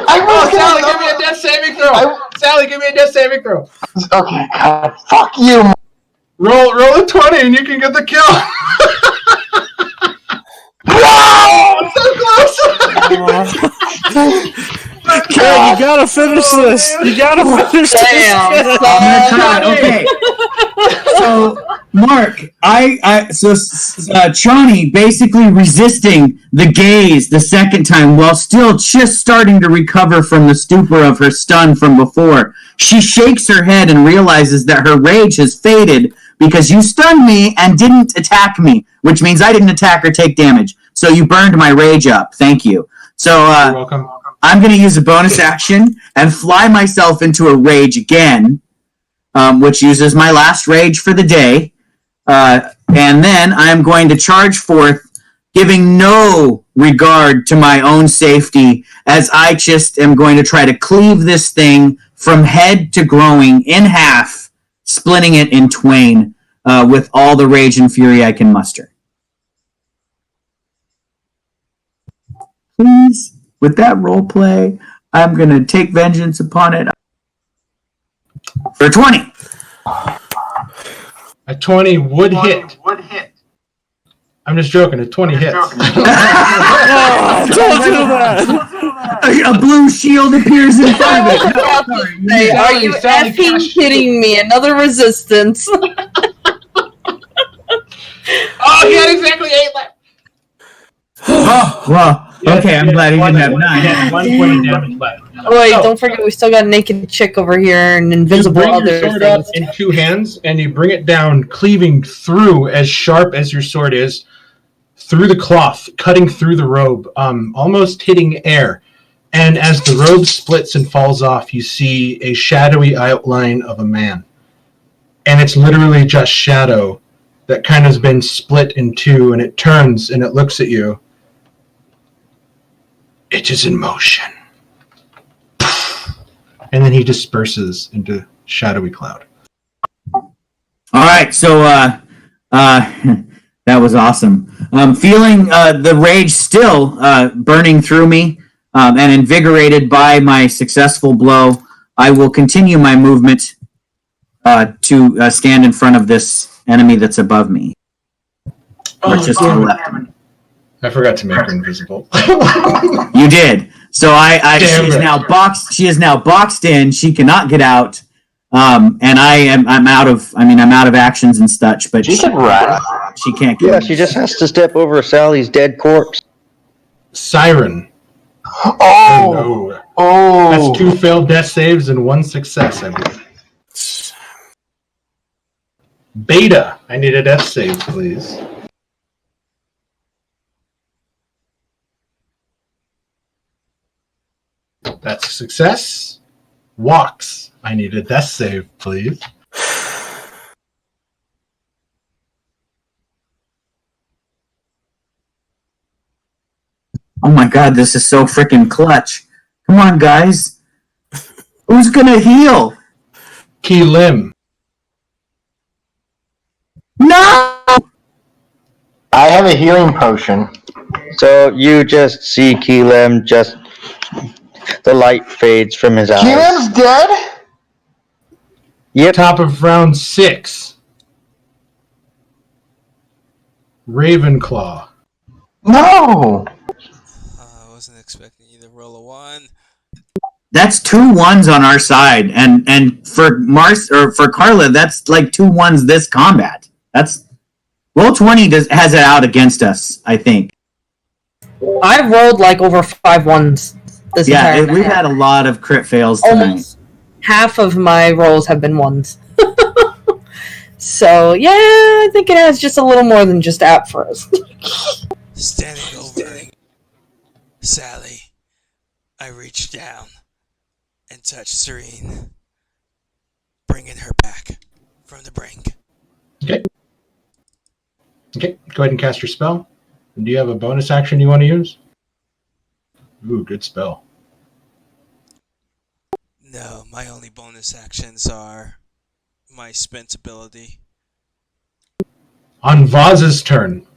E: I was
B: Sally, give me a death saving throw. Sally, give me a death saving throw.
E: Okay, God, fuck you.
B: Roll a 20 and you can get the kill.
E: No!
B: So close.
I: Craig, you gotta finish this. You gotta finish this.
D: Damn,
A: I'm gonna try. Okay. So, Mark, Chani basically resisting the gaze the second time while still just starting to recover from the stupor of her stun from before. She shakes her head and realizes that her rage has faded because you stunned me and didn't attack me, which means I didn't attack or take damage. So you burned my rage up. Thank you. So,
B: You're welcome.
A: I'm going to use a bonus action and fly myself into a rage again, which uses my last rage for the day. and then I'm going to charge forth, giving no regard to my own safety, as I just am going to try to cleave this thing from head to growing in half, splitting it in twain with all the rage and fury I can muster. Please, with that role play, I'm going to take vengeance upon it for 20.
B: A 20 would hit. I'm just joking. A 20 hits.
I: Don't do that.
A: A blue shield appears in front of it.
D: Hey, are you effing kidding me? Another resistance.
B: Oh, he had exactly 8 left.
A: Well, okay, I'm glad he didn't have 9.
B: He had 1 point of damage left.
D: Wait, don't forget we still got a naked chick over here and invisible
B: you bring
D: other
B: your sword
D: things.
B: up in 2 hands, and you bring it down, cleaving through as sharp as your sword is, through the cloth, cutting through the robe, almost hitting air. And as the robe splits and falls off, you see a shadowy outline of a man. And it's literally just shadow that kind of has been split in 2, and it turns and it looks at you. It is in motion. And then he disperses into shadowy cloud.
A: All right, so that was awesome. Feeling the rage still burning through me and invigorated by my successful blow, I will continue my movement to stand in front of this enemy that's above me. Or just to the left.
B: I forgot to make her invisible.
A: You did. So
B: Damn
A: she is
B: it.
A: now boxed. She is now boxed in. She cannot get out. And I'm out of actions and such. But
E: She can run.
A: She can't get
G: Yeah,
A: out.
G: she just has to step over Sally's dead corpse.
B: Siren.
E: Oh!
B: No. That's 2 failed death saves and 1 success, I believe. Beta. I need a death save, please. That's a success. Walks. I need a death save, please.
A: Oh my god, this is so freaking clutch. Come on, guys. Who's gonna heal?
B: Key Lim.
A: No!
E: I have a healing potion.
G: So you just see Keelam, just the light fades from his eyes.
E: Keelan's dead?
G: Yep.
B: Top of round 6. Ravenclaw.
E: No!
C: I wasn't expecting you to roll a 1.
A: That's 2 1s on our side, and for for Carla, that's like 2 1s this combat. That's Roll20 has it out against us, I think.
D: I've rolled like over 5 ones this entire
A: We've
D: night.
A: had a lot of crit fails tonight.
D: Almost half of my rolls have been 1s. So yeah, I think it has just a little more than just out for us.
C: Standing over Sally, I reach down and touch Serene, bringing her back from the brink.
B: Okay. Okay, go ahead and cast your spell. And do you have a bonus action you want to use? Ooh, good spell.
C: No, my only bonus actions are my spent ability.
B: On Vaz's turn,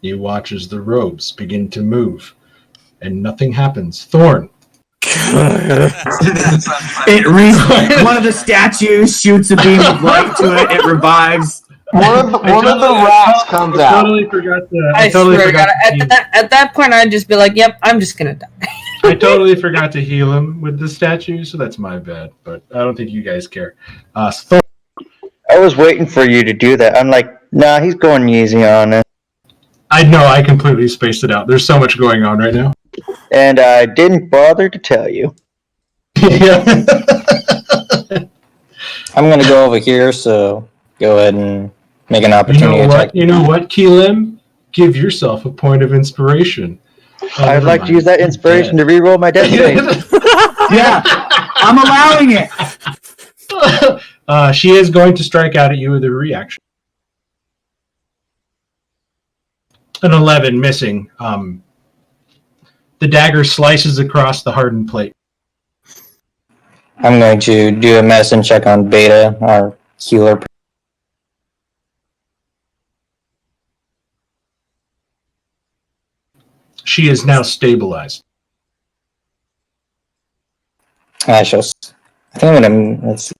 B: you watch as the robes begin to move, and nothing happens. Thorn.
A: One of the statues shoots a beam of light to it. It revives.
E: One of the rats comes
B: I
E: out.
B: totally forgot to.
D: I
B: totally
D: swear to God,
B: forgot
D: at that point, I'd just be like, "Yep, I'm just gonna die."
B: I totally forgot to heal him with the statue, so that's my bad. But I don't think you guys care. Thorn.
G: I was waiting for you to do that. I'm like, nah, he's going easy on it.
B: I know I completely spaced it out. There's so much going on right now.
G: And I didn't bother to tell you.
B: Yeah.
K: I'm gonna go over here, so go ahead and make an opportunity attack.
B: You know what, Keelim? Give yourself a point of inspiration.
G: I'd like to use that inspiration to reroll my death save.
A: Yeah, I'm allowing it.
B: She is going to strike out at you with a reaction. An 11, missing. The dagger slices across the hardened plate.
K: I'm going to do a medicine check on Beta, our healer.
B: She is now stabilized.
K: I think I'm gonna. Let's see.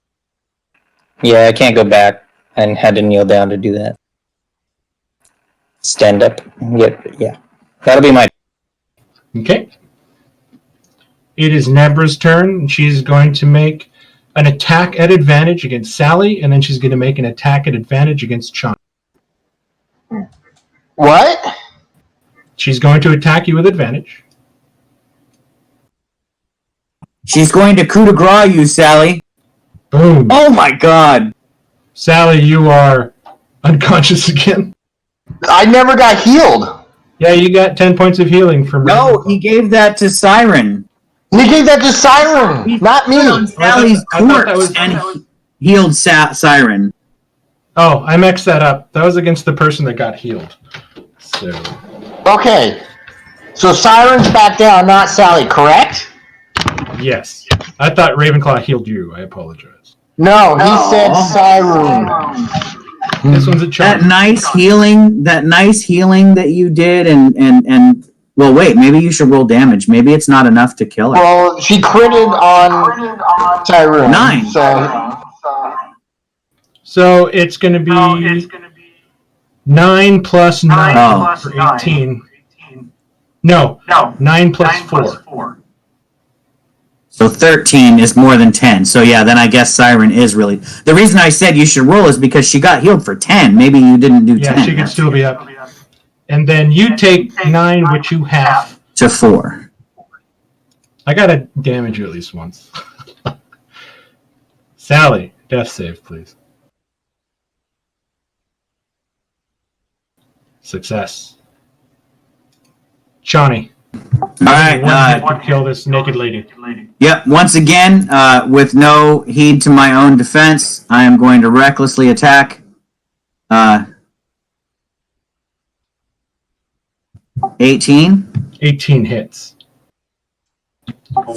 K: Yeah, I can't go back and had to kneel down to do that. Stand up. Yeah. That'll be my.
B: Okay. It is Nebra's turn, and she's going to make an attack at advantage against Sally, and then she's going to make an attack at advantage against Chani.
E: What?
B: She's going to attack you with advantage.
A: She's going to coup de grace you, Sally.
B: Boom.
A: Oh my god.
B: Sally, you are unconscious again.
E: I never got healed.
B: Yeah, you got 10 points of healing from...
A: No, he gave that to Siren.
E: He gave that to Siren, not me.
A: Sally's corpse and healed Siren.
B: Oh, I mixed that up. That was against the person that got healed. So...
E: Okay. So Siren's back down, not Sally, correct?
B: Yes. I thought Ravenclaw healed you. I apologize.
E: No, he said Siren.
B: This one's a charm.
A: That nice healing that you did and well, wait, maybe you should roll damage. Maybe it's not enough to kill her.
E: Well, she critted on Siren.
A: 9.
B: So it's going to be 9 plus 9 for 18. No, 9 plus 4.
A: So 13 is more than 10. So yeah, then I guess Siren is really... The reason I said you should roll is because she got healed for 10. Maybe you didn't do 10.
B: Yeah, she could still be up. And then you take 9, which you half.
A: To 4.
B: I gotta damage you at least once. Sally, death save, please. Success. Chani.
A: Alright,
B: to kill this naked lady.
A: Yep, once again, with no heed to my own defense, I am going to recklessly attack. 18.
B: 18 hits.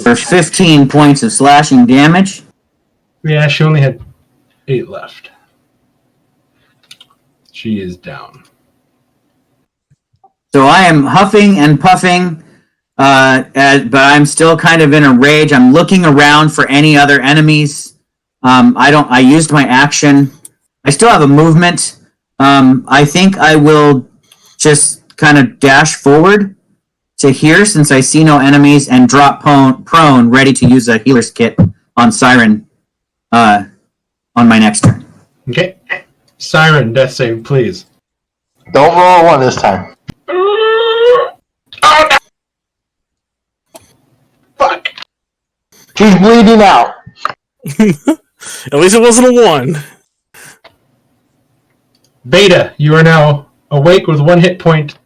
A: For 15 points of slashing damage.
B: Yeah, she only had 8 left. She is down.
A: So I am huffing and puffing, but I'm still kind of in a rage. I'm looking around for any other enemies. I used my action. I still have a movement. I think I will just kind of dash forward to here since I see no enemies and drop prone, ready to use a healer's kit on Siren on my next turn.
B: Okay. Siren, death save, please.
E: Don't roll a 1 this time.
B: Oh, no. Fuck.
E: She's bleeding out.
I: At least it wasn't a 1.
B: Beta, you are now awake with 1 hit point,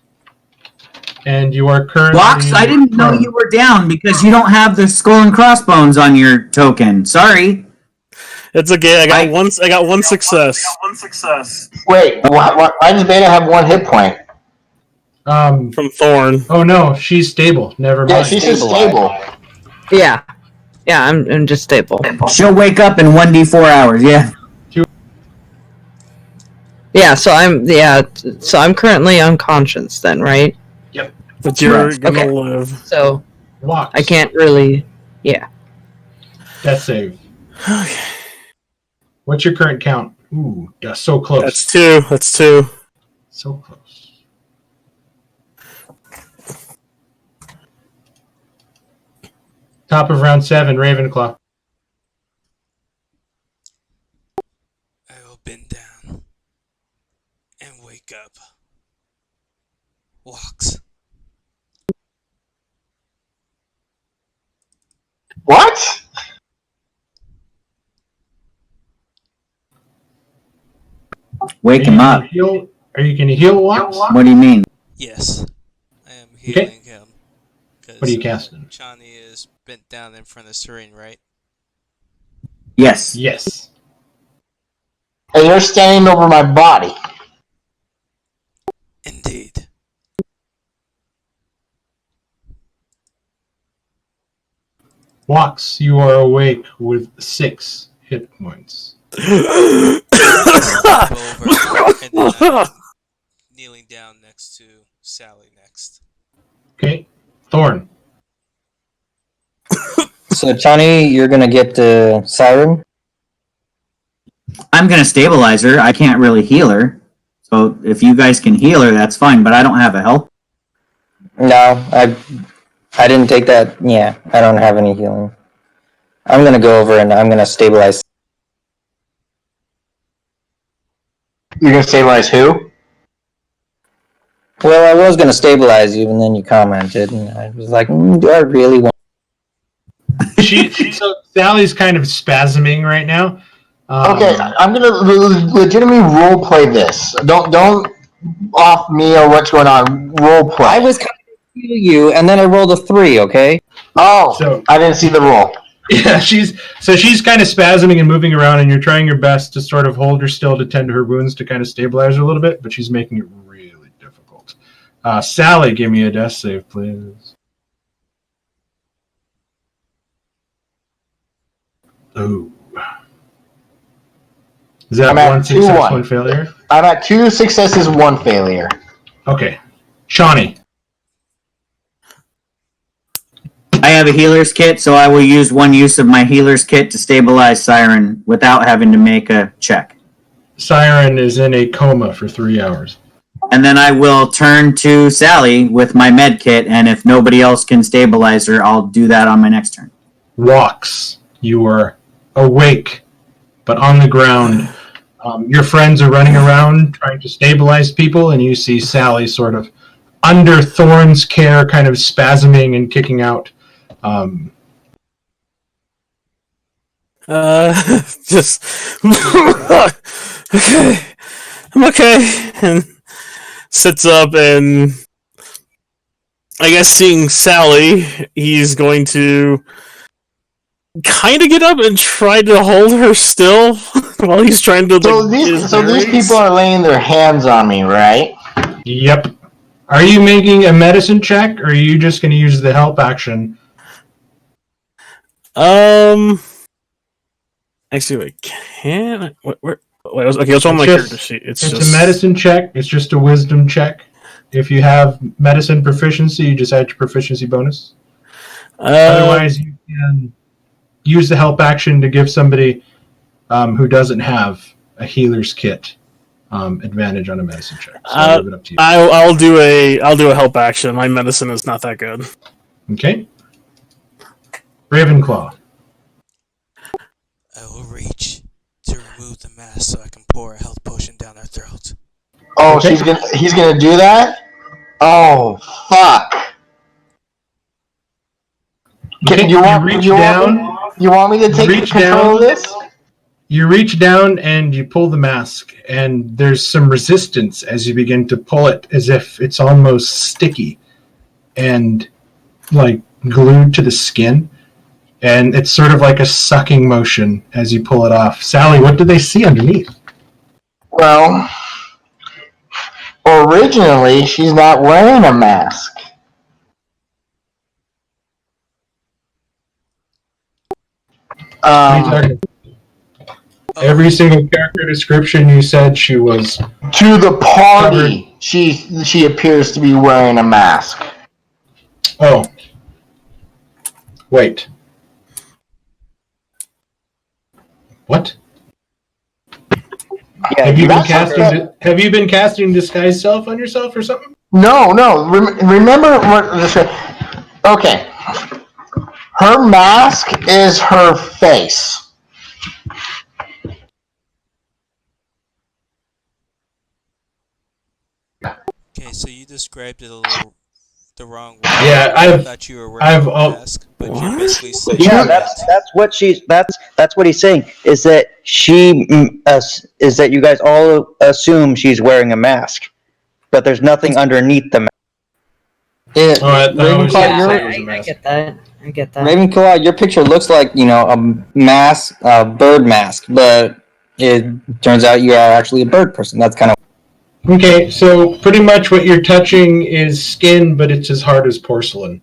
B: and you are currently...
A: Blocks, I didn't know you were down because you don't have the skull and crossbones on your token. Sorry.
I: It's okay. I got one success.
E: Wait, why does Beta have 1 hit point?
I: From Thorn.
B: Oh no, she's stable. Never mind.
E: Yeah, she's just stable.
D: Yeah. Yeah, I'm just stable.
A: She'll wake up in 1d4 hours, yeah.
D: Yeah, so I'm currently unconscious then, right?
B: Yep.
I: But you're gonna live.
D: So
B: Walks.
D: I can't really
B: Death save.
I: Okay.
B: What's your current count? Ooh, yeah, so close.
I: That's 2.
B: So close. Top of round 7, Ravenclaw.
C: I will bend down and wake up. Walks.
E: What?
A: Wake him up.
B: Are you going to heal Walks?
A: What do you mean?
C: Yes, I am healing him.
B: What are you casting?
C: Chani is bent down in front of Serene, right?
A: Yes.
B: Yes.
E: And you're standing over my body.
C: Indeed.
B: Walks, you are awake with 6 hit points.
C: Over, and then I'm kneeling down next to Sally next.
B: Okay, Thorn.
K: So, Johnny, you're gonna get the Siren?
A: I'm gonna stabilize her. I can't really heal her. So if you guys can heal her, that's fine. But I don't have a help.
K: No, I didn't take that. Yeah, I don't have any healing. I'm gonna go over and I'm gonna stabilize.
E: You're gonna stabilize who?
K: Well, I was gonna stabilize you, and then you commented, and I was like, do I really want?
B: So Sally's kind of spasming right now.
E: Okay, I'm gonna legitimately role play this. Don't off me or what's going on. Role play.
K: I was kind of heal you, and then I rolled a 3. Okay.
E: Oh,
B: So-
E: I didn't see the roll.
B: Yeah, she's kind of spasming and moving around, and you're trying your best to sort of hold her still to tend to her wounds to kind of stabilize her a little bit, but she's making it really difficult. Sally, give me a death save, please. Oh. Is that
E: I'm at
B: one success,
E: 2-1.
B: one failure?
E: I'm at 2 successes, 1 failure.
B: Okay. Shawnee.
A: I have a healer's kit, so I will use one use of my healer's kit to stabilize Siren without having to make a check.
B: Siren is in a coma for 3 hours.
A: And then I will turn to Sally with my med kit, and if nobody else can stabilize her, I'll do that on my next turn.
B: Walks. You are awake, but on the ground. Your friends are running around trying to stabilize people, and you see Sally sort of under Thorn's care, kind of spasming and kicking out.
I: Just okay. I'm okay, and sits up, and I guess seeing Sally, he's going to kind of get up and try to hold her still while he's trying to.
E: So these people are laying their hands on me, right?
B: Yep. Are you making a medicine check, or are you just going to use the help action?
I: Actually, I can. Okay, it's on my character sheet. It's just
B: a medicine check. It's just a wisdom check. If you have medicine proficiency, you just add your proficiency bonus. Otherwise, you can use the help action to give somebody who doesn't have a healer's kit advantage on a medicine check. So I'll leave it up to you.
I: I'll do a help action. My medicine is not that good.
B: Okay. Ravenclaw.
C: I will reach to remove the mask so I can pour a health potion down her throat.
E: Oh,
B: Okay.
E: he's gonna do that? Oh, fuck.
B: Okay,
E: You want me to take
B: reach
E: control
B: down.
E: of this?
B: You reach down and you pull the mask, and there's some resistance as you begin to pull it, as if it's almost sticky and like glued to the skin. And it's sort of like a sucking motion as you pull it off. Sally, what do they see underneath?
E: Well, originally she's not wearing a mask.
B: Every single character description you said she was
E: to the party. She appears to be wearing a mask.
B: Oh, wait. What?
K: Yeah,
B: Have you been casting disguise self on yourself or something?
E: No. Remember what? Okay. Her mask is her face.
C: Okay, so you described it a little the wrong way.
B: Yeah,
C: I thought you were wearing a mask, but you basically said
G: Yeah, that's what that's what he's saying. Is that is that you guys all assume she's wearing a mask, but there's nothing underneath the mask.
D: I get that. I get that.
K: Ravenclaw, your picture looks like a mask, bird mask, but it turns out you are actually a bird person. That's kind of
B: Okay, so pretty much what you're touching is skin, but it's as hard as porcelain.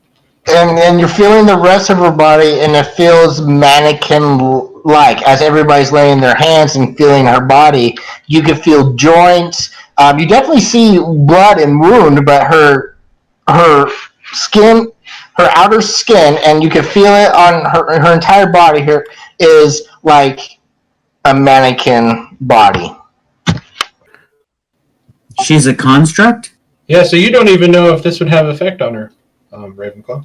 E: and you're feeling the rest of her body, and it feels mannequin-like. As everybody's laying their hands and feeling her body, you can feel joints. You definitely see blood and wound, but her skin, her outer skin, and you can feel it on her entire body here, is like a mannequin body.
A: She's a construct?
B: Yeah, so you don't even know if this would have effect on her, Ravenclaw.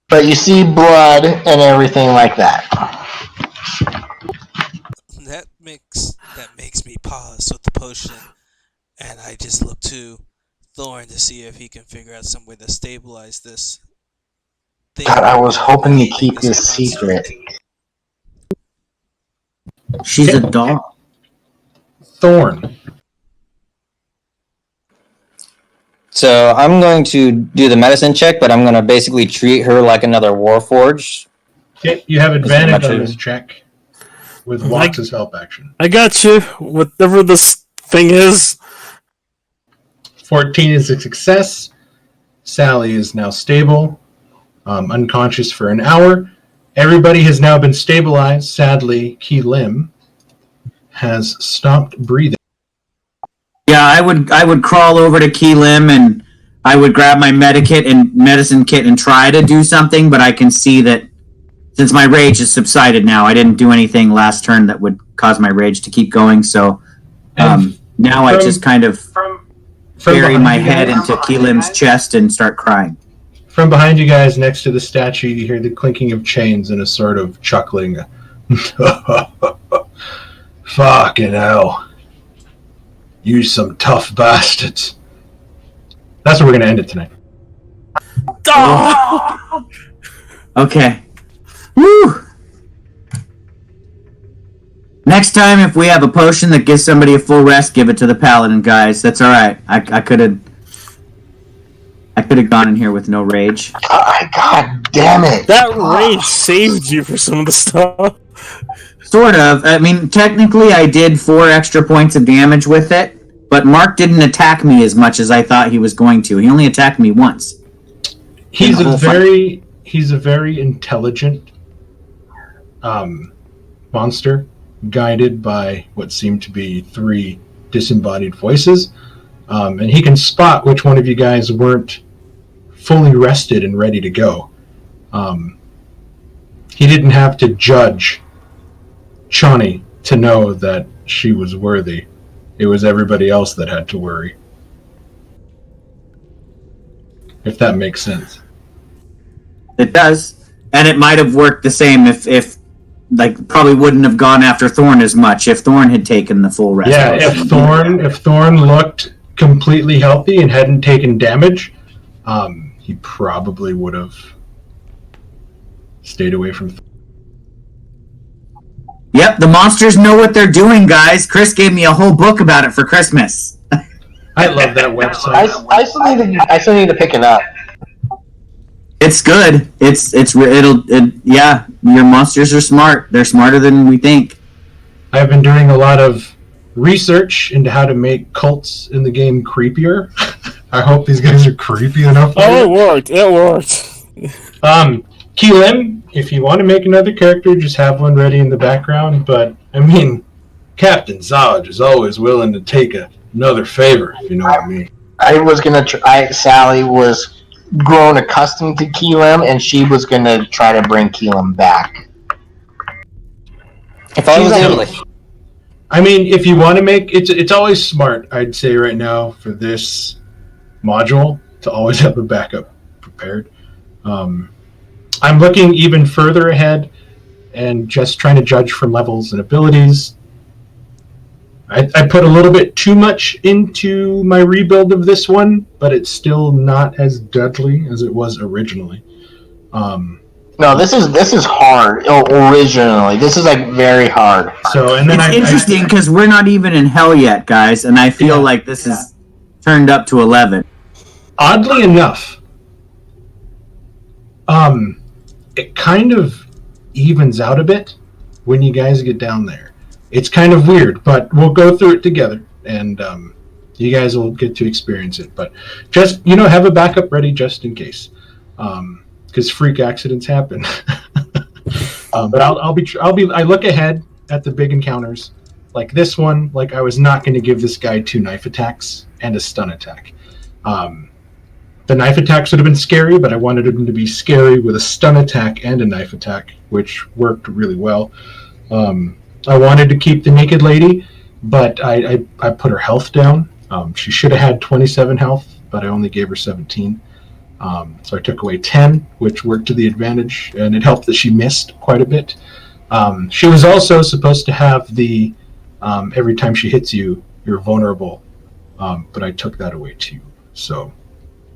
E: But you see blood and everything like that.
C: That makes me pause with the potion, and I just look to Thorn to see if he can figure out some way to stabilize this thing.
E: God, I was hoping to keep this secret.
A: She's a doll.
B: Thorn.
K: So I'm going to do the medicine check, but I'm going to basically treat her like another Warforged.
B: Okay, you have advantage on this check with Watts' help action.
I: I got you. Whatever this thing is.
B: 14 is a success. Sally is now stable, unconscious for an hour. Everybody has now been stabilized. Sadly, Key Lim has stopped breathing.
A: Yeah, I would crawl over to Key Lim and I would grab my medicine kit and try to do something, but I can see that since my rage has subsided now, I didn't do anything last turn that would cause my rage to keep going, so now I just kind of bury my head into Key Lim's chest and start crying.
B: From behind you guys, next to the statue, you hear the clinking of chains and a sort of chuckling. Fucking hell. You some tough bastards. That's where we're going to end it tonight.
A: Oh! Okay. Woo! Next time, if we have a potion that gives somebody a full rest, give it to the paladin, guys. That's all right. I could have gone in here with no rage.
E: God damn it!
I: That rage saved you for some of the stuff.
A: Sort of. I mean, technically, I did 4 extra points of damage with it, but Mark didn't attack me as much as I thought he was going to. He only attacked me once.
B: He's a very intelligent monster, guided by what seem to be 3 disembodied voices, and he can spot which one of you guys weren't fully rested and ready to go. He didn't have to judge Chani to know that she was worthy. It was everybody else that had to worry. If that makes sense.
A: It does. And it might have worked the same if probably wouldn't have gone after Thorn as much if Thorn had taken the full rest.
B: Yeah, if Thorn looked completely healthy and hadn't taken damage, he probably would have stayed away from Thorn.
A: Yep, the monsters know what they're doing, guys. Chris gave me a whole book about it for Christmas.
B: I love that website.
E: I still need to pick it up.
A: It's good. Yeah. Your monsters are smart. They're smarter than we think.
B: I've been doing a lot of research into how to make cults in the game creepier. I hope these guys are creepy enough.
I: Oh, it worked. It worked.
B: Key Lim, if you want to make another character, just have one ready in the background. But, I mean, Captain Zodge is always willing to take another favor, if you know what I mean.
E: I was going to try. Sally was grown accustomed to Key Lim, and she was going to try to bring Key Lim back.
K: If I was able to...
B: I mean, if you want to make... It's always smart, I'd say right now, for this module, to always have a backup prepared. I'm looking even further ahead and just trying to judge from levels and abilities. I put a little bit too much into my rebuild of this one, but it's still not as deadly as it was originally.
E: No, this is hard. Originally, this is like very hard.
B: So, and then
A: it's interesting because we're not even in hell yet, guys, and I feel like this is turned up to 11.
B: Oddly enough, it kind of evens out a bit when you guys get down there. It's kind of weird, but we'll go through it together, and you guys will get to experience it. But just, have a backup ready just in case. because freak accidents happen. But I look ahead at the big encounters, like this one. Like I was not going to give this guy 2 knife attacks and a stun attack. The knife attacks would have been scary, but I wanted him to be scary with a stun attack and a knife attack, which worked really well. I wanted to keep the naked lady, but I put her health down. She should have had 27 health, but I only gave her 17. So I took away 10, which worked to the advantage, and it helped that she missed quite a bit. She was also supposed to have the every time she hits you, you're vulnerable, but I took that away too. So,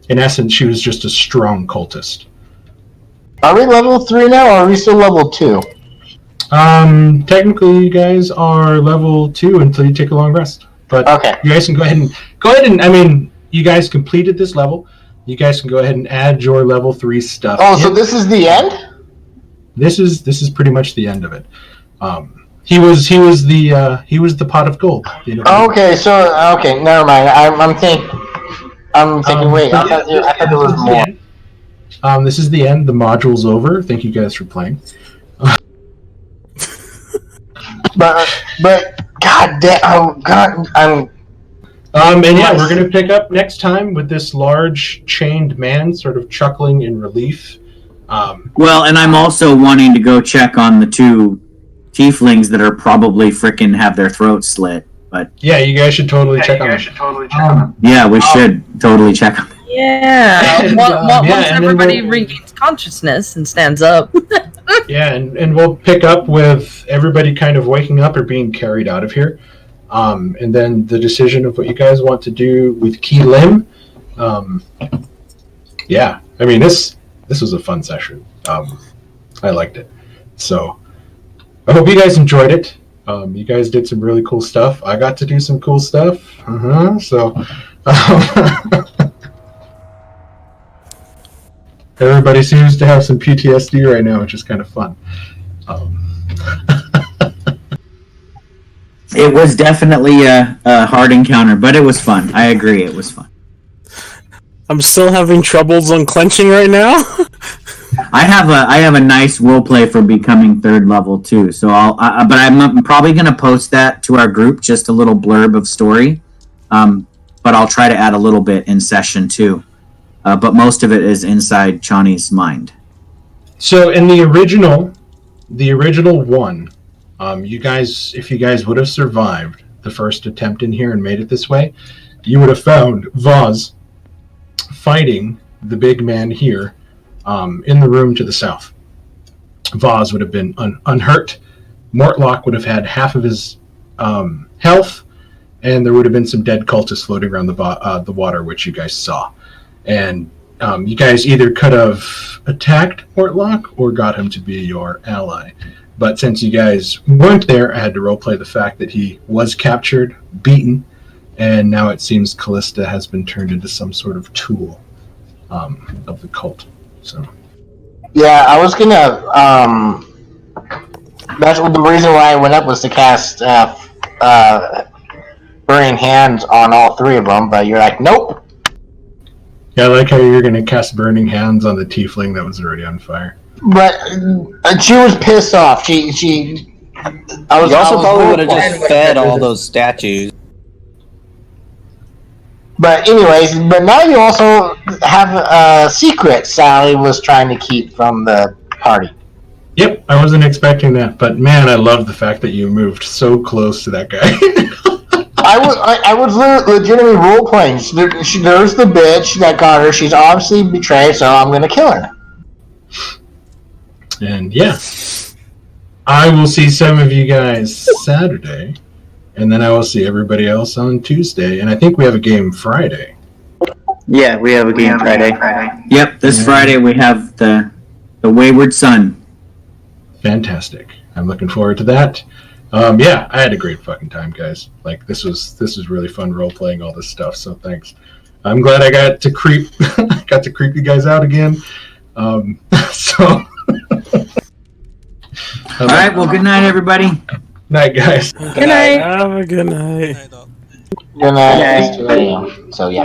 B: in essence, she was just a strong cultist.
E: Are we level 3 now, or are we still level 2?
B: Technically, you guys are level 2 until you take a long rest. But
E: okay.
B: You guys can go ahead and. I mean, you guys completed this level. You guys can go ahead and add your level 3 stuff.
E: Oh, so this is the end?
B: This is pretty much the end of it. He was the pot of gold. You know?
E: Okay, never mind. I'm thinking. Wait, I thought there was more.
B: This is the end. The module's over. Thank you guys for playing.
E: but God damn! Oh God,
B: and yeah, we're gonna pick up next time with this large chained man, sort of chuckling in relief.
A: Well, and I'm also wanting to go check on the 2 tieflings that are probably frickin' have their throats slit. But
B: yeah, you guys should totally check on them.
A: Yeah, we should totally check on them.
D: Yeah, once everybody regains consciousness and stands up.
B: Yeah, and we'll pick up with everybody kind of waking up or being carried out of here. And then the decision of what you guys want to do with Key Lim. Yeah, I mean, this was a fun session. I liked it. So I hope you guys enjoyed it. You guys did some really cool stuff. I got to do some cool stuff. So everybody seems to have some PTSD right now, which is kind of fun.
A: It was definitely a hard encounter, but it was fun. I agree, it was fun.
I: I'm still having troubles unclenching right now.
A: I have a nice roleplay for becoming 3rd level too. So but I'm probably going to post that to our group, just a little blurb of story. But I'll try to add a little bit in session 2. But most of it is inside Chani's mind.
B: So in the original one, you guys, if you guys would have survived the first attempt in here and made it this way, you would have found Vaz fighting the big man here in the room to the south. Vaz would have been unhurt. Mortlock would have had half of his health, and there would have been some dead cultists floating around the water, which you guys saw. And you guys either could have attacked Mortlock or got him to be your ally. But since you guys weren't there, I had to roleplay the fact that he was captured, beaten, and now it seems Callista has been turned into some sort of tool of the cult. So.
E: Yeah, I was gonna. That's the reason why I went up was to cast Burning Hands on all 3 of them, but you're like, nope.
B: Yeah, I like how you're gonna cast Burning Hands on the tiefling that was already on fire.
E: But she was pissed off. I was.
K: You also probably would have just fed all those statues.
E: But anyways, but now you also have a secret Sally was trying to keep from the party.
B: Yep, I wasn't expecting that, but man, I love the fact that you moved so close to that guy.
E: I was legitimately role playing. There's the bitch that got her. She's obviously betrayed, so I'm gonna kill her.
B: And yeah, I will see some of you guys Saturday, and then I will see everybody else on Tuesday. And I think we have a game Friday.
G: Yeah, we have a game Friday.
A: Yep, this Friday we have the Wayward Son.
B: Fantastic. I'm looking forward to that. Yeah, I had a great fucking time, guys. Like this was really fun role playing all this stuff. So thanks. I'm glad I got to creep you guys out again. So.
A: All right. Well, good night, everybody.
B: Night, guys.
D: Good night.
I: Have a good night.
E: Good night. So yeah.